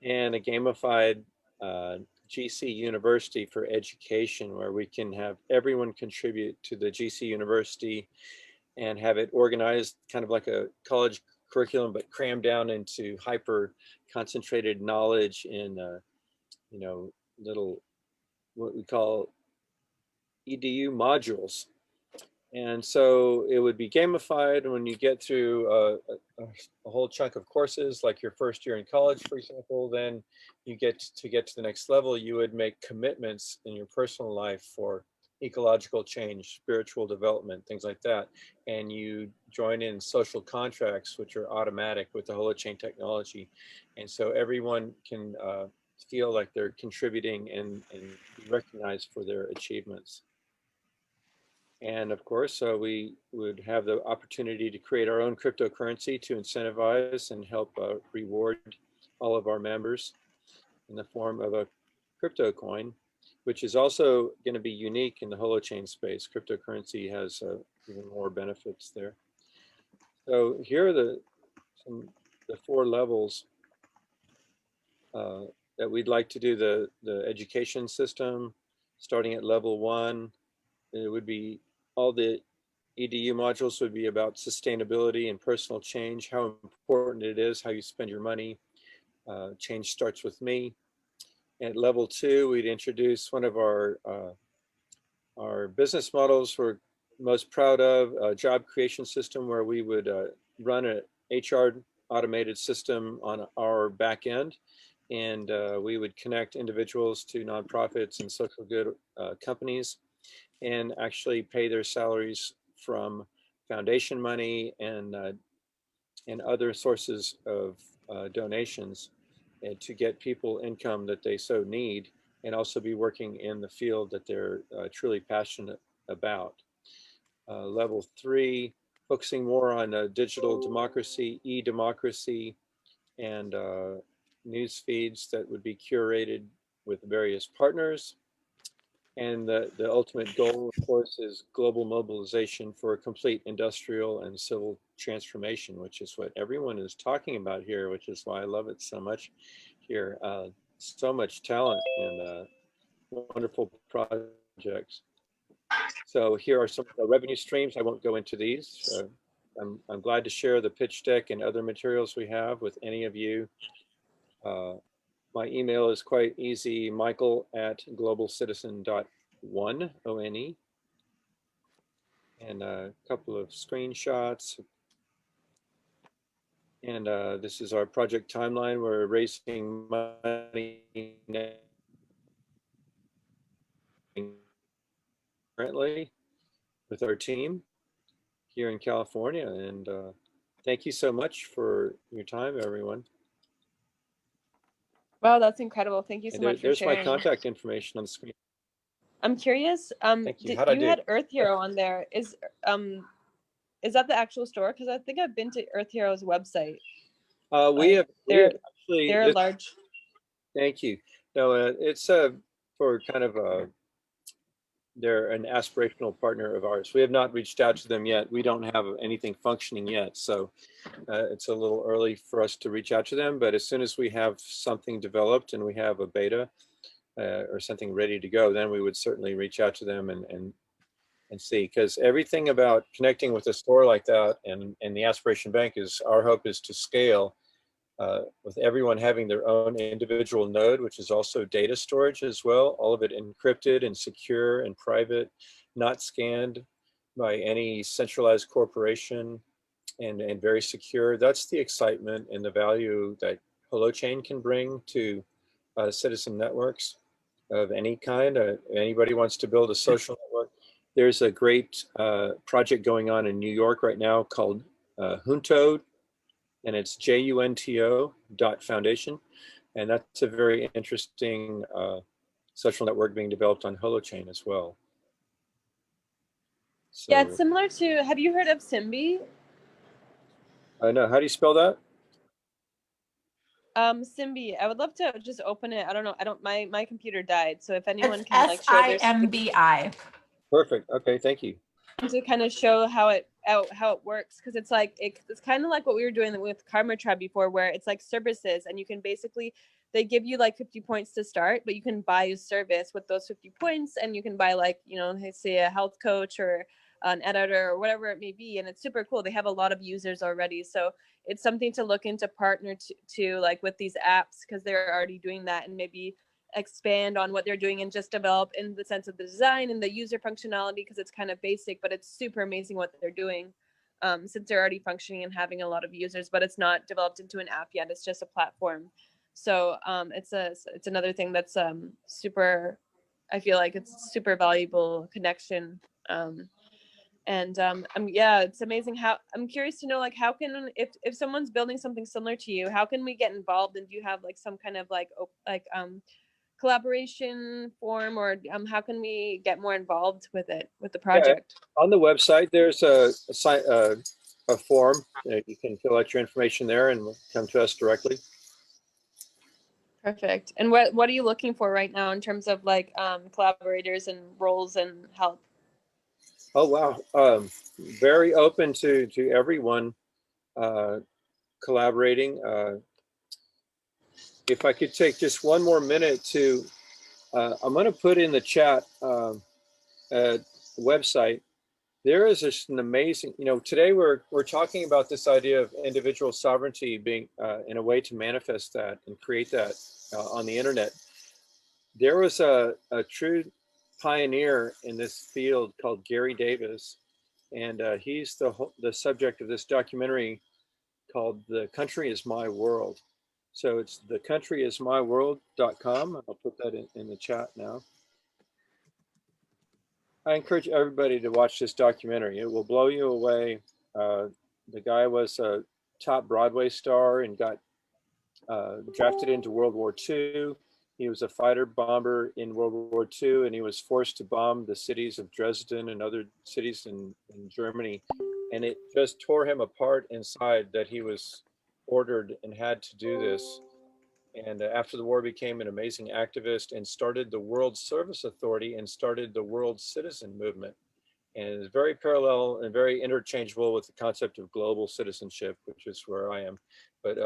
And a gamified GC University for education, where we can have everyone contribute to the GC University and have it organized kind of like a college curriculum, but crammed down into hyper concentrated knowledge in, little, what we call EDU modules. And so it would be gamified when you get through a whole chunk of courses, like your first year in college, for example, then you get to the next level, you would make commitments in your personal life for ecological change, spiritual development, things like that. And you join in social contracts, which are automatic with the Holochain technology. And so everyone can feel like they're contributing and be recognized for their achievements. And of course, we would have the opportunity to create our own cryptocurrency to incentivize and help reward all of our members in the form of a crypto coin, which is also going to be unique in the Holochain space. Cryptocurrency has even more benefits there. So here are the four levels that we'd like to do the education system. Starting at level 1, it would be all the EDU modules would be about sustainability and personal change, how important it is, how you spend your money. Change starts with me. At level 2, we'd introduce one of our business models we're most proud of, a job creation system where we would run an HR automated system on our back end. And we would connect individuals to nonprofits and social good companies and actually pay their salaries from foundation money and other sources of donations, and to get people income that they so need, and also be working in the field that they're truly passionate about. Level 3, focusing more on digital democracy, e-democracy, and news feeds that would be curated with various partners. And the ultimate goal, of course, is global mobilization for a complete industrial and civil transformation, which is what everyone is talking about here, which is why I love it so much here. So much talent and wonderful projects. So here are some revenue streams. I won't go into these. I'm glad to share the pitch deck and other materials we have with any of you. My email is quite easy, michael@globalcitizen.one, O-N-E. And a couple of screenshots. And this is our project timeline. We're raising money currently with our team here in California. And thank you so much for your time, everyone. Wow, that's incredible. Thank you so And much for there's my sharing. contact information on the screen. I'm curious. Thank you. How'd I You do? had Earth Hero on there. Is that the actual store? Because I think I've been to Earth Hero's website. We have actually. They're large. Thank you. No, it's for kind of they're an aspirational partner of ours. We have not reached out to them yet. We don't have anything functioning yet, so it's a little early for us to reach out to them. But as soon as we have something developed and we have a beta or something ready to go, then we would certainly reach out to them and see. Because everything about connecting with a store like that and the Aspiration Bank is our hope is to scale. With everyone having their own individual node, which is also data storage as well, all of it encrypted and secure and private, not scanned by any centralized corporation, and very secure. That's the excitement and the value that Holochain can bring to citizen networks of any kind. Anybody wants to build a social network. There's a great project going on in New York right now called Junto, and it's JUNTO.foundation. And that's a very interesting social network being developed on Holochain as well. So, Yeah, it's similar to, have you heard of Simbi? No, how do you spell that? Simbi. I would love to just open it. I don't know. My computer died. So if anyone can like share their SIMBI. Perfect. Okay, thank you. To kind of show how it works, because it's like it's kind of like what we were doing with Karma Tribe before, where it's like services, and you can basically, they give you like 50 points to start, but you can buy a service with those 50 points, and you can buy like, you know, say a health coach or an editor or whatever it may be, and it's super cool. They have a lot of users already, so it's something to look into, partner to like with these apps, because they're already doing that, and maybe expand on what they're doing and just develop in the sense of the design and the user functionality, because it's kind of basic, but it's super amazing what they're doing, since they're already functioning and having a lot of users, but it's not developed into an app yet. It's just a platform. So it's another thing that's super, I feel like it's super valuable connection. Yeah, it's amazing how, I'm curious to know, like, how can, if someone's building something similar to you, how can we get involved? And do you have like some kind of like collaboration form, or how can we get more involved with it, with the project? Yeah, on the website, there's a form. You can fill out your information there and come to us directly. Perfect. And what are you looking for right now in terms of like collaborators and roles and help? Oh, wow. Very open to everyone collaborating. If I could take just one more minute to, I'm going to put in the chat website. There is just an amazing, you know, today we're talking about this idea of individual sovereignty being in a way to manifest that and create that on the internet. There was a true pioneer in this field called Gary Davis, and he's the subject of this documentary called "The Country Is My World." So it's thecountryismyworld.com. I'll put that in the chat now. I encourage everybody to watch this documentary. It will blow you away. The guy was a top Broadway star and got drafted into World War II. He was a fighter bomber in World War II, and he was forced to bomb the cities of Dresden and other cities in Germany. And it just tore him apart inside that he was ordered and had to do this. And after the war, became an amazing activist and started the World Service Authority and started the World Citizen Movement. And it's very parallel and very interchangeable with the concept of global citizenship, which is where I am. But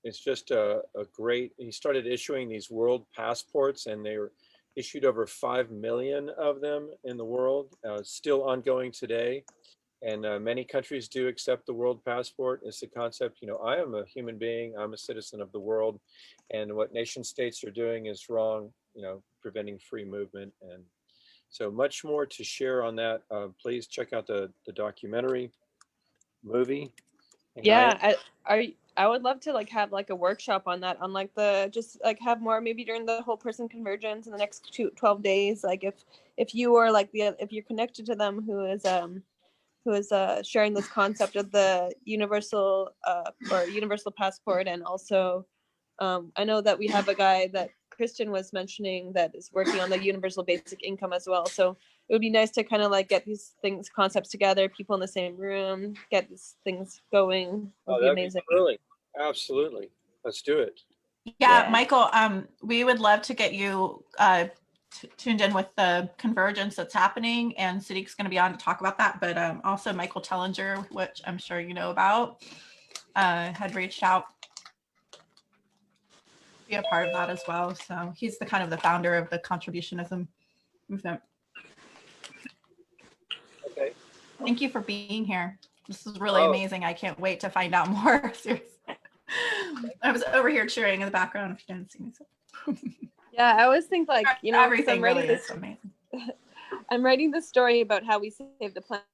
it's just a great, he started issuing these world passports, and issued over 5 million of them in the world, still ongoing today. And many countries do accept the world passport. It's the concept, I am a human being, I'm a citizen of the world, and what nation states are doing is wrong, preventing free movement. And so much more to share on that. Please check out the documentary movie. And Yeah, I would love to have a workshop on that, on have more maybe during the whole person convergence in the next 12 days. Like if you are if you're connected to them who is sharing this concept of the universal or universal passport. And also I know that we have a guy that Kristen was mentioning that is working on the universal basic income as well. So it would be nice to kind of get these concepts together, people in the same room, get these things going. Would be amazing. Brilliant. Absolutely. Let's do it. Yeah, Michael, we would love to get you tuned in with the convergence that's happening, and Sadiq's going to be on to talk about that. But also Michael Tellinger, which I'm sure you know about, had reached out to be a part of that as well. So he's the kind of the founder of the contributionism movement. Okay. Thank you for being here. This is really amazing. I can't wait to find out more. Seriously. I was over here cheering in the background if you didn't see me. So. Yeah, I always think everything I'm writing really this, is amazing. I'm writing this story about how we save the planet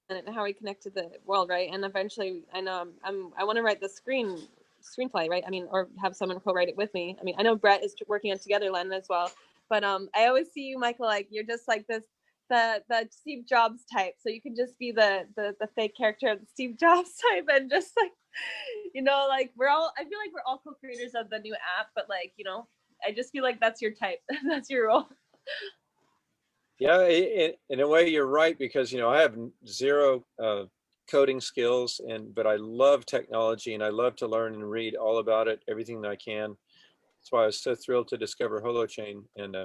and how we connect to the world, right? And eventually, I know I want to write the screenplay, right? I mean, or have someone co-write it with me. I mean, I know Brett is working on Togetherland as well, but I always see you, Michael, you're just this the Steve Jobs type. So you can just be the fake character of the Steve Jobs type, and just we're all. I feel like we're all co-creators of the new app, but I just feel like that's your type. That's your role. Yeah, in a way, you're right, because I have zero coding skills, but I love technology, and I love to learn and read all about it, everything that I can. That's why I was so thrilled to discover Holochain. And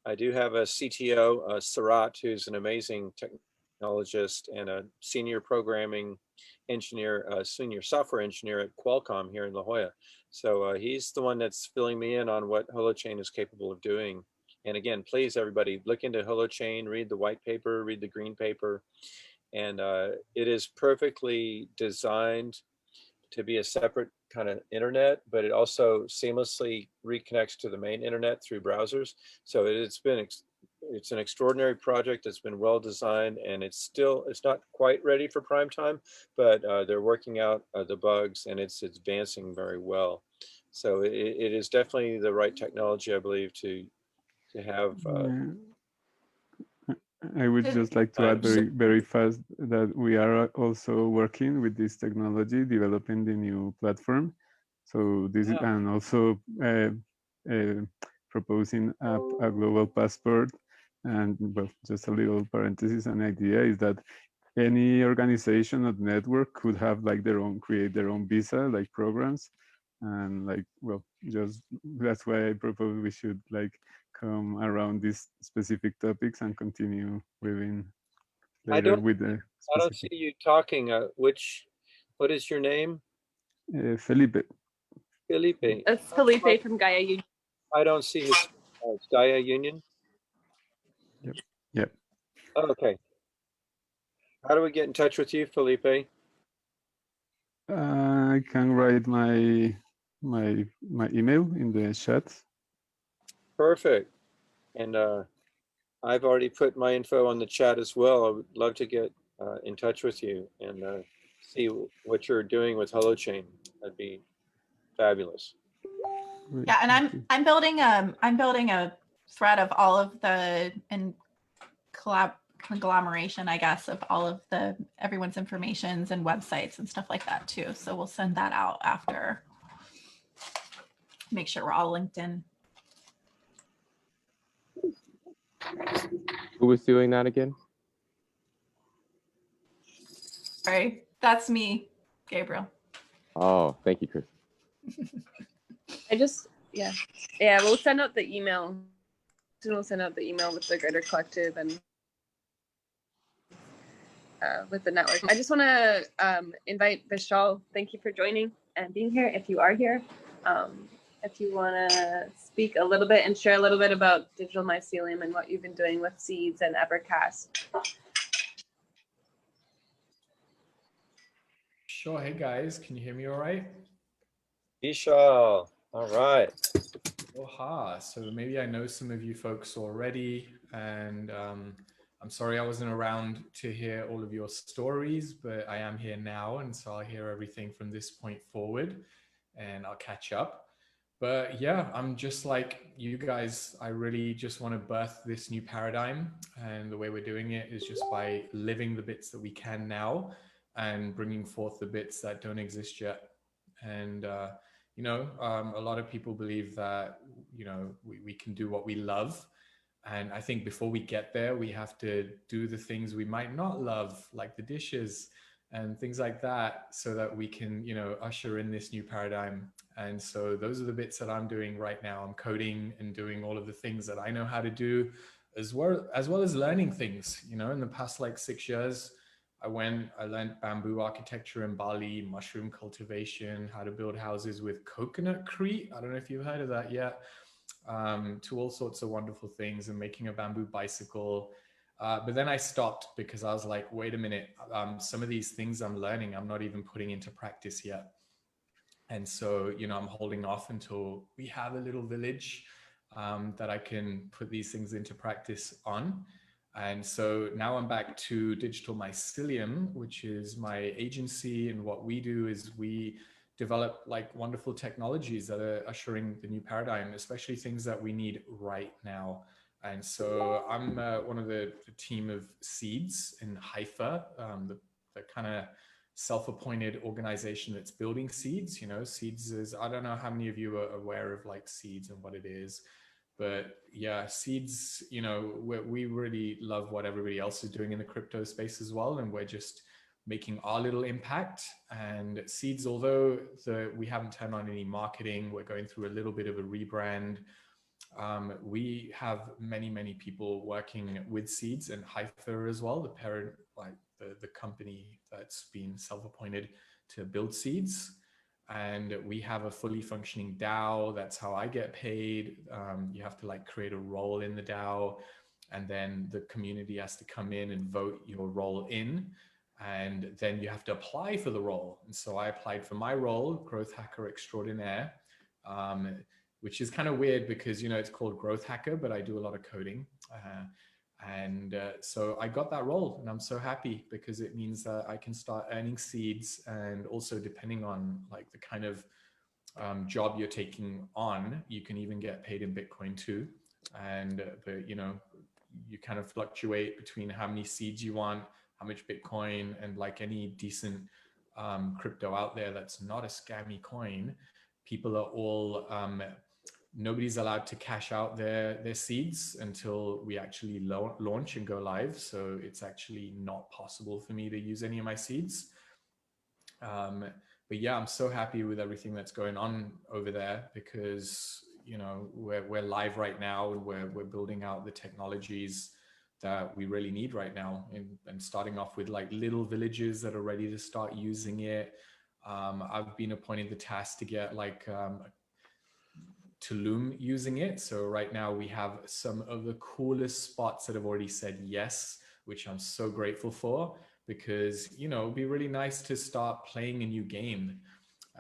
I do have a CTO, Sarat, who's an amazing technologist and a senior programming engineer, senior software engineer at Qualcomm here in La Jolla. So he's the one that's filling me in on what Holochain is capable of doing. And again, please, everybody, look into Holochain, read the white paper, read the green paper. And it is perfectly designed to be a separate kind of internet, but it also seamlessly reconnects to the main internet through browsers. So it's an extraordinary project. It's been well designed, and it's not quite ready for prime time, but they're working out the bugs, and it's advancing very well. So it is definitely the right technology, I believe, to have. I would just like to add very fast that we are also working with this technology, developing the new platform. So this is, and also proposing a global passport. And well, just a little parenthesis, an idea is that any organization or network could have create their own visa, programs. And just that's why I propose we should come around these specific topics and continue living later with the specific. I don't see you talking. What is your name? Felipe. Felipe. That's Felipe from Gaia Union. I don't see his Gaia Union. Yep. Oh, okay. How do we get in touch with you, Felipe? I can write my email in the chat. Perfect. And I've already put my info on the chat as well. I would love to get in touch with you and see what you're doing with Holochain. That'd be fabulous. Yeah, and I'm building a thread of all of the conglomeration, I guess, of all of everyone's informations and websites and stuff like that too. So we'll send that out after. Make sure we're all linked in. Who was doing that again? Sorry, that's me, Gabriel. Oh, thank you, Chris. We'll send out the email. We'll send out the email with the Greater Collective and with the network. I just want to invite Vishal. Thank you for joining and being here, if you are here. if you want to speak a little bit and share a little bit about digital mycelium and what you've been doing with seeds and Evercast. Sure. Hey guys, can you hear me all right? Isha, all right. Aloha. So maybe I know some of you folks already, and I'm sorry I wasn't around to hear all of your stories, but I am here now, and so I'll hear everything from this point forward, and I'll catch up. But yeah, I'm just like you guys. I really just want to birth this new paradigm, and the way we're doing it is just by living the bits that we can now and bringing forth the bits that don't exist yet. And you know, a lot of people believe that, you know, we can do what we love. And I think before we get there, we have to do the things we might not love, like the dishes and things like that, so that we can, you know, usher in this new paradigm. And so those are the bits that I'm doing right now. I'm coding and doing all of the things that I know how to do, as well as learning things. You know, in the past like 6 years, I learned bamboo architecture in Bali, mushroom cultivation, how to build houses with coconutcrete. I don't know if you've heard of that yet. To all sorts of wonderful things, and making a bamboo bicycle. But then I stopped because I was like, wait a minute, some of these things I'm learning, I'm not even putting into practice yet. And so, you know, I'm holding off until we have a little village that I can put these things into practice on. And so now I'm back to Digital Mycelium, which is my agency. And what we do is we develop like wonderful technologies that are ushering the new paradigm, especially things that we need right now. And so I'm one of the team of Seeds in Haifa, the kind of self-appointed organization that's building Seeds. You know, Seeds is, I don't know how many of you are aware of like Seeds and what it is. But yeah, Seeds, you know, we really love what everybody else is doing in the crypto space as well. And we're just making our little impact. And Seeds, although we haven't turned on any marketing, we're going through a little bit of a rebrand. We have many people working with Seeds and Haifa as well, the parent, like the company that's been self-appointed to build Seeds. And we have a fully functioning DAO. That's how I get paid. You have to like create a role in the DAO, and then the community has to come in and vote your role in, and then you have to apply for the role. And so I applied for my role, Growth Hacker Extraordinaire, which is kind of weird because, you know, it's called Growth Hacker, but I do a lot of coding. So I got that role, and I'm so happy because it means that I can start earning Seeds, and also depending on like the kind of job you're taking on, you can even get paid in Bitcoin too. And you know, you kind of fluctuate between how many Seeds you want, how much Bitcoin, and like any decent crypto out there that's not a scammy coin, people are all nobody's allowed to cash out their Seeds until we actually launch and go live. So it's actually not possible for me to use any of my Seeds. But yeah, I'm so happy with everything that's going on over there because, you know, we're live right now, and we're building out the technologies that we really need right now, and starting off with like little villages that are ready to start using it. I've been appointed the task to get like Tulum using it. So right now we have some of the coolest spots that have already said yes, which I'm so grateful for, because, you know, it'd be really nice to start playing a new game.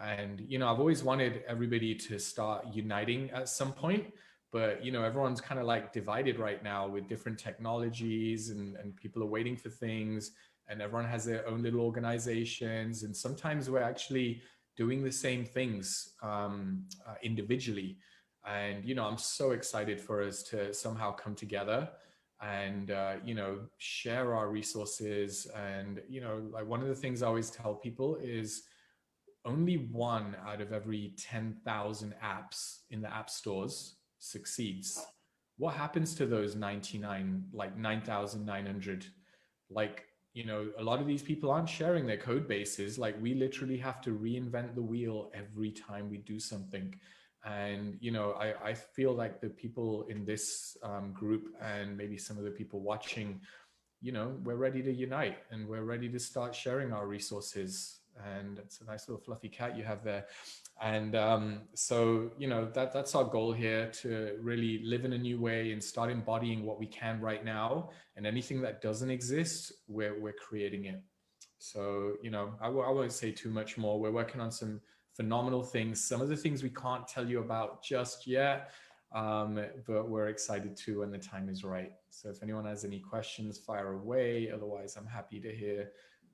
And, you know, I've always wanted everybody to start uniting at some point, but, you know, everyone's kind of like divided right now with different technologies, and people are waiting for things, and everyone has their own little organizations. And sometimes we're actually doing the same things individually. And, you know, I'm so excited for us to somehow come together and, you know, share our resources. And, you know, like one of the things I always tell people is only 1 out of every 10,000 apps in the app stores succeeds. What happens to those 99, like 9,900? Like, you know, a lot of these people aren't sharing their code bases. Like, we literally have to reinvent the wheel every time we do something. And, you know, I feel like the people in this group, and maybe some of the people watching, you know, we're ready to unite, and we're ready to start sharing our resources. And it's a nice little fluffy cat you have there. And so, you know, that's our goal here, to really live in a new way and start embodying what we can right now. And anything that doesn't exist, we're creating it. So, you know, I won't say too much more. We're working on some phenomenal things. Some of the things we can't tell you about just yet, but we're excited to when the time is right. So if anyone has any questions, fire away. Otherwise, I'm happy to hear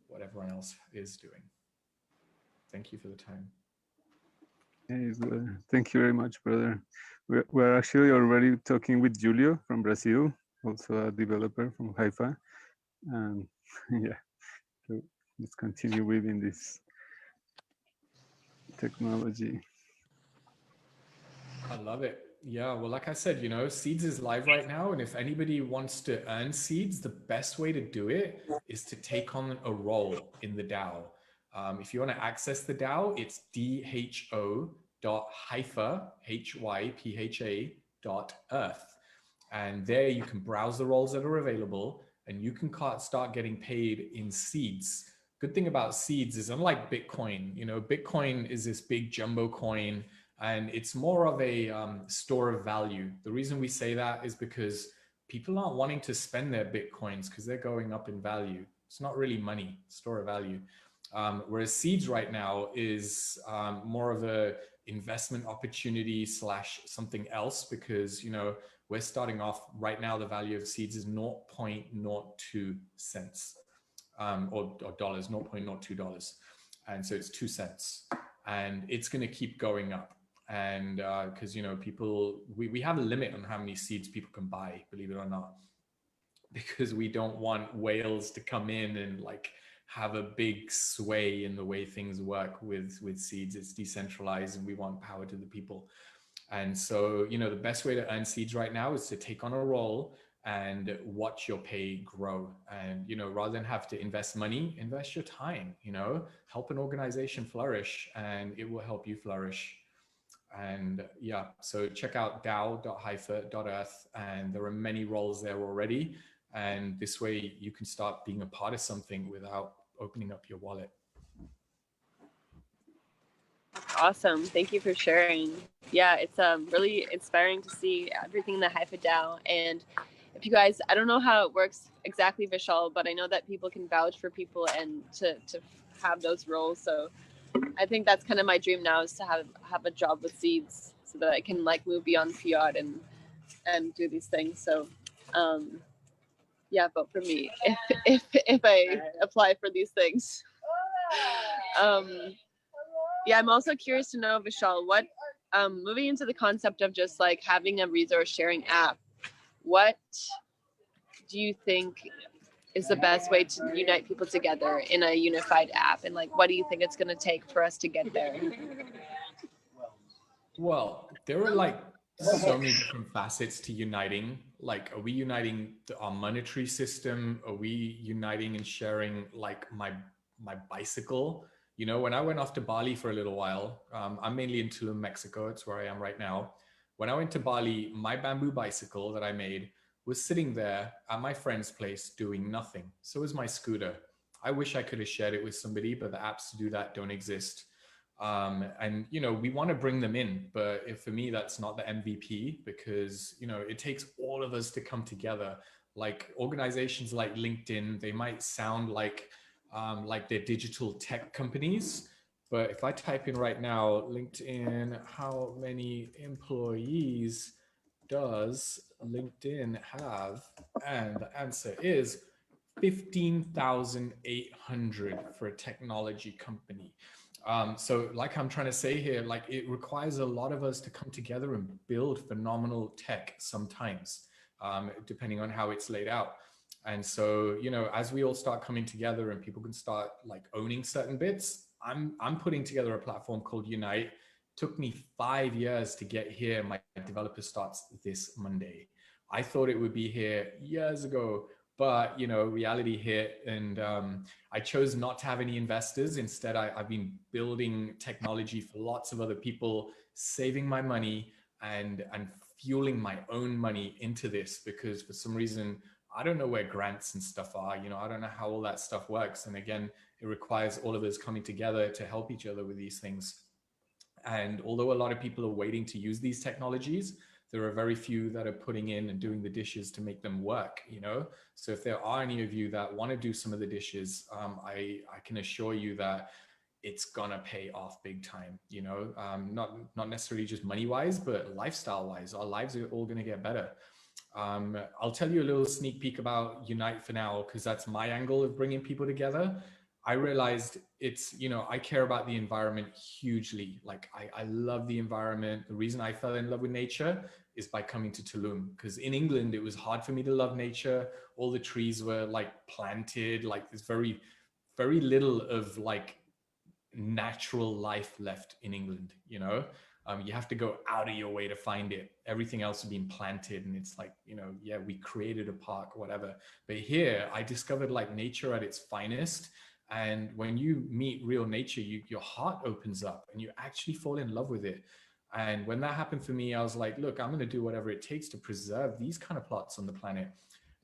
what everyone else is doing. Thank you for the time. Yes, thank you very much, brother. We're actually already talking with Julio from Brazil, also a developer from Haifa. And yeah, so let's continue within this technology. I love it. Yeah, well, like I said, you know, Seeds is live right now. And if anybody wants to earn Seeds, the best way to do it is to take on a role in the DAO. If you want to access the DAO, it's dho.hypha, HYPHA.earth. And there you can browse the roles that are available, and you can start getting paid in seeds. Good thing about seeds is, unlike Bitcoin, you know, Bitcoin is this big jumbo coin, and it's more of a store of value. The reason we say that is because people aren't wanting to spend their Bitcoins because they're going up in value. It's not really money, store of value. Whereas seeds right now is more of a investment opportunity / something else, because, you know, we're starting off right now, the value of seeds is 0.02 cents or dollars, $0.02. And so it's 2 cents, and it's going to keep going up. And because, you know, people, we have a limit on how many seeds people can buy, believe it or not, because we don't want whales to come in and like have a big sway in the way things work with seeds. It's decentralized, and we want power to the people. And so, you know, the best way to earn seeds right now is to take on a role and watch your pay grow. And, you know, rather than have to invest money, invest your time, you know, help an organization flourish, and it will help you flourish. And yeah, so check out dao.hypha.earth, and there are many roles there already. And this way you can start being a part of something without opening up your wallet. Awesome. Thank you for sharing. Yeah, it's really inspiring to see everything in the Haifa DAO. And if you guys, I don't know how it works exactly, Vishal, but I know that people can vouch for people and to have those roles. So I think that's kind of my dream now, is to have a job with seeds so that I can like move beyond fiat and do these things. So yeah, vote for me if I apply for these things. Yeah, I'm also curious to know, Vishal, what moving into the concept of just like having a resource sharing app, what do you think is the best way to unite people together in a unified app? And like, what do you think it's going to take for us to get there? Well, there are like so many different facets to uniting. Like, are we uniting our monetary system? Are we uniting and sharing like my bicycle? You know, when I went off to Bali for a little while, I'm mainly in Tulum, Mexico. It's where I am right now. When I went to Bali, my bamboo bicycle that I made was sitting there at my friend's place doing nothing. So was my scooter. I wish I could have shared it with somebody, but the apps to do that don't exist. And, you know, we want to bring them in, but for me, that's not the MVP, because, you know, it takes all of us to come together. Like organizations like LinkedIn, they might sound like they're digital tech companies, but if I type in right now, LinkedIn, how many employees does LinkedIn have? And the answer is 15,800 for a technology company. So like I'm trying to say here, like it requires a lot of us to come together and build phenomenal tech sometimes, depending on how it's laid out. And so, you know, as we all start coming together and people can start like owning certain bits, I'm putting together a platform called Unite. Took me 5 years to get here. My developer starts this Monday. I thought it would be here years ago, but, you know, reality hit, and I chose not to have any investors. Instead, I've been building technology for lots of other people, saving my money and fueling my own money into this, because for some reason I don't know where grants and stuff are. You know, I don't know how all that stuff works. And again, it requires all of us coming together to help each other with these things. And although a lot of people are waiting to use these technologies, there are very few that are putting in and doing the dishes to make them work, you know? So if there are any of you that want to do some of the dishes, I can assure you that it's gonna pay off big time, you know? Not necessarily just money-wise, but lifestyle-wise. Our lives are all gonna get better. I'll tell you a little sneak peek about Unite for now, because that's my angle of bringing people together. I realized it's, you know, I care about the environment hugely. Like I love the environment. The reason I fell in love with nature is by coming to Tulum, because in England, it was hard for me to love nature. All the trees were like planted, like there's very, very little of like natural life left in England, you know? You have to go out of your way to find it. Everything else has been planted and it's like, you know, yeah, we created a park, whatever. But here I discovered like nature at its finest. And when you meet real nature, your heart opens up and you actually fall in love with it. And when that happened for me, I was like, look, I'm going to do whatever it takes to preserve these kind of plots on the planet.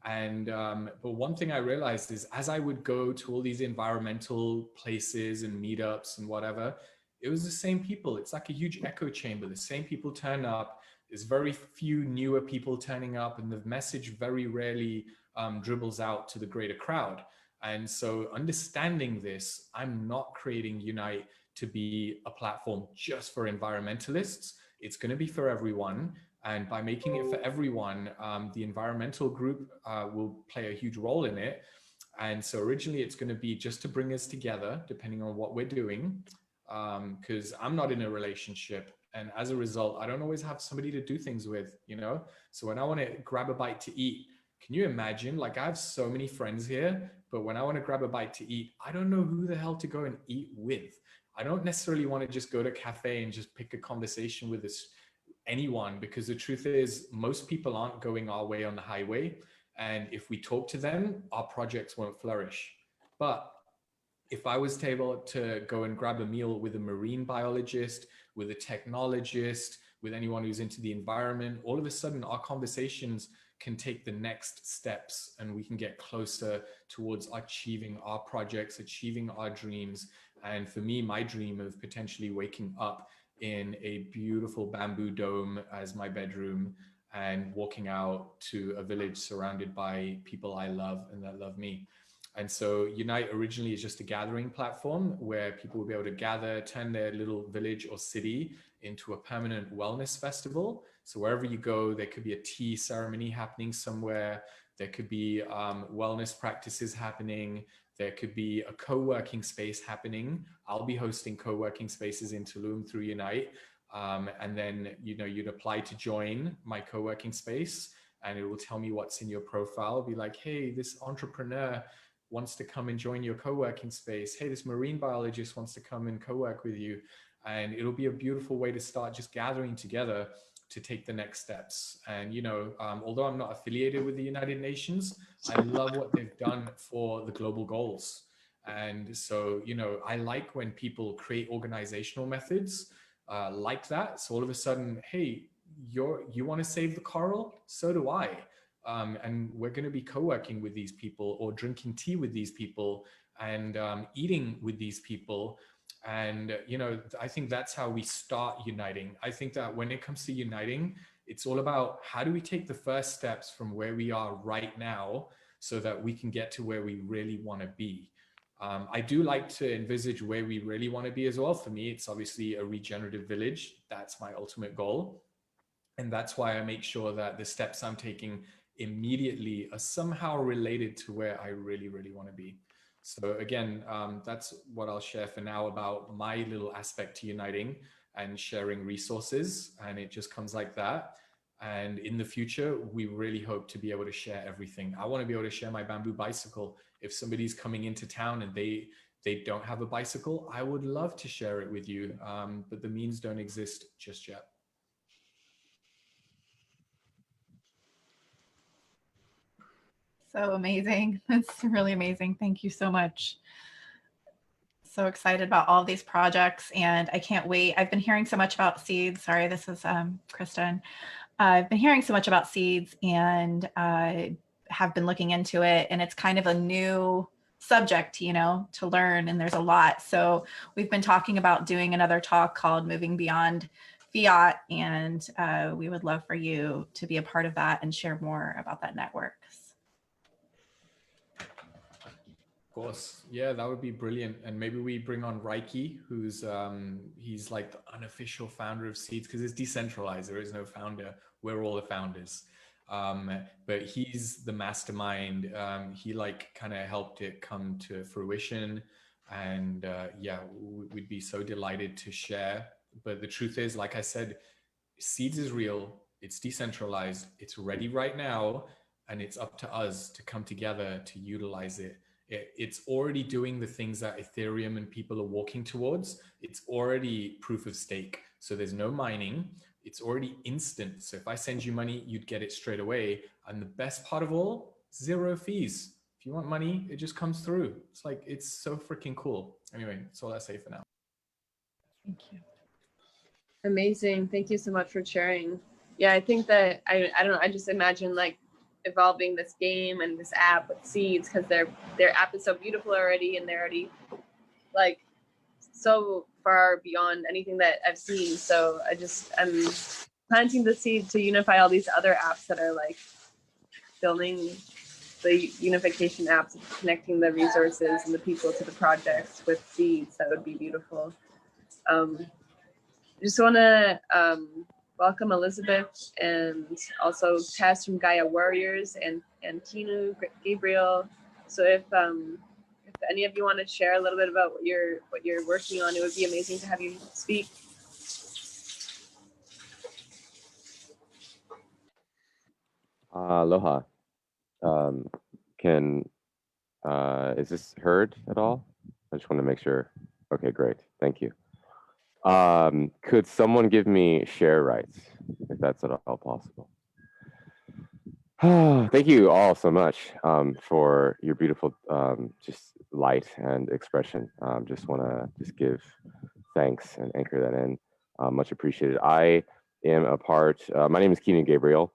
And but one thing I realized is as I would go to all these environmental places and meetups and whatever, it was the same people. It's like a huge echo chamber. The same people turn up. There's very few newer people turning up, and the message very rarely dribbles out to the greater crowd. And so understanding this, I'm not creating Unite to be a platform just for environmentalists. It's going to be for everyone. And by making it for everyone, the environmental group will play a huge role in it. And so originally it's going to be just to bring us together, depending on what we're doing, because I'm not in a relationship. And as a result, I don't always have somebody to do things with, you know? So when I want to grab a bite to eat, can you imagine? Like I have so many friends here, but when I want to grab a bite to eat, I don't know who the hell to go and eat with. I don't necessarily want to just go to a cafe and just pick a conversation with anyone, because the truth is most people aren't going our way on the highway. And if we talk to them, our projects won't flourish. But if I was able to go and grab a meal with a marine biologist, with a technologist, with anyone who's into the environment, all of a sudden our conversations can take the next steps and we can get closer towards achieving our projects, achieving our dreams. And for me, my dream of potentially waking up in a beautiful bamboo dome as my bedroom and walking out to a village surrounded by people I love and that love me. And so Unite originally is just a gathering platform where people will be able to gather, turn their little village or city into a permanent wellness festival. So wherever you go, there could be a tea ceremony happening somewhere. There could be wellness practices happening. There could be a co-working space happening. I'll be hosting co-working spaces in Tulum through Unite. And then, you know, you'd apply to join my co-working space and it will tell me what's in your profile. Be like, hey, this entrepreneur wants to come and join your co-working space. Hey, this marine biologist wants to come and co-work with you. And it'll be a beautiful way to start just gathering together to take the next steps. And, you know, although I'm not affiliated with the United Nations, I love what they've done for the global goals. And so, you know, I like when people create organizational methods like that. So all of a sudden, hey, you want to save the coral? So do I. And we're going to be co-working with these people or drinking tea with these people and eating with these people. And, you know, I think that's how we start uniting. I think that when it comes to uniting, it's all about how do we take the first steps from where we are right now so that we can get to where we really want to be. I do like to envisage where we really want to be as well. For me, it's obviously a regenerative village. That's my ultimate goal. And that's why I make sure that the steps I'm taking immediately are somehow related to where I really, really want to be. So again, that's what I'll share for now about my little aspect to uniting and sharing resources. And it just comes like that. And in the future, we really hope to be able to share everything. I want to be able to share my bamboo bicycle. If somebody's coming into town and they don't have a bicycle, I would love to share it with you. But the means don't exist just yet. So amazing. That's really amazing. Thank you so much. So excited about all these projects and I can't wait. I've been hearing so much about seeds. Sorry, this is Kristen. I've been hearing so much about seeds and have been looking into it, and it's kind of a new subject, you know, to learn, and there's a lot. So we've been talking about doing another talk called Moving Beyond Fiat, and we would love for you to be a part of that and share more about that network. Of course, yeah, that would be brilliant. And maybe we bring on Reiki, who's he's like the unofficial founder of Seeds, because it's decentralized. There is no founder. We're all the founders. But he's the mastermind. He like kind of helped it come to fruition. And yeah, we'd be so delighted to share. But the truth is, like I said, Seeds is real. It's decentralized. It's ready right now. And it's up to us to come together to utilize it. It's already doing the things that Ethereum and people are walking towards. It's already proof of stake. So there's no mining. It's already instant. So if I send you money, you'd get it straight away. And the best part of all, 0 fees. If you want money, it just comes through. It's like, it's so freaking cool. Anyway, that's all I say for now. Thank you. Amazing. Thank you so much for sharing. Yeah, I think that, I don't know, I just imagine like evolving this game and this app with Seeds, because their app is so beautiful already, and they're already like so far beyond anything that I've seen. So I'm planting the seed to unify all these other apps that are like building the unification apps, connecting the resources and the people to the projects with Seeds. That would be beautiful. Just want to welcome Elizabeth, and also Tess from Gaia Warriors, and Tinu, Gabriel. So if any of you want to share a little bit about what you're working on, it would be amazing to have you speak. Aloha. Is this heard at all? I just want to make sure. Okay, great. Thank you. Could someone give me share rights, if that's at all possible? Thank you all so much for your beautiful just light and expression. Just want to give thanks and anchor that in. Much appreciated. I am a part, my name is Keenan Gabriel,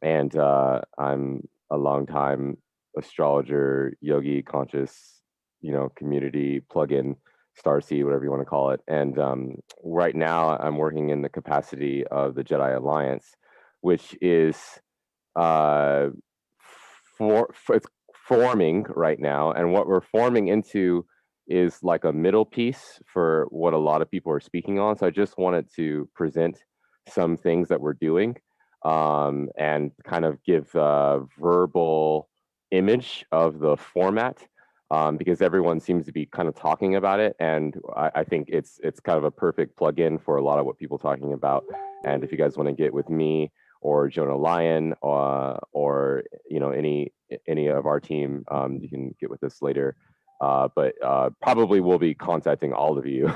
and I'm a longtime astrologer, yogi, conscious, community plugin, starseed, whatever you want to call it. And right now I'm working in the capacity of the Jedi Alliance, which is it's forming right now. And what we're forming into is like a middle piece for what a lot of people are speaking on. So I just wanted to present some things that we're doing and kind of give a verbal image of the format. Because everyone seems to be kind of talking about it, and I think it's kind of a perfect plug-in for a lot of what people are talking about. And if you guys want to get with me or Jonah Lyon or any of our team, you can get with us later. But probably we'll be contacting all of you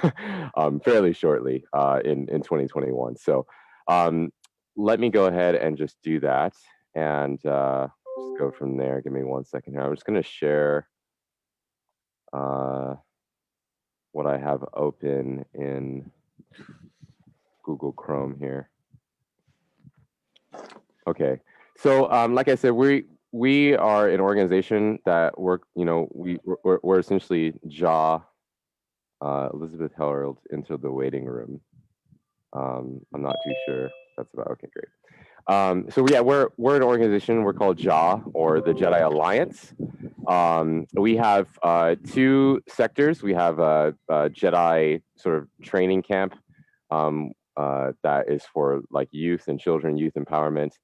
fairly shortly in 2021. So let me go ahead and just do that and just go from there. Give me 1 second here. I'm just going to share what I have open in Google Chrome here. Okay, so like I said, we are an organization that we're essentially Elizabeth Herald into the waiting room. I'm not too sure that's about. Okay, great. So yeah, we're an organization. We're called JA, or the Jedi Alliance. We have 2 sectors. We have a Jedi sort of training camp that is for like youth and children, youth empowerment,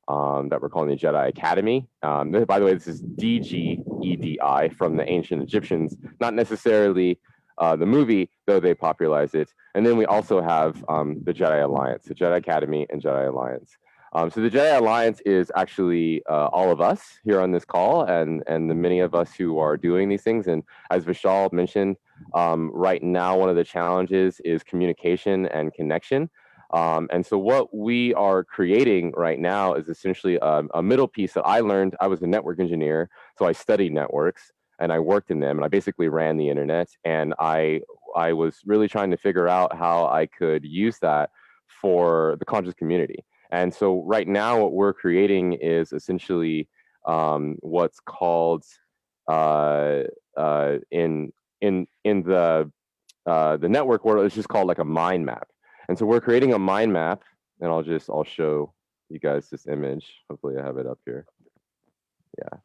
that we're calling the Jedi Academy. By the way, this is DGEDI from the ancient Egyptians, not necessarily the movie, though they popularized it. And then we also have the Jedi Alliance, the Jedi Academy and Jedi Alliance. So the Jedi Alliance is actually all of us here on this call, and the many of us who are doing these things. And as Vishal mentioned, right now one of the challenges is communication and connection. And so what we are creating right now is essentially a middle piece that I learned. I was a network engineer, so I studied networks and I worked in them, and I basically ran the internet. And I was really trying to figure out how I could use that for the conscious community. And so right now what we're creating is essentially what's called in the network world, it's just called like a mind map. And so we're creating a mind map, and I'll show you guys this image. Hopefully I have it up here. Yeah.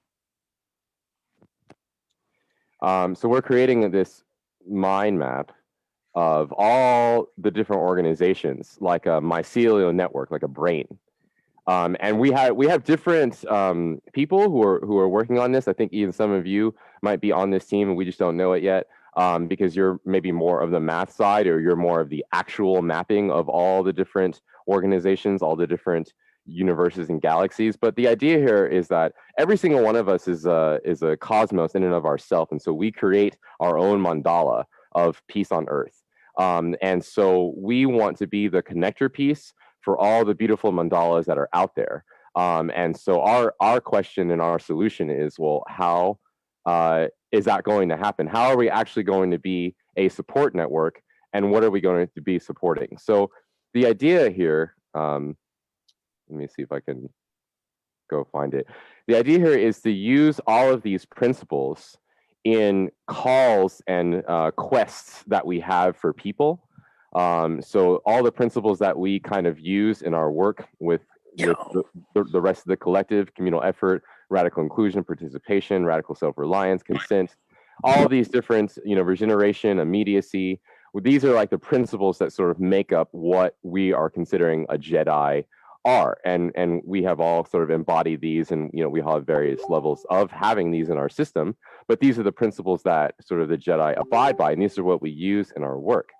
So we're creating this mind map of all the different organizations, like a mycelium network, like a brain. And we have different people who are working on this. I think even some of you might be on this team, and we just don't know it yet, because you're maybe more of the math side, or you're more of the actual mapping of all the different organizations, all the different universes and galaxies. But the idea here is that every single one of us is a cosmos in and of ourselves, and so we create our own mandala of peace on Earth. And so we want to be the connector piece for all the beautiful mandalas that are out there. And so our question and our solution is, well, how is that going to happen? How are we actually going to be a support network, and what are we going to be supporting? So the idea here, let me see if I can go find it. The idea here is to use all of these principles in calls and quests that we have for people. So all the principles that we kind of use in our work with the rest of the collective, communal effort, radical inclusion, participation, radical self-reliance, consent, all these different, regeneration, immediacy. These are like the principles that sort of make up what we are considering a Jedi are. And we have all sort of embodied these, and we all have various levels of having these in our system, but these are the principles that sort of the Jedi abide by, and these are what we use in our work.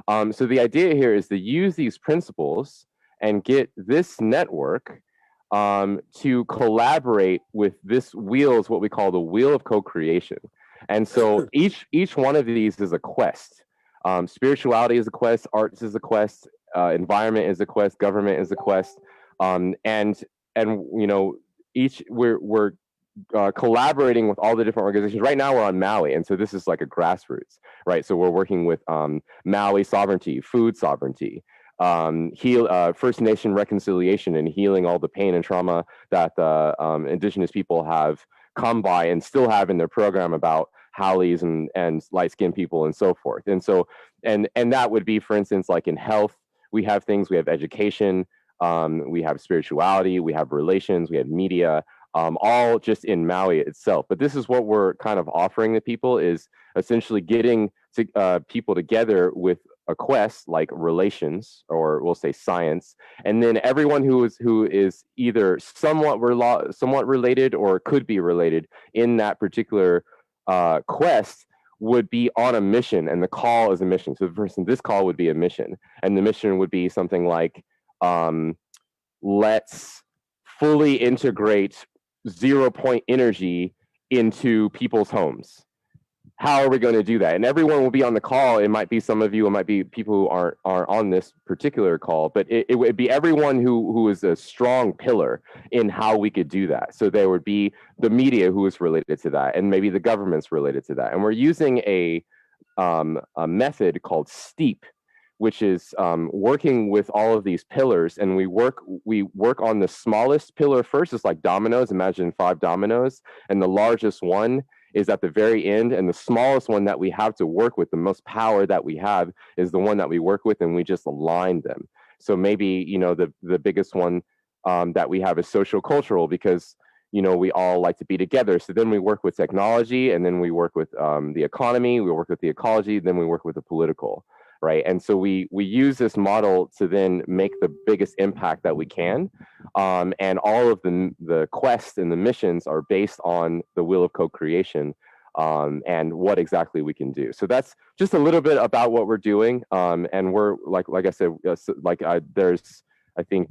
So the idea here is to use these principles and get this network to collaborate with this wheel, is what we call the wheel of co-creation. And so each one of these is a quest. Spirituality is a quest, arts is a quest, environment is a quest, government is a quest, and we're collaborating with all the different organizations. Right now we're on Maui, and so this is like a grassroots, right? So we're working with Maui sovereignty, food sovereignty, First Nation reconciliation, and healing all the pain and trauma that the indigenous people have come by and still have in their program about haoles and light-skinned people and so forth. And so, and that would be, for instance, like in health, we have things, we have education, we have spirituality, we have relations, we have media, all just in Maui itself. But this is what we're kind of offering the people, is essentially getting people together with a quest like relations, or we'll say science, and then everyone who is either somewhat related or could be related in that particular quest would be on a mission, and the call is a mission. So for instance, this call would be a mission, and the mission would be something like, let's fully integrate 0-point energy into people's homes. How are we going to do that? And everyone will be on the call. It might be some of you, it might be people who aren't on this particular call, but it would be everyone who is a strong pillar in how we could do that. So there would be the media who is related to that, and maybe the government's related to that. And we're using a method called STEEP, which is working with all of these pillars, and we work on the smallest pillar first. It's like dominoes. Imagine 5 dominoes, and the largest one is at the very end, and the smallest one that we have to work with, the most power that we have, is the one that we work with, and we just align them. So maybe the biggest one that we have is social cultural, because we all like to be together. So then we work with technology, and then we work with the economy, we work with the ecology, then we work with the political. Right. And so we use this model to then make the biggest impact that we can. And all of the quests and the missions are based on the wheel of co-creation and what exactly we can do. So that's just a little bit about what we're doing. And we're like I said, there's, I think,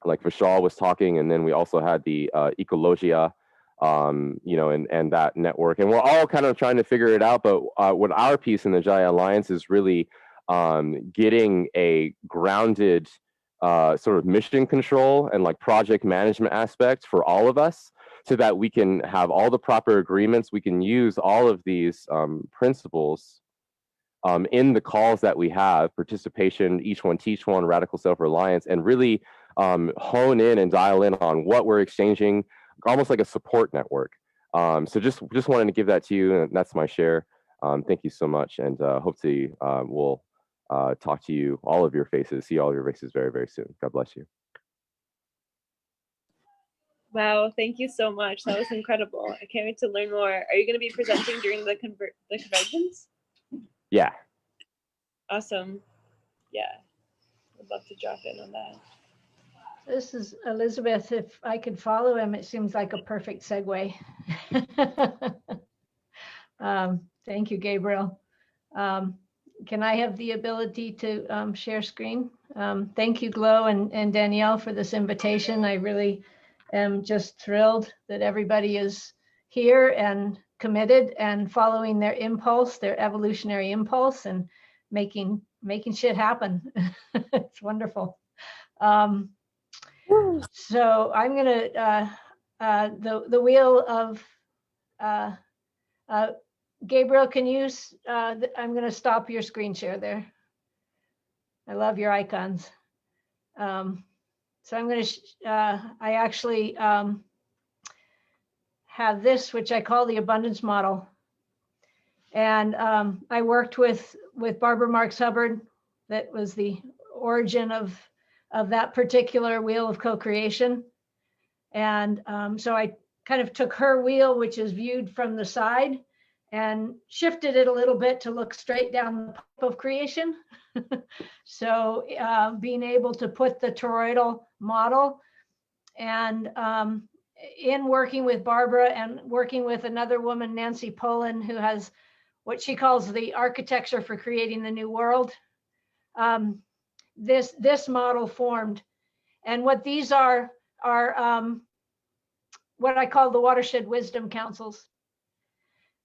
like Vishal was talking, and then we also had the Ecologia, and that network, and we're all kind of trying to figure it out. But what our piece in the Jedi Alliance is really getting a grounded sort of mission control and like project management aspect for all of us, so that we can have all the proper agreements. We can use all of these principles in the calls that we have: participation, each one teach one, radical self-reliance, and really hone in and dial in on what we're exchanging, almost like a support network. So just wanted to give that to you, and that's my share. Thank you so much, and hopefully we'll talk to you, all of your faces, see all of your faces very, very soon. God bless you. Wow, thank you so much. That was incredible. I can't wait to learn more. Are you going to be presenting during the conventions? Yeah. Awesome. Yeah, I'd love to drop in on that. This is Elizabeth. If I could follow him, it seems like a perfect segue. Thank you, Gabriel. Can I have the ability to share screen? Thank you, Glo and Danielle, for this invitation. I really am just thrilled that everybody is here and committed and following their impulse, their evolutionary impulse, and making shit happen. It's wonderful. So I'm gonna the wheel of Gabriel. Can you? I'm gonna stop your screen share there. I love your icons. So I'm gonna. I actually have this, which I call the abundance model, and I worked with Barbara Marx Hubbard. That was the origin of that particular wheel of co-creation. And so I kind of took her wheel, which is viewed from the side, and shifted it a little bit to look straight down the pipe of creation. So being able to put the toroidal model, and in working with Barbara and working with another woman, Nancy Poland, who has what she calls the architecture for creating the new world, this model formed. And what these are what I call the watershed wisdom councils,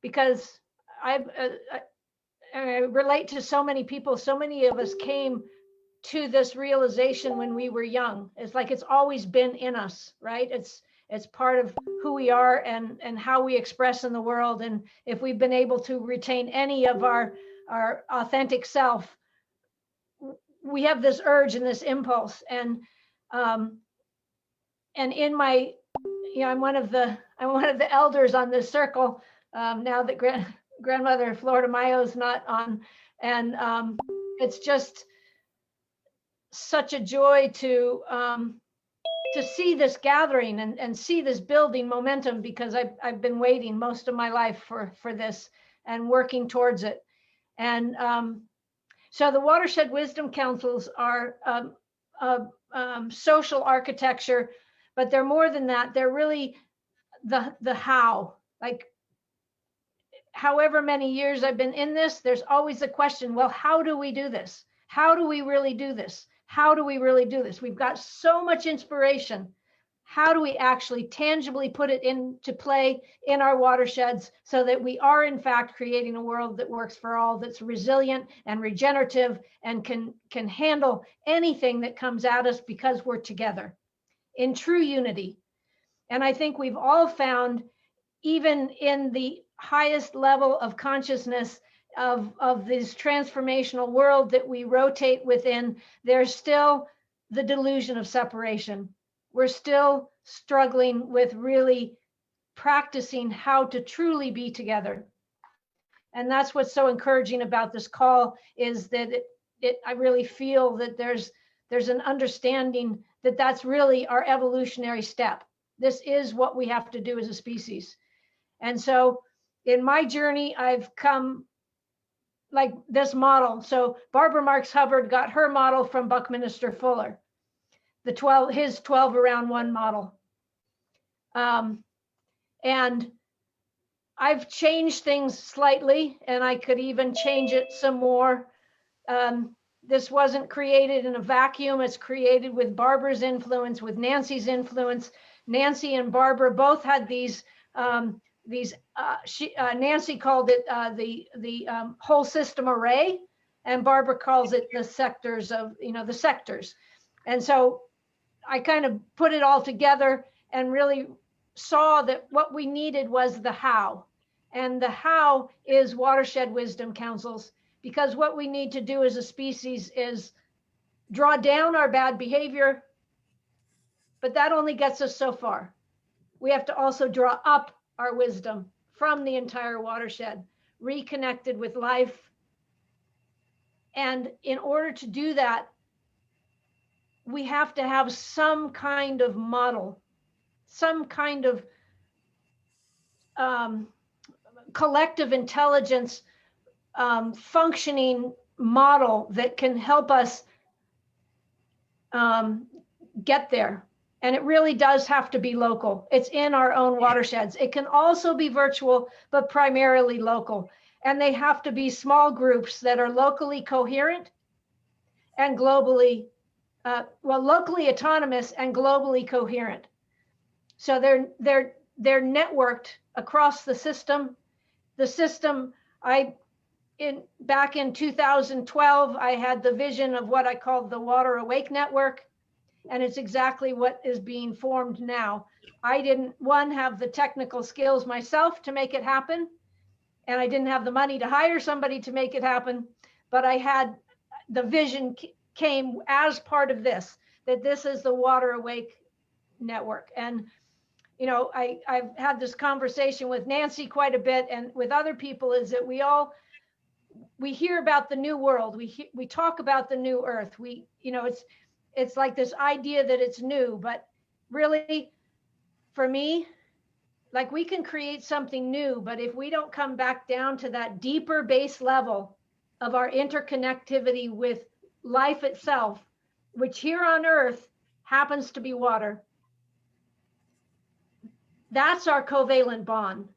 because I relate to so many people. So many of us came to this realization when we were young. It's like it's always been in us, right? It's part of who we are and how we express in the world. And if we've been able to retain any of our authentic self, we have this urge and this impulse. And in my, I'm one of the elders on this circle now that grandmother Florida Mayo is not on, and it's just such a joy to see this gathering and see this building momentum, because I've been waiting most of my life for this and working towards it. And so the Watershed Wisdom Councils are social architecture, but they're more than that. They're really the how. Like, however many years I've been in this, there's always the question, well, how do we do this? How do we really do this? How do we really do this? We've got so much inspiration. How do we actually tangibly put it into play in our watersheds so that we are in fact creating a world that works for all, that's resilient and regenerative and can handle anything that comes at us, because we're together in true unity. And I think we've all found, even in the highest level of consciousness of this transformational world that we rotate within, there's still the delusion of separation. We're still struggling with really practicing how to truly be together. And that's what's so encouraging about this call, is that I really feel that there's an understanding that that's really our evolutionary step. This is what we have to do as a species. And so in my journey, I've come like this model. So Barbara Marx Hubbard got her model from Buckminster Fuller, his 12 around 1 model. And I've changed things slightly, and I could even change it some more. This wasn't created in a vacuum. It's created with Barbara's influence, with Nancy's influence. Nancy and Barbara both had these Nancy called it the whole system array, and Barbara calls it the sectors of, the sectors. And so I kind of put it all together and really saw that what we needed was the how. And the how is Watershed Wisdom Councils, because what we need to do as a species is draw down our bad behavior, but that only gets us so far. we have to also draw up our wisdom from the entire watershed, reconnected with life. And in order to do that, we have to have some kind of model, some kind of collective intelligence functioning model that can help us get there. And it really does have to be local. It's in our own watersheds. It can also be virtual, but primarily local. And they have to be small groups that are locally coherent and globally, locally autonomous and globally coherent. So they're networked across the system. The system, back in 2012, I had the vision of what I called the Water Awake Network. And it's exactly what is being formed now. I didn't, have the technical skills myself to make it happen. And I didn't have the money to hire somebody to make it happen. But I had, the vision came as part of this, that this is the Water Awake Network. And, you know, I've had this conversation with Nancy quite a bit and with other people, is that we hear about the new world. We talk about the new earth. It's like this idea that it's new, but really, for me, like, we can create something new, but if we don't come back down to that deeper base level of our interconnectivity with life itself, which here on Earth happens to be water, that's our covalent bond,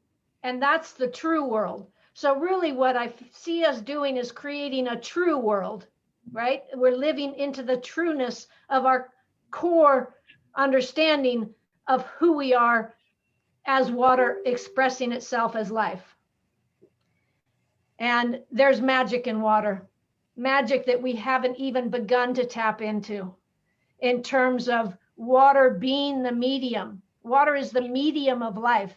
and that's the true world. So really what I see us doing is creating a true world. Right? We're living into the trueness of our core understanding of who we are as water expressing itself as life. And there's magic in water, magic that we haven't even begun to tap into, in terms of water being the medium. Water is the medium of life.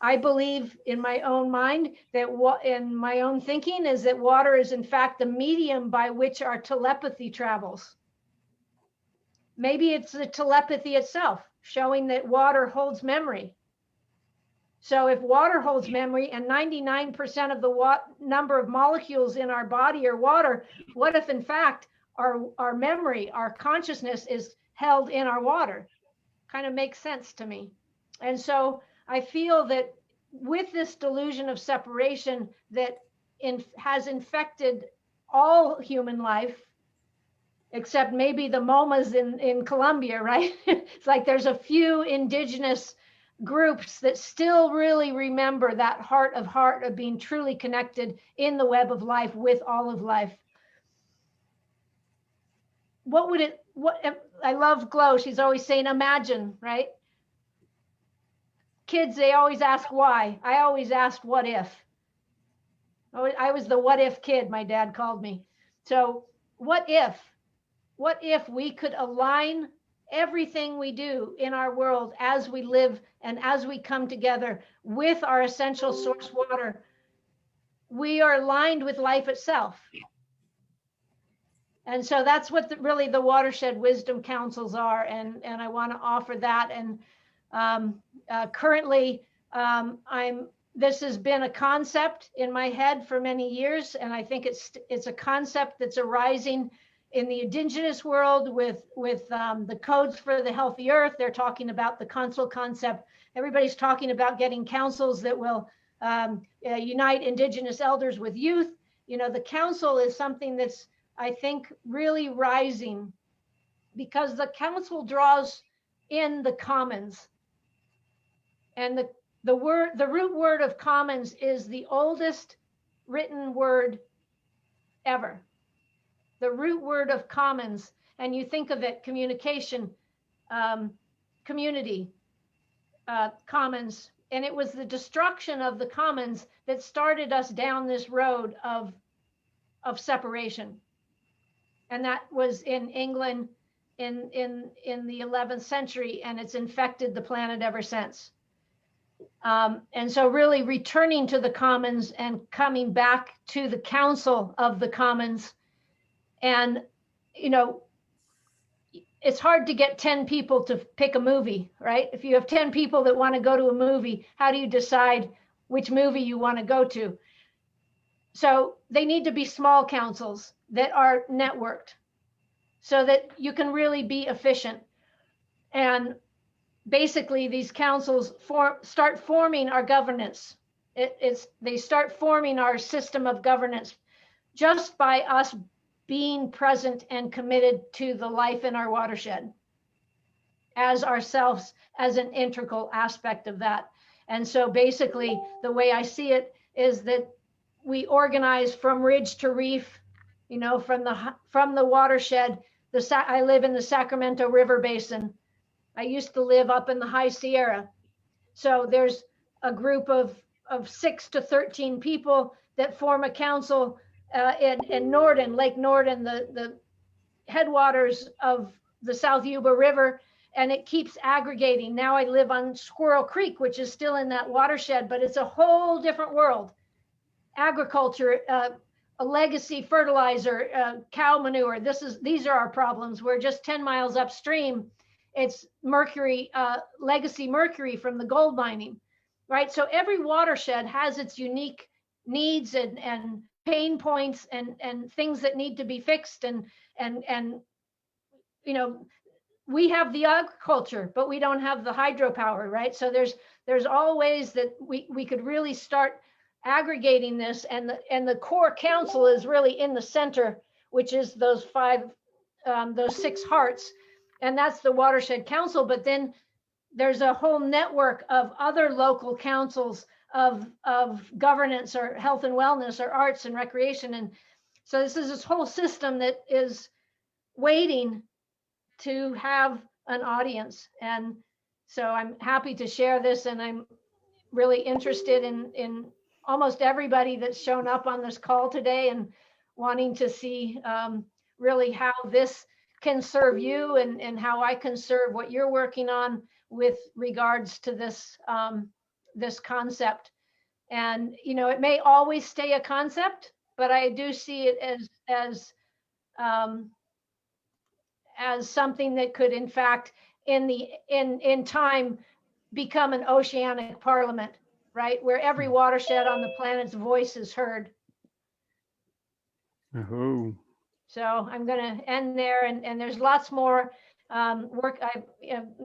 I believe in my own mind that in my own thinking is that water is in fact the medium by which our telepathy travels. Maybe it's the telepathy itself, showing that water holds memory. So if water holds memory and 99% of the number of molecules in our body are water, what if in fact our memory, our consciousness is held in our water? Kind of makes sense to me. And so I feel that with this delusion of separation that has infected all human life, except maybe the MoMAs in Colombia, right? It's like there's a few indigenous groups that still really remember that heart of being truly connected in the web of life with all of life. I love Glow. She's always saying, imagine, right? Kids, they always ask why. I always asked, what if? I was the what if kid, my dad called me. So what if we could align everything we do in our world as we live and as we come together with our essential source water? We are aligned with life itself. And so that's what really the Watershed Wisdom Councils are. And I want to offer that. And currently, this has been a concept in my head for many years, and I think it's a concept that's arising in the indigenous world with the codes for the healthy earth. They're talking about the council concept. Everybody's talking about getting councils that will unite indigenous elders with youth. You know, the council is something that's, I think, really rising, because the council draws in the commons. And the root word of commons is the oldest written word ever. The root word of commons, and you think of it, communication, community, commons, and it was the destruction of the commons that started us down this road of separation. And that was in England in the 11th century, and it's infected the planet ever since. And so really returning to the commons and coming back to the council of the commons. And, you know, it's hard to get 10 people to pick a movie, right? If you have 10 people that want to go to a movie, how do you decide which movie you want to go to? So they need to be small councils that are networked so that you can really be efficient. And basically these councils start forming our governance. They start forming our system of governance just by us being present and committed to the life in our watershed as ourselves, as an integral aspect of that. And so basically the way I see it is that we organize from ridge to reef, you know, from the watershed. I live in the Sacramento River Basin. I used to live up in the High Sierra. So there's a group of 6 to 13 people that form a council in Norden, Lake Norden, the headwaters of the South Yuba River, and it keeps aggregating. Now I live on Squirrel Creek, which is still in that watershed, but it's a whole different world. Agriculture, a legacy fertilizer, cow manure. These are our problems. We're just 10 miles upstream. It's mercury, legacy mercury from the gold mining, right? So every watershed has its unique needs and pain points and things that need to be fixed. And you know, we have the agriculture, but we don't have the hydropower, right? So there's all ways that we could really start aggregating this, and the core council is really in the center, which is those 6 hearts, and that's the watershed council. But then there's a whole network of other local councils of governance or health and wellness or arts and recreation. And so this whole system that is waiting to have an audience. And so I'm happy to share this, and I'm really interested in almost everybody that's shown up on this call today, and wanting to see really how this can serve you and how I can serve what you're working on with regards to this this concept. And you know, it may always stay a concept, but I do see it as something that could, in fact, in time, become an oceanic parliament, right? Where every watershed on the planet's voice is heard. Oh. So I'm going to end there, and there's lots more work.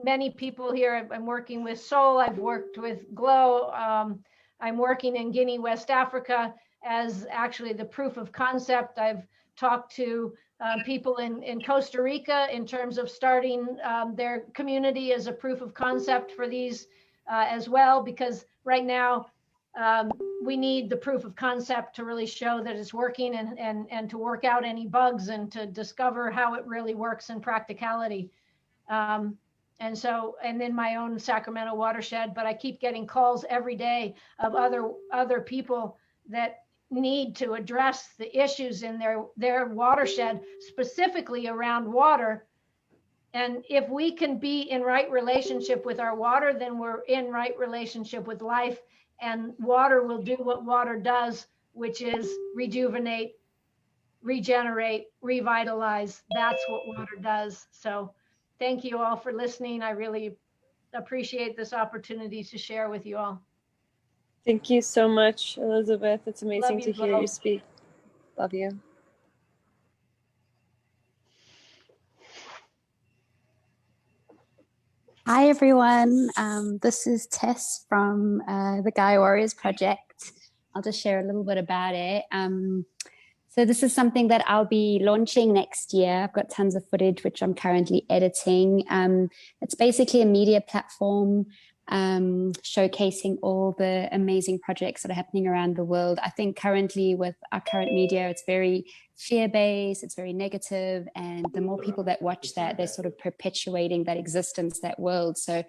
Many people here. I'm working with Soul. I've worked with Glow. I'm working in Guinea, West Africa, as actually the proof of concept. I've talked to people in Costa Rica in terms of starting their community as a proof of concept for these as well, because right now we need the proof of concept to really show that it's working, and to work out any bugs and to discover how it really works in practicality. And then my own Sacramento watershed, but I keep getting calls every day of other people that need to address the issues in their watershed, specifically around water. And if we can be in right relationship with our water, then we're in right relationship with life, and water will do what water does, which is rejuvenate, regenerate, revitalize. That's what water does. So thank you all for listening. I really appreciate this opportunity to share with you all. Thank you so much, Elizabeth. It's amazing Love to you hear you both. speak. Love you. Hi, everyone. This is Tess from the Gaia Warriors Project. I'll just share a little bit about it. So this is something that I'll be launching next year. I've got tons of footage, which I'm currently editing. It's basically a media platform showcasing all the amazing projects that are happening around the world. I think currently with our current media, it's very fear-based, it's very negative, and the more people that watch that, they're sort of perpetuating that existence, that world. So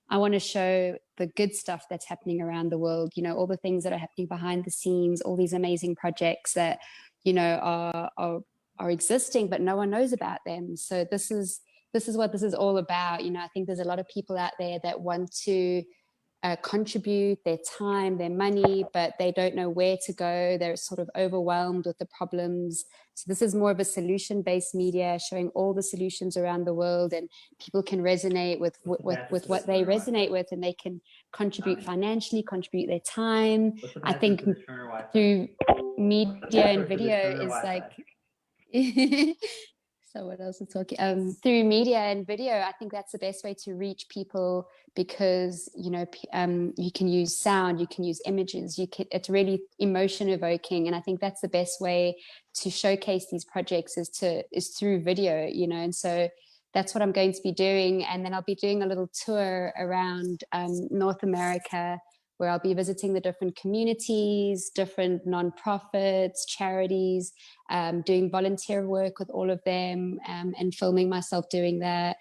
I want to show the good stuff that's happening around the world, you know, all the things that are happening behind the scenes, all these amazing projects that, you know, are existing, but no one knows about them. So this is what this is all about. You know, I think there's a lot of people out there that want to contribute their time, their money, but they don't know where to go. They're sort of overwhelmed with the problems. So this is more of a solution-based media, showing all the solutions around the world, and people can resonate with what they resonate with, and they can contribute financially, contribute their time. I think through media and video is like so what else is talking through media and video, I think that's the best way to reach people, because you can use sound, you can use images, it's really emotion evoking, and I think that's the best way to showcase these projects is through video, and so that's what I'm going to be doing. And then I'll be doing a little tour around North America, where I'll be visiting the different communities, different nonprofits, charities, doing volunteer work with all of them, and filming myself doing that,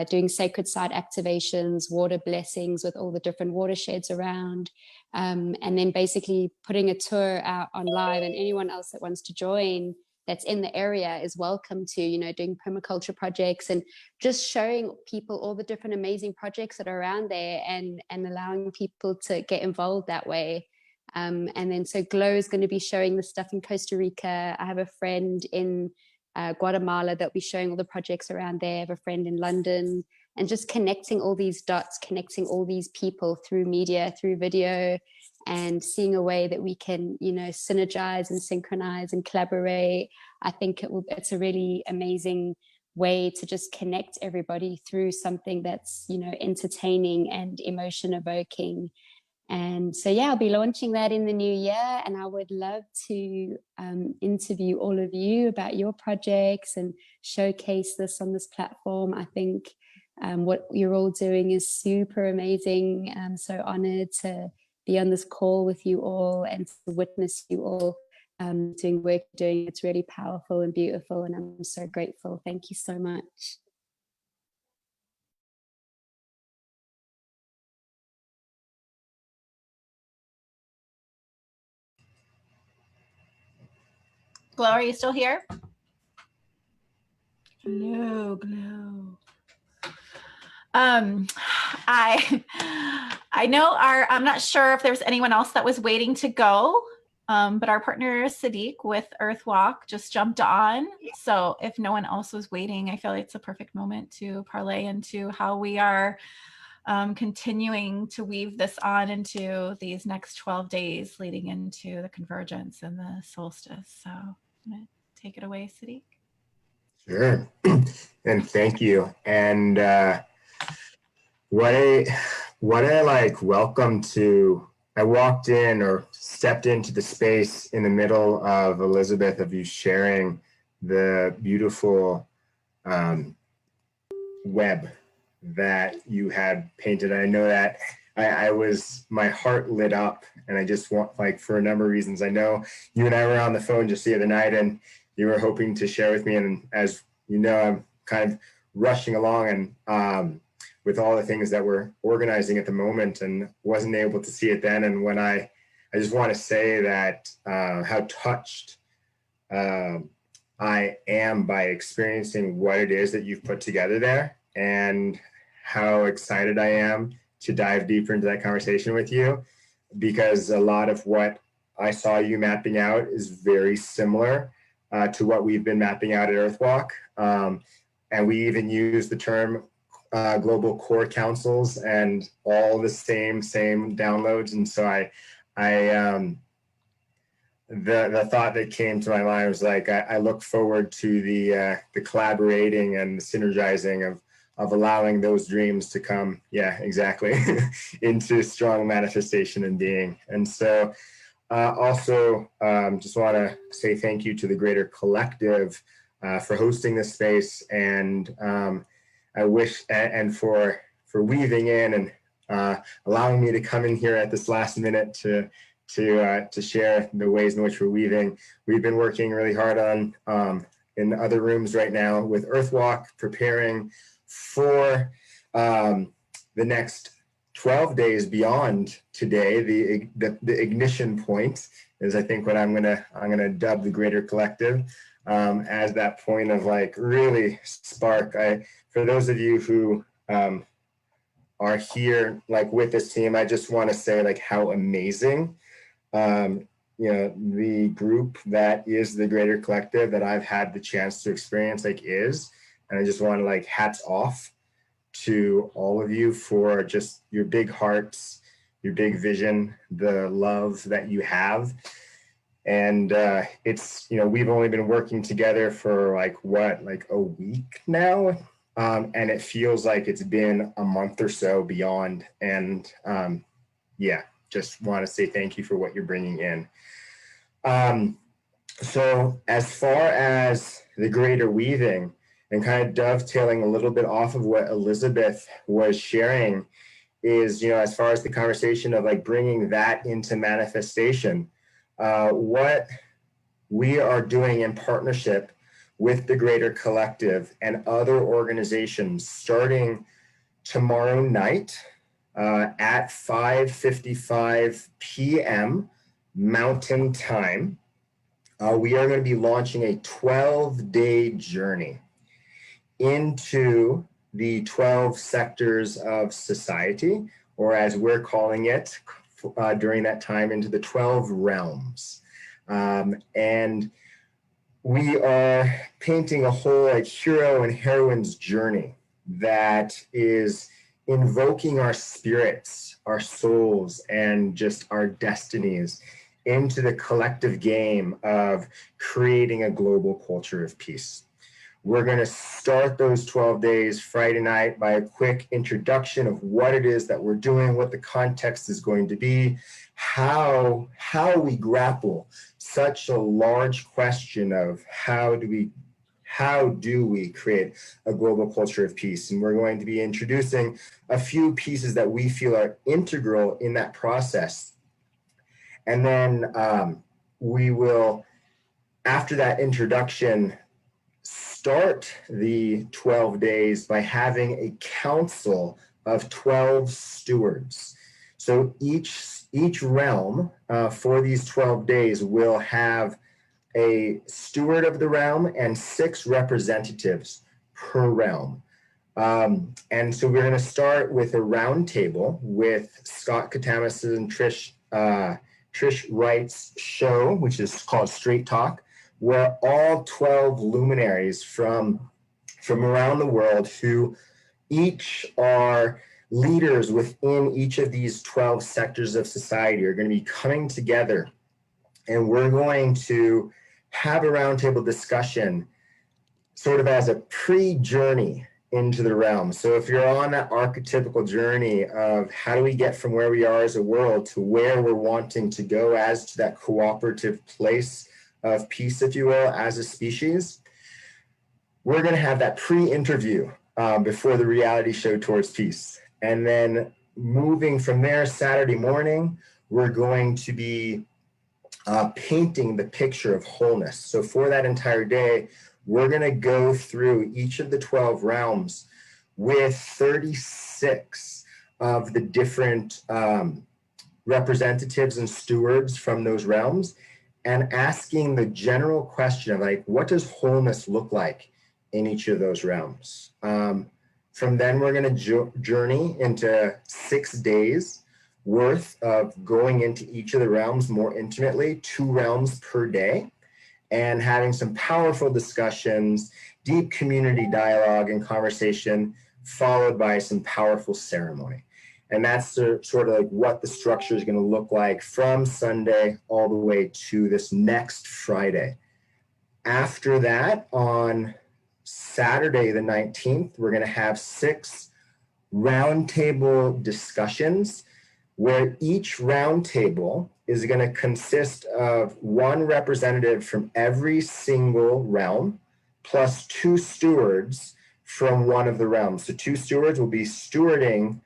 doing sacred site activations, water blessings with all the different watersheds around, and then basically putting a tour out on live, and anyone else that wants to join that's in the area is welcome to, doing permaculture projects and just showing people all the different amazing projects that are around there, and allowing people to get involved that way. And then so Glow is going to be showing the stuff in Costa Rica. I have a friend in Guatemala that'll be showing all the projects around there. I have a friend in London, and just connecting all these dots, connecting all these people through media, through video, and seeing a way that we can, synergize and synchronize and collaborate. I think it's a really amazing way to just connect everybody through something that's, entertaining and emotion evoking. And so, yeah, I'll be launching that in the new year, and I would love to interview all of you about your projects and showcase this on this platform. I think what you're all doing is super amazing. I'm so honored to be on this call with you all and to witness you all doing work you're doing. It's really powerful and beautiful, and I'm so grateful. Thank you so much. Glow, are you still here? Glow. I know I'm not sure if there's anyone else that was waiting to go, but our partner Sadiq with Earthwalk just jumped on. So if no one else was waiting, I feel like it's a perfect moment to parlay into how we are continuing to weave this on into these next 12 days leading into the convergence and the solstice. So I'm gonna take it away, Sadiq. Sure, and thank you. And what I like welcome to, I walked in or stepped into the space in the middle of Elizabeth, of you sharing the beautiful web that you had painted. I know that my heart lit up, and I just want, like, for a number of reasons. I know you and I were on the phone just the other night, and you were hoping to share with me. And as you know, I'm kind of rushing along and with all the things that we're organizing at the moment, and wasn't able to see it then. And when I just want to say that how touched I am by experiencing what it is that you've put together there, and how excited I am to dive deeper into that conversation with you, because a lot of what I saw you mapping out is very similar to what we've been mapping out at Earthwalk. And we even use the term global core councils and all the same downloads. And so the thought that came to my mind was like, I look forward to the collaborating and the synergizing of allowing those dreams to come, yeah, exactly, into strong manifestation and being. And so also just want to say thank you to the Greater Collective for hosting this space, and I wish, and for weaving in and allowing me to come in here at this last minute to share the ways in which we're weaving. We've been working really hard on in other rooms right now with Earthwalk, preparing for the next 12 days beyond today. The ignition point is, I think, what I'm gonna dub the Greater Collective as that point of, like, really spark. For those of you who are here like with this team, I just want to say like how amazing the group that is the Greater Collective that I've had the chance to experience like is. And I just want to like hats off to all of you for just your big hearts, your big vision, the love that you have. And it's, we've only been working together for like a week now. And it feels like it's been a month or so beyond. And just want to say thank you for what you're bringing in. So as far as the greater weaving and kind of dovetailing a little bit off of what Elizabeth was sharing is, as far as the conversation of like bringing that into manifestation, what we are doing in partnership with the Greater Collective and other organizations starting tomorrow night at 5:55 p.m. Mountain Time. We are going to be launching a 12-day journey into the 12 sectors of society, or as we're calling it during that time, into the 12 realms. And we are painting a whole like hero and heroine's journey that is invoking our spirits, our souls, and just our destinies into the collective game of creating a global culture of peace. We're going to start those 12 days Friday night by a quick introduction of what it is that we're doing, what the context is going to be, how we grapple such a large question of how do we create a global culture of peace. And we're going to be introducing a few pieces that we feel are integral in that process. And then we will, after that introduction, start the 12 days by having a council of 12 stewards. So each realm for these 12 days will have a steward of the realm and 6 representatives per realm. And so we're going to start with a round table with Scott Katamas and Trish Wright's show, which is called Straight Talk, where all 12 luminaries from around the world who each are leaders within each of these 12 sectors of society are going to be coming together. And we're going to have a roundtable discussion sort of as a pre-journey into the realm. So if you're on that archetypical journey of how do we get from where we are as a world to where we're wanting to go as to that cooperative place of peace, if you will, as a species, we're going to have that pre-interview before the reality show Towards Peace. And then moving from there, Saturday morning, we're going to be painting the picture of wholeness. So for that entire day, we're going to go through each of the 12 realms with 36 of the different representatives and stewards from those realms, and asking the general question of like, what does wholeness look like in each of those realms? From then, we're going to journey into 6 days worth of going into each of the realms more intimately, 2 realms per day, and having some powerful discussions, deep community dialogue and conversation, followed by some powerful ceremony. And that's sort of like what the structure is going to look like from Sunday all the way to this next Friday. After that, on Saturday the 19th, we're going to have 6 roundtable discussions where each roundtable is going to consist of 1 representative from every single realm, plus 2 stewards from one of the realms. So 2 stewards will be stewarding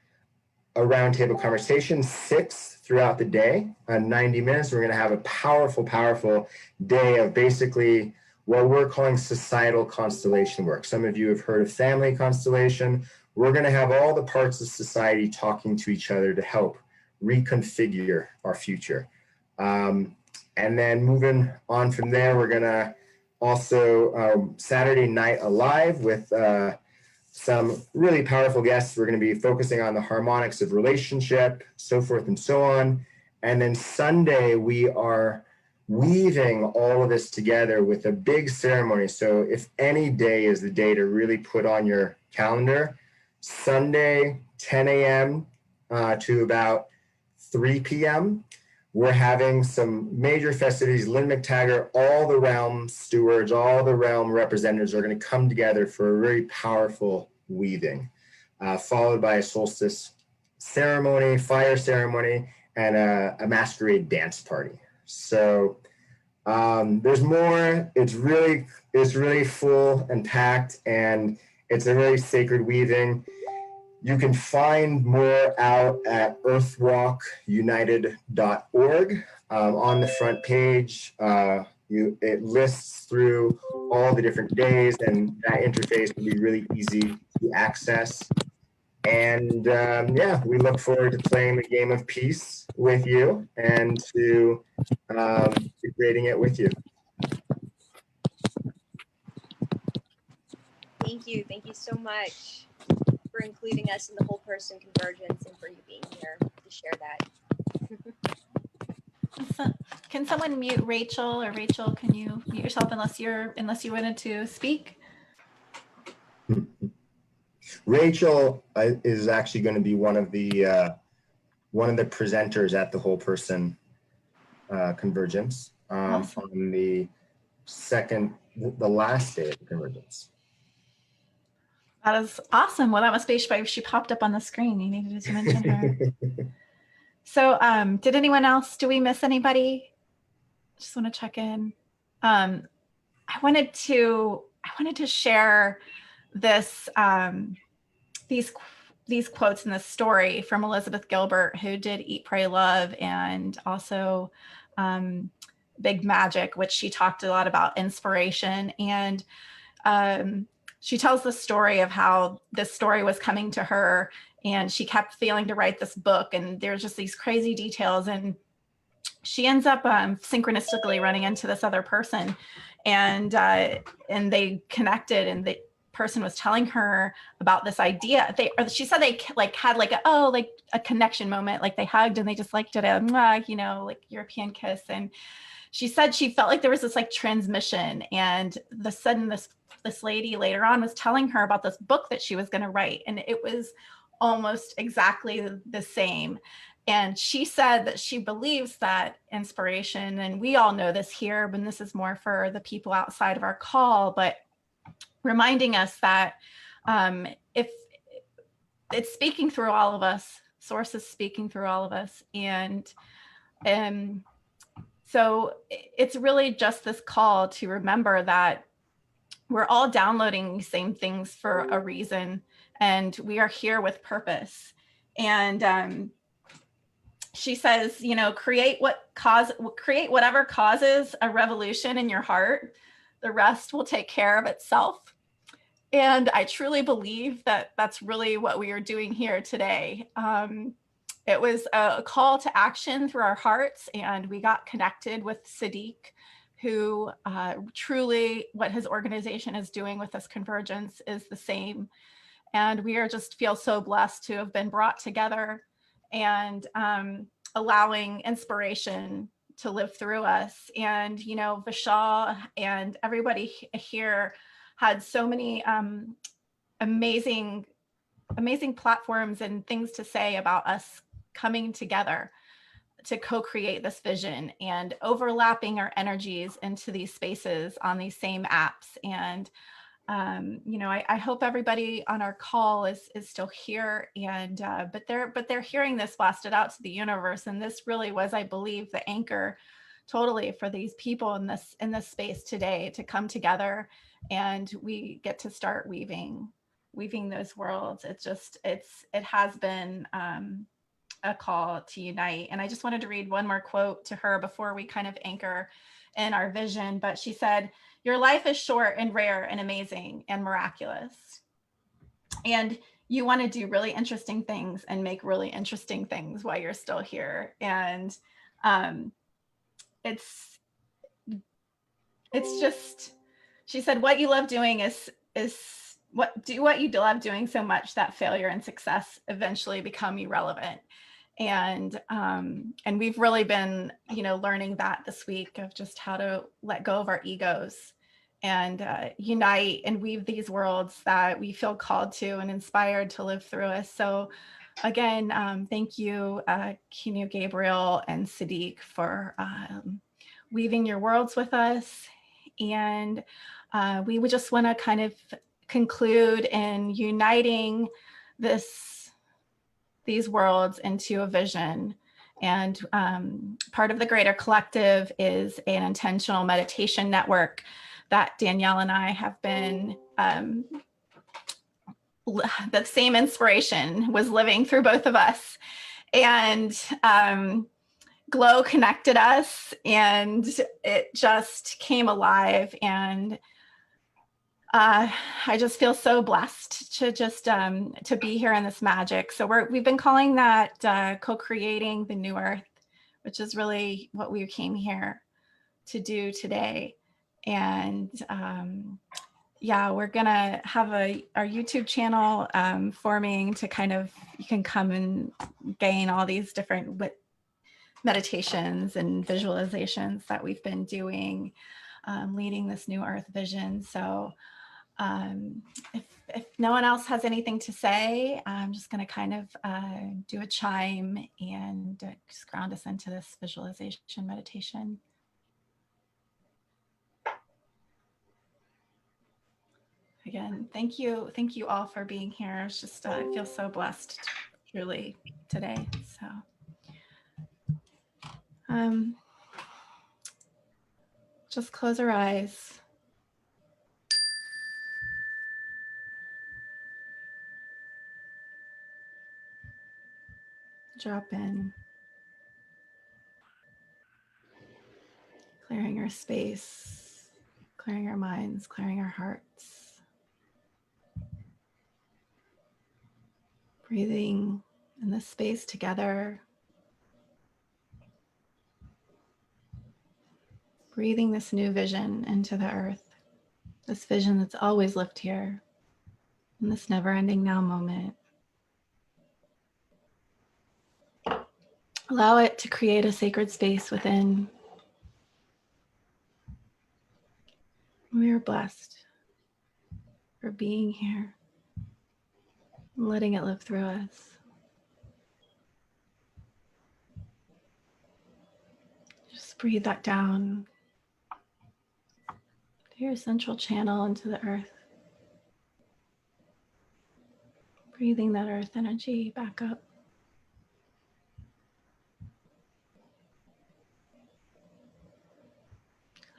a roundtable conversation, 6 throughout the day, 90 minutes. We're going to have a powerful, powerful day of basically what we're calling societal constellation work. Some of you have heard of family constellation. We're going to have all the parts of society talking to each other to help reconfigure our future. And then moving on from there, we're going to also Saturday Night Alive with some really powerful guests. We're going to be focusing on the harmonics of relationship, so forth and so on. And then Sunday, we are weaving all of this together with a big ceremony. So if any day is the day to really put on your calendar, Sunday, 10 a.m. To about 3 p.m., we're having some major festivities. Lynn McTaggart, all the realm stewards, all the realm representatives are going to come together for a very powerful weaving, followed by a solstice ceremony, fire ceremony, and a masquerade dance party. So there's more. It's really full and packed, and it's a very sacred weaving. You can find more out at earthwalkunited.org. On the front page, it lists through all the different days, and that interface will be really easy to access. And yeah, we look forward to playing the game of peace with you and to creating it with you. Thank you. Thank you so much for including us in the whole person convergence and for you being here to share that. Can someone mute Rachel, or Rachel, can you mute yourself unless you wanted to speak? Rachel is actually going to be one of the presenters at the whole person convergence Awesome. on the last day of the convergence. That is awesome. Well, that must be why she popped up on the screen. You needed to mention her. So did anyone else, do we miss anybody? Just want to check in. I wanted to share this, these quotes in this story from Elizabeth Gilbert, who did Eat, Pray, Love, and also Big Magic, which she talked a lot about inspiration. And she tells the story of how this story was coming to her, and she kept failing to write this book, and there's just these crazy details, and she ends up synchronistically running into this other person, and they connected, and the person was telling her about this idea. She said they had a connection moment, like they hugged and they just did a European kiss, and she said she felt like there was this transmission, and this lady later on was telling her about this book that she was going to write, and it was almost exactly the same. And she said that she believes that inspiration, and we all know this here, but this is more for the people outside of our call, but reminding us that if it's speaking through all of us, source is speaking through all of us, and so it's really just this call to remember that we're all downloading the same things for a reason, and we are here with purpose. And she says, create whatever causes a revolution in your heart. The rest will take care of itself. And I truly believe that that's really what we are doing here today. It was a call to action through our hearts, and we got connected with Sadiq, who truly what his organization is doing with this convergence is the same. And we are just feel so blessed to have been brought together and allowing inspiration to live through us. And, Vishal and everybody here had so many amazing platforms and things to say about us coming together to co-create this vision and overlapping our energies into these spaces on these same apps. And I hope everybody on our call is still here, and but they're hearing this blasted out to the universe, and this really was, I believe, the anchor totally for these people in this space today to come together, and we get to start weaving those worlds. It has been a call to unite. And I just wanted to read one more quote to her before we kind of anchor in our vision. But she said, "Your life is short and rare and amazing and miraculous. And you want to do really interesting things and make really interesting things while you're still here." And it's just, she said, what you love doing is do what you love doing so much that failure and success eventually become irrelevant. And we've really been, learning that this week of just how to let go of our egos and unite and weave these worlds that we feel called to and inspired to live through us. So again, thank you, Kinu, Gabriel, and Sadiq for weaving your worlds with us. And we would just want to kind of conclude in uniting these worlds into a vision. And part of the greater collective is an intentional meditation network that Danielle and I have been, the same inspiration was living through both of us. And Glow connected us and it just came alive. And I just feel so blessed to just to be here in this magic. So we've been calling that co-creating the new earth, which is really what we came here to do today. And yeah, we're gonna have our YouTube channel forming to kind of, you can come and gain all these different meditations and visualizations that we've been doing, leading this new earth vision. So if no one else has anything to say, I'm just going to kind of do a chime and just ground us into this visualization meditation. Again, thank you all for being here. It's just I feel so blessed, truly, today. So just close our eyes. Drop in, clearing our space, clearing our minds, clearing our hearts. Breathing in this space together. Breathing this new vision into the earth, this vision that's always lived here in this never-ending now moment. Allow it to create a sacred space within. We are blessed for being here and letting it live through us. Just breathe that down to your central channel into the earth. Breathing that earth energy back up.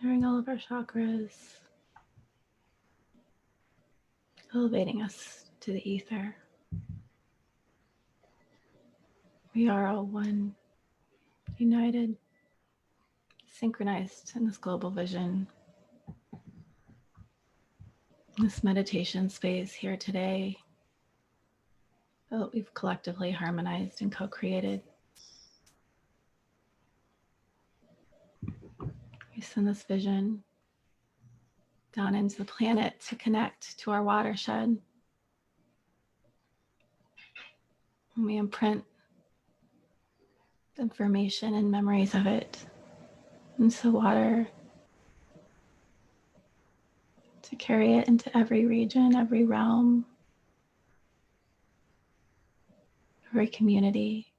Clearing all of our chakras. Elevating us to the ether. We are all one, united, synchronized in this global vision. This meditation space here today that we've collectively harmonized and co-created. We send this vision down into the planet to connect to our watershed. And we imprint the information and memories of it into the water to carry it into every region, every realm, every community.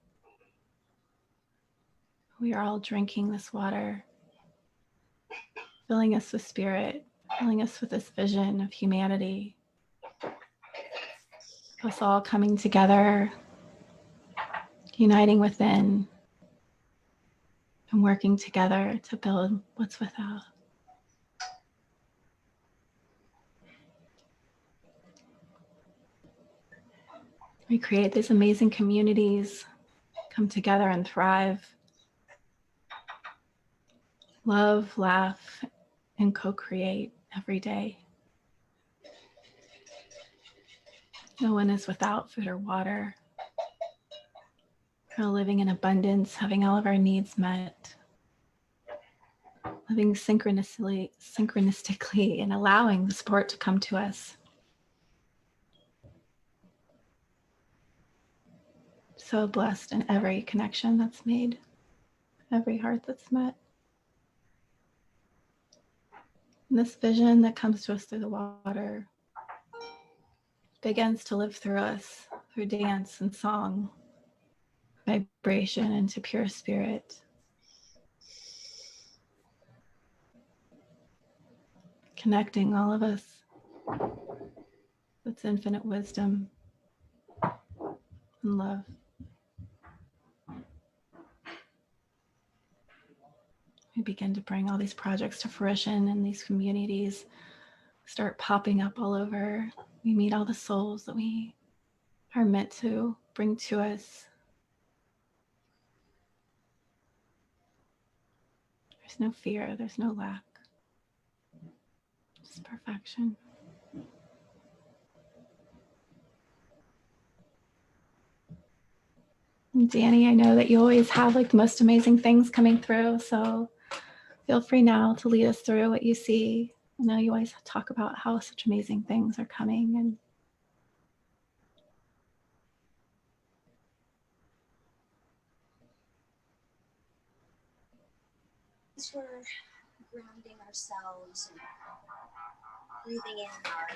We are all drinking this water, filling us with spirit, filling us with this vision of humanity. Us all coming together, uniting within, and working together to build what's without. We create these amazing communities, come together and thrive, love, laugh, and co-create every day. No one is without food or water. We're all living in abundance, having all of our needs met, living synchronistically and allowing the support to come to us. so blessed in every connection that's made, every heart that's met. And this vision that comes to us through the water begins to live through us, through dance and song, vibration into pure spirit. Connecting all of us with infinite wisdom and love. We begin to bring all these projects to fruition, and these communities start popping up all over. We meet all the souls that we are meant to bring to us. There's no fear, there's no lack, just perfection. And Danny, I know that you always have like the most amazing things coming through, so feel free now to lead us through what you see. I know you always talk about how such amazing things are coming, and As we're grounding ourselves and breathing in our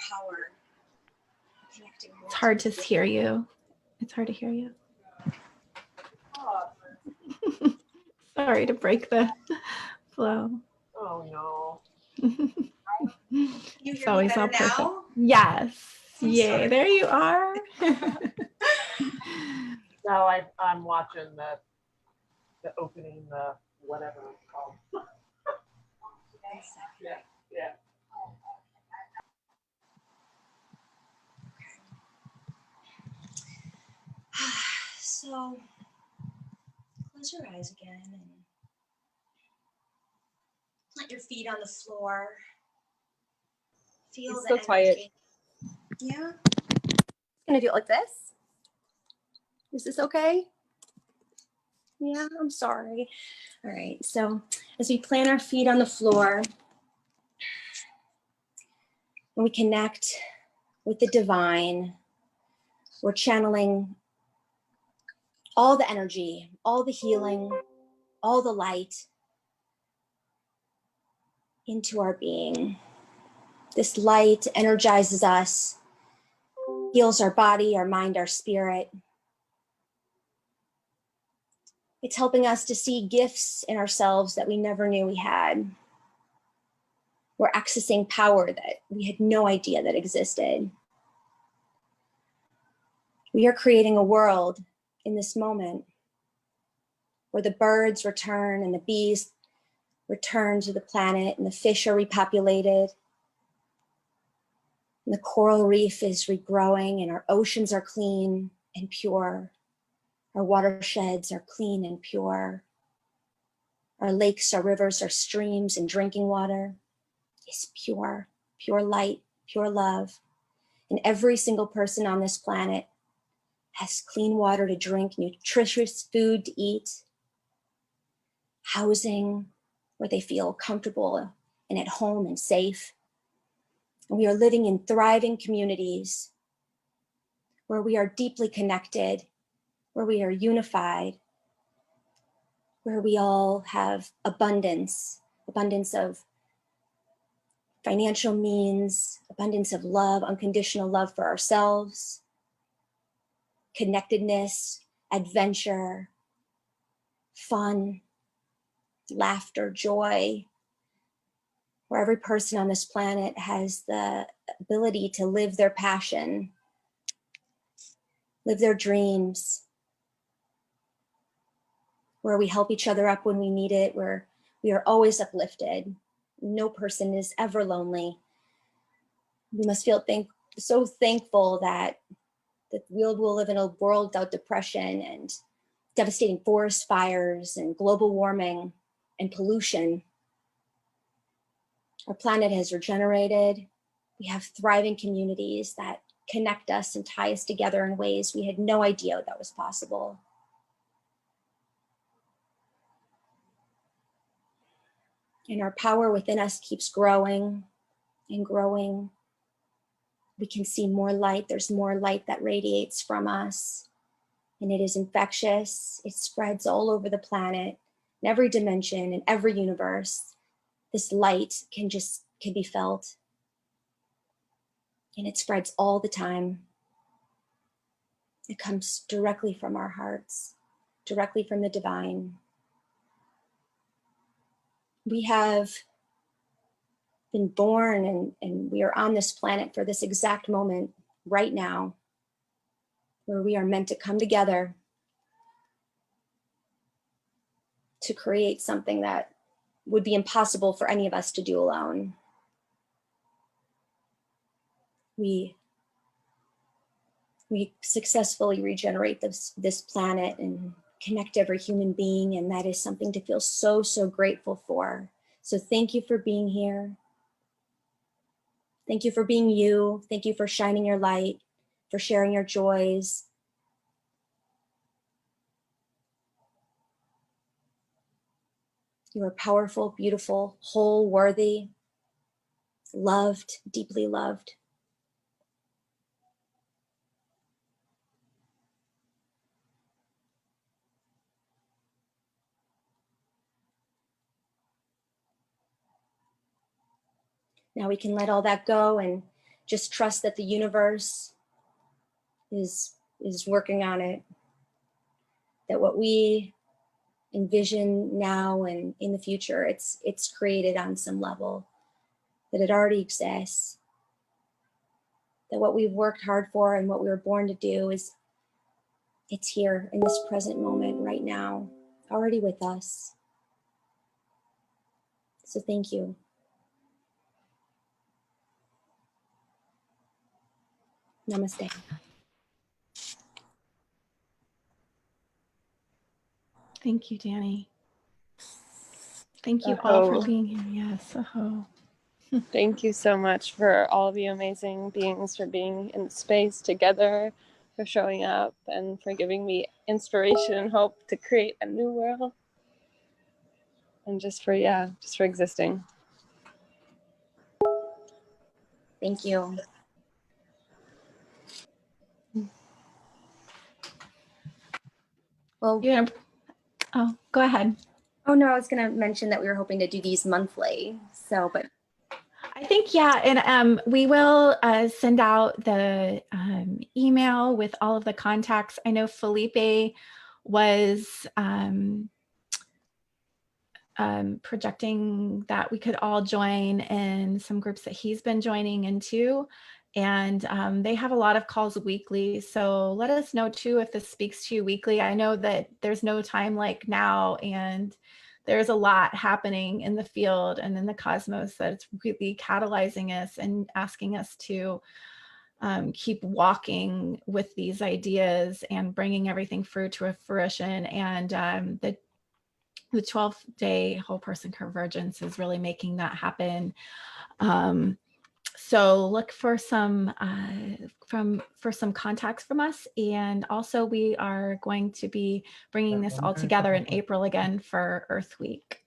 power, connecting more. it's hard to hear you. It's hard to hear you. Sorry to break the flow. Oh no. You It's hear me always all better perfect. now? Yes. I'm Yay, sorry. there you are. Now I'm watching the opening, the whatever it's called. Yeah, yeah. So close your eyes again and plant your feet on the floor. Feel He's the so quiet. energy. Yeah. I'm gonna do it like this. Is this okay? Yeah, I'm sorry. All right, so as we plant our feet on the floor and we connect with the divine, we're channeling all the energy, all the healing, all the light into our being. This light energizes us, heals our body, our mind, our spirit. It's helping us to see gifts in ourselves that we never knew we had. We're accessing power that we had no idea that existed. We are creating a world in this moment where the birds return and the bees return to the planet and the fish are repopulated. And the coral reef is regrowing and our oceans are clean and pure. Our watersheds are clean and pure. Our lakes, our rivers, our streams and drinking water is pure, pure light, pure love. And every single person on this planet has clean water to drink, nutritious food to eat, housing where they feel comfortable and at home and safe. And we are living in thriving communities where we are deeply connected, where we are unified, where we all have abundance of financial means, abundance of love, unconditional love for ourselves, connectedness, adventure, fun, laughter, joy, where every person on this planet has the ability to live their passion, live their dreams, where we help each other up when we need it, where we are always uplifted. No person is ever lonely. We must feel so thankful that we'll live in a world without depression and devastating forest fires and global warming and pollution. Our planet has regenerated. We have thriving communities that connect us and tie us together in ways we had no idea that was possible. And our power within us keeps growing and growing. We can see more light. There's more light that radiates from us. and it is infectious. It spreads all over the planet, in every dimension, in every universe. This light can be felt, and it spreads all the time. It comes directly from our hearts, directly from the divine. We have been born and we are on this planet for this exact moment right now, where we are meant to come together to create something that would be impossible for any of us to do alone. We successfully regenerate this planet and connect every human being, and that is something to feel so, so grateful for. So thank you for being here. Thank you for being you. Thank you for shining your light, for sharing your joys. You are powerful, beautiful, whole, worthy, loved, deeply loved. Now we can let all that go and just trust that the universe is working on it, that what we envision now and in the future, it's created on some level, that it already exists, that what we've worked hard for and what we were born to do it's here in this present moment right now, already with us. So thank you. Namaste. Thank you, Danny. Thank you all for being here. Yes. Thank you so much for all of you amazing beings, for being in the space together, for showing up, and for giving me inspiration and hope to create a new world. And just for existing. Thank you. Well, oh, go ahead. Oh no, I was going to mention that we were hoping to do these monthly. So, but I think, yeah, and we will send out the email with all of the contacts. I know Felipe was projecting that we could all join in some groups that he's been joining into. And they have a lot of calls weekly. So let us know too if this speaks to you weekly. I know that there's no time like now, and there's a lot happening in the field and in the cosmos that's really catalyzing us and asking us to keep walking with these ideas and bringing everything through to a fruition. And the 12-day whole person convergence is really making that happen. So look for some contacts from us, and also we are going to be bringing this all together in April again for Earth Week.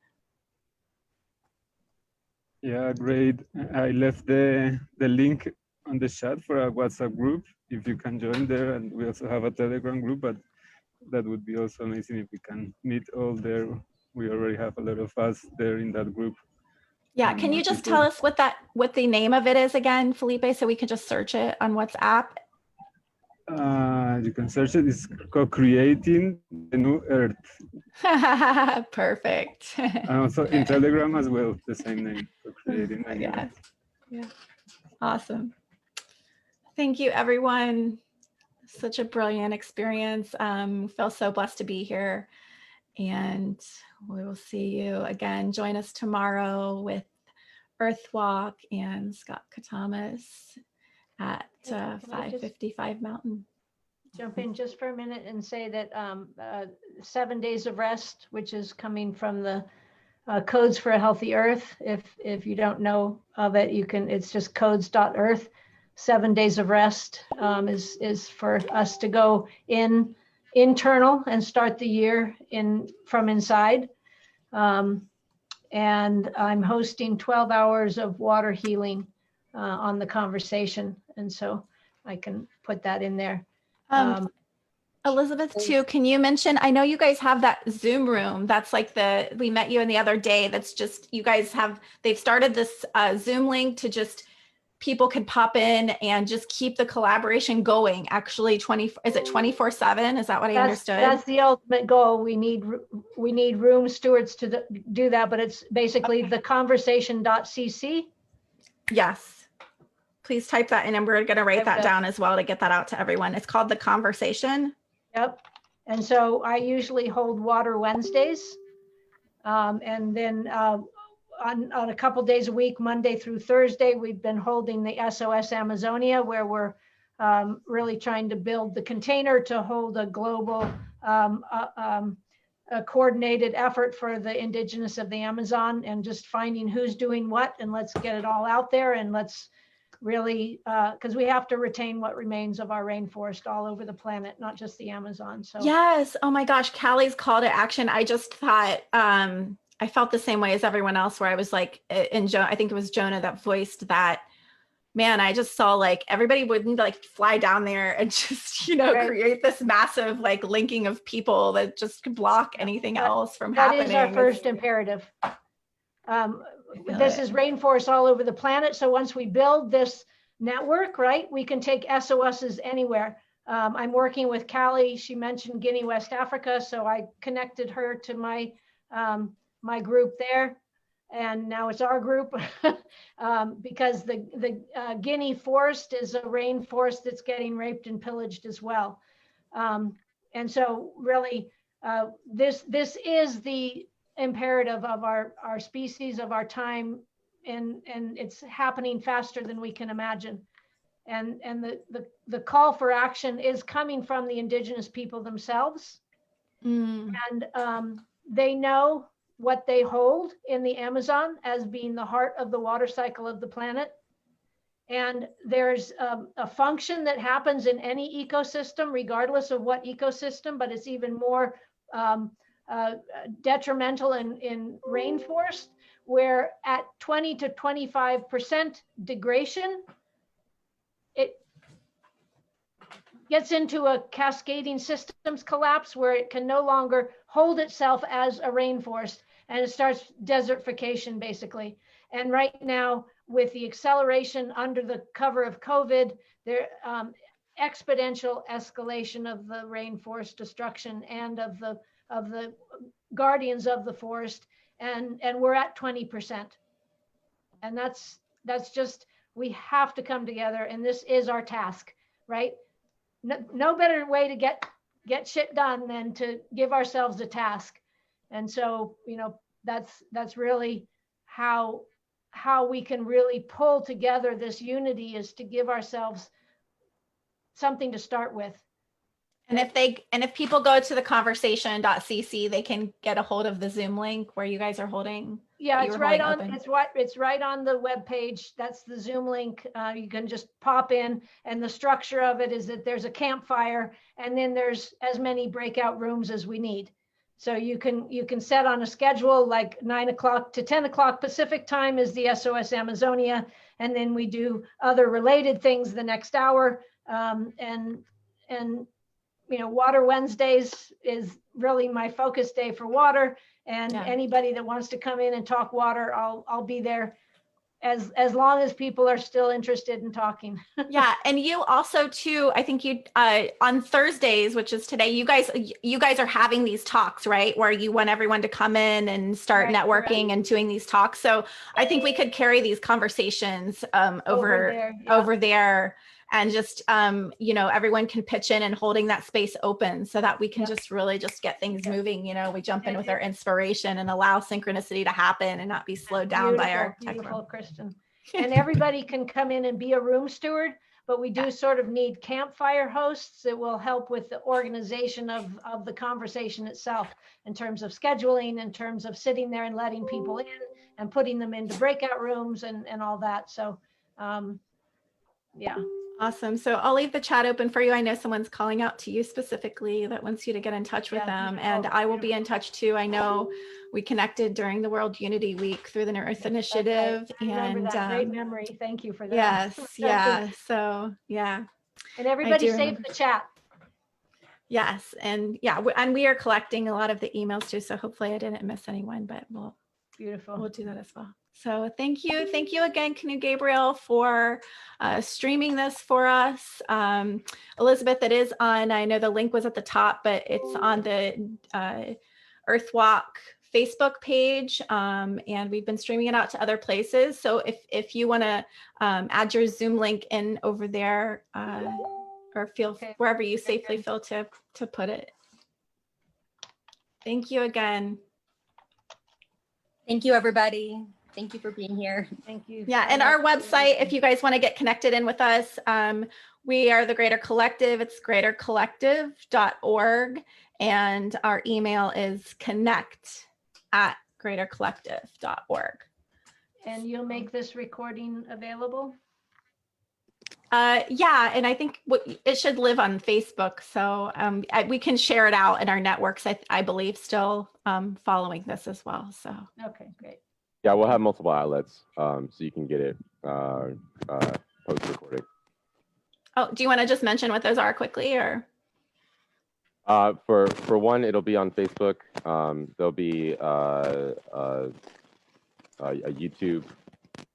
Yeah, great. I left the link on the chat for a WhatsApp group if you can join there, and we also have a Telegram group, but that would be also amazing if we can meet all there. We already have a lot of us there in that group. Yeah, can you just tell us what the name of it is again, Felipe, so we can just search it on WhatsApp? You can search it. It's called Creating the New Earth. Perfect. And also in Telegram as well, the same name, Creating the New Earth. Yeah. Awesome. Thank you, everyone. Such a brilliant experience. Feel so blessed to be here. And we will see you again. Join us tomorrow with Earth Walk and Scott Katamas at 555 Mountain. Jump in just for a minute and say that 7 days of rest, which is coming from the Codes for a Healthy Earth. If you don't know of it, you can. It's just codes.earth. 7 days of rest is for us to go internal and start the year from inside. And I'm hosting 12 hours of water healing on the conversation, and so I can put that in there. Elizabeth, too, can you mention, I know you guys have that Zoom room. That's like we met you in the other day. That's just, you guys they've started this Zoom link to just, people can pop in and just keep the collaboration going. Actually, is it 24/7? Is that what I understood? That's the ultimate goal. We need room stewards to do that, but it's basically theconversation.cc. Yes. Please type that in, and we're going to write that down as well to get that out to everyone. It's called The Conversation. Yep. And so I usually hold Water Wednesdays. And then on a couple days a week, Monday through Thursday, we've been holding the SOS Amazonia, where we're really trying to build the container to hold a global a coordinated effort for the indigenous of the Amazon, and just finding who's doing what, and let's get it all out there, and let's really, because we have to retain what remains of our rainforest all over the planet, not just the Amazon. So yes, oh my gosh, Callie's call to action. I just thought, I felt the same way as everyone else, where I was like, I think it was Jonah that voiced that, man, I just saw like everybody would like fly down there and just, create this massive like linking of people that just could block anything else from happening. That is our first imperative. This is rainforest all over the planet. So once we build this network, right, we can take SOSs anywhere. I'm working with Callie. She mentioned Guinea, West Africa. So I connected her to my my group there. And now it's our group because the Guinea forest is a rainforest that's getting raped and pillaged as well. And so really, this is the imperative of our species, of our time, and it's happening faster than we can imagine. And the call for action is coming from the indigenous people themselves. And they know what they hold in the Amazon as being the heart of the water cycle of the planet. And there's a function that happens in any ecosystem, regardless of what ecosystem, but it's even more detrimental in rainforest, where at 20 to 25% degradation, it gets into a cascading systems collapse where it can no longer hold itself as a rainforest, and it starts desertification basically. And right now, with the acceleration under the cover of COVID, there exponential escalation of the rainforest destruction and of the guardians of the forest, and we're at 20%. And that's just, we have to come together, and this is our task, right? No better way to get shit done than to give ourselves a task. And so, that's really how we can really pull together this unity, is to give ourselves something to start with. And if people go to the conversation.cc, they can get a hold of the Zoom link where you guys are holding. Yeah, it's right on the web page. That's the Zoom link. You can just pop in, and the structure of it is that there's a campfire, and then there's as many breakout rooms as we need. So you can set on a schedule, like 9 o'clock to 10 o'clock Pacific time is the SOS Amazonia, and then we do other related things the next hour. And Water Wednesdays is really my focus day for water. And anybody that wants to come in and talk water, I'll be there as long as people are still interested in talking. Yeah, and you also too, I think you on Thursdays, which is today, you guys are having these talks, right? Where you want everyone to come in and start networking and doing these talks. So I think we could carry these conversations over there. And just, everyone can pitch in and holding that space open so that we can just really just get things moving. We jump in with our inspiration and allow synchronicity to happen and not be slowed down by our beautiful Kristen. And everybody can come in and be a room steward, but we do sort of need campfire hosts that will help with the organization of the conversation itself, in terms of scheduling, in terms of sitting there and letting people in and putting them into breakout rooms and all that. So, yeah. Awesome. So I'll leave the chat open for you. I know someone's calling out to you specifically that wants you to get in touch with them. And I will be in touch too. I know we connected during the World Unity Week through the Earth Initiative. And great memory. Thank you for that. Yes. Yeah. So yeah. And everybody save the chat. Yes, and yeah, and we are collecting a lot of the emails too, so hopefully I didn't miss anyone, but we'll do that as well. So thank you again, Canoe Gabriel, for streaming this for us. Elizabeth, it is on, I know the link was at the top, but it's on the Earthwalk Facebook page, and we've been streaming it out to other places. So if you want to add your Zoom link in over there, or feel wherever you safely feel to put it. Thank you again. Thank you, everybody. Thank you for being here. Thank you. Yeah, and our website, if you guys want to get connected in with us, we are the Greater Collective. It's greatercollective.org, and our email is connect@greatercollective.org. And you'll make this recording available? Yeah, and I think it should live on Facebook, so we can share it out in our networks, I believe, still following this as well. So okay, great. Yeah, we'll have multiple outlets, so you can get it post-recording. Oh, do you want to just mention what those are quickly, or? For one, it'll be on Facebook. There'll be a YouTube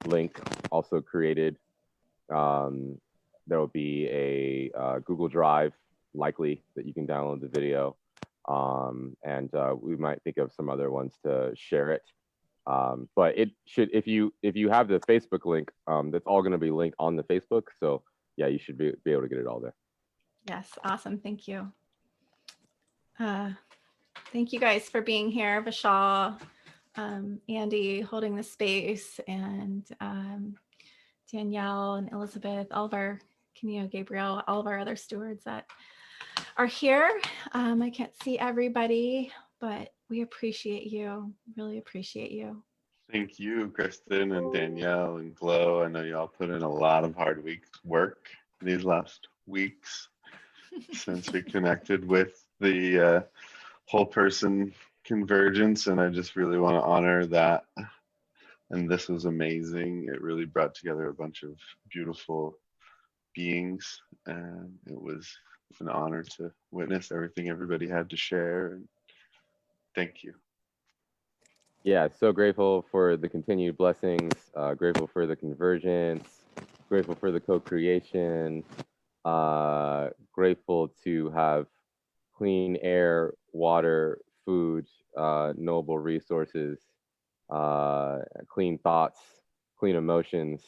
link also created. There will be a Google Drive, likely, that you can download the video, and we might think of some other ones to share it. But it should, if you have the Facebook link, that's all going to be linked on the Facebook. So yeah, you should be able to get it all there. Yes, awesome. Thank you. Thank you guys for being here, Vishal, Andy holding the space, and Danielle and Elizabeth, all of our Gabriel, all of our other stewards that are here. I can't see everybody, but we appreciate you, really appreciate you. Thank you, Kristen and Danielle and Glow. I know y'all put in a lot of hard work these last weeks since we connected with the whole person convergence, and I just really want to honor that. And this was amazing. It really brought together a bunch of beautiful beings, and it was an honor to witness everything everybody had to share. And thank you. Yeah, so grateful for the continued blessings, grateful for the convergence, grateful for the co-creation, grateful to have clean air, water, food, knowable resources, clean thoughts, clean emotions,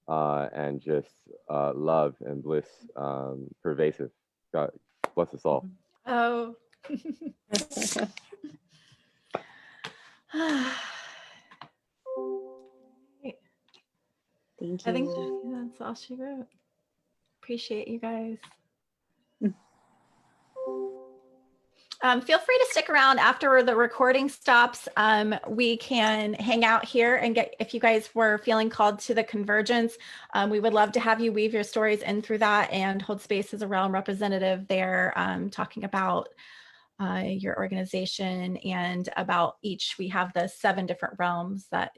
and just love and bliss pervasive. God bless us all. Oh. Thank you. I think that's all she wrote. Appreciate you guys. Feel free to stick around after the recording stops. We can hang out here and if you guys were feeling called to the convergence, we would love to have you weave your stories in through that and hold space as a realm representative there, talking about your organization and about each. We have the 7 different realms that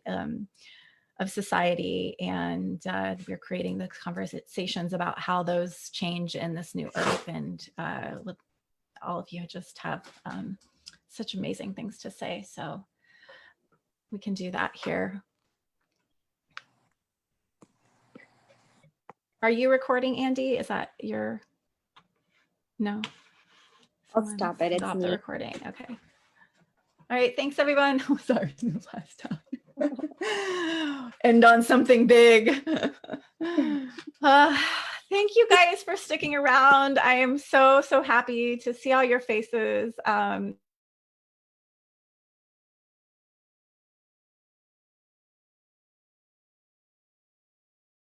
of society, and we're creating the conversations about how those change in this new earth, and all of you just have such amazing things to say, so we can do that here. Are you recording, Andy? Is that your? No. I'll stop it. It's Stop the me. recording. Okay. All right. Thanks, everyone. Oh, sorry. Last time. End on something big. Thank you guys for sticking around. I am so happy to see all your faces.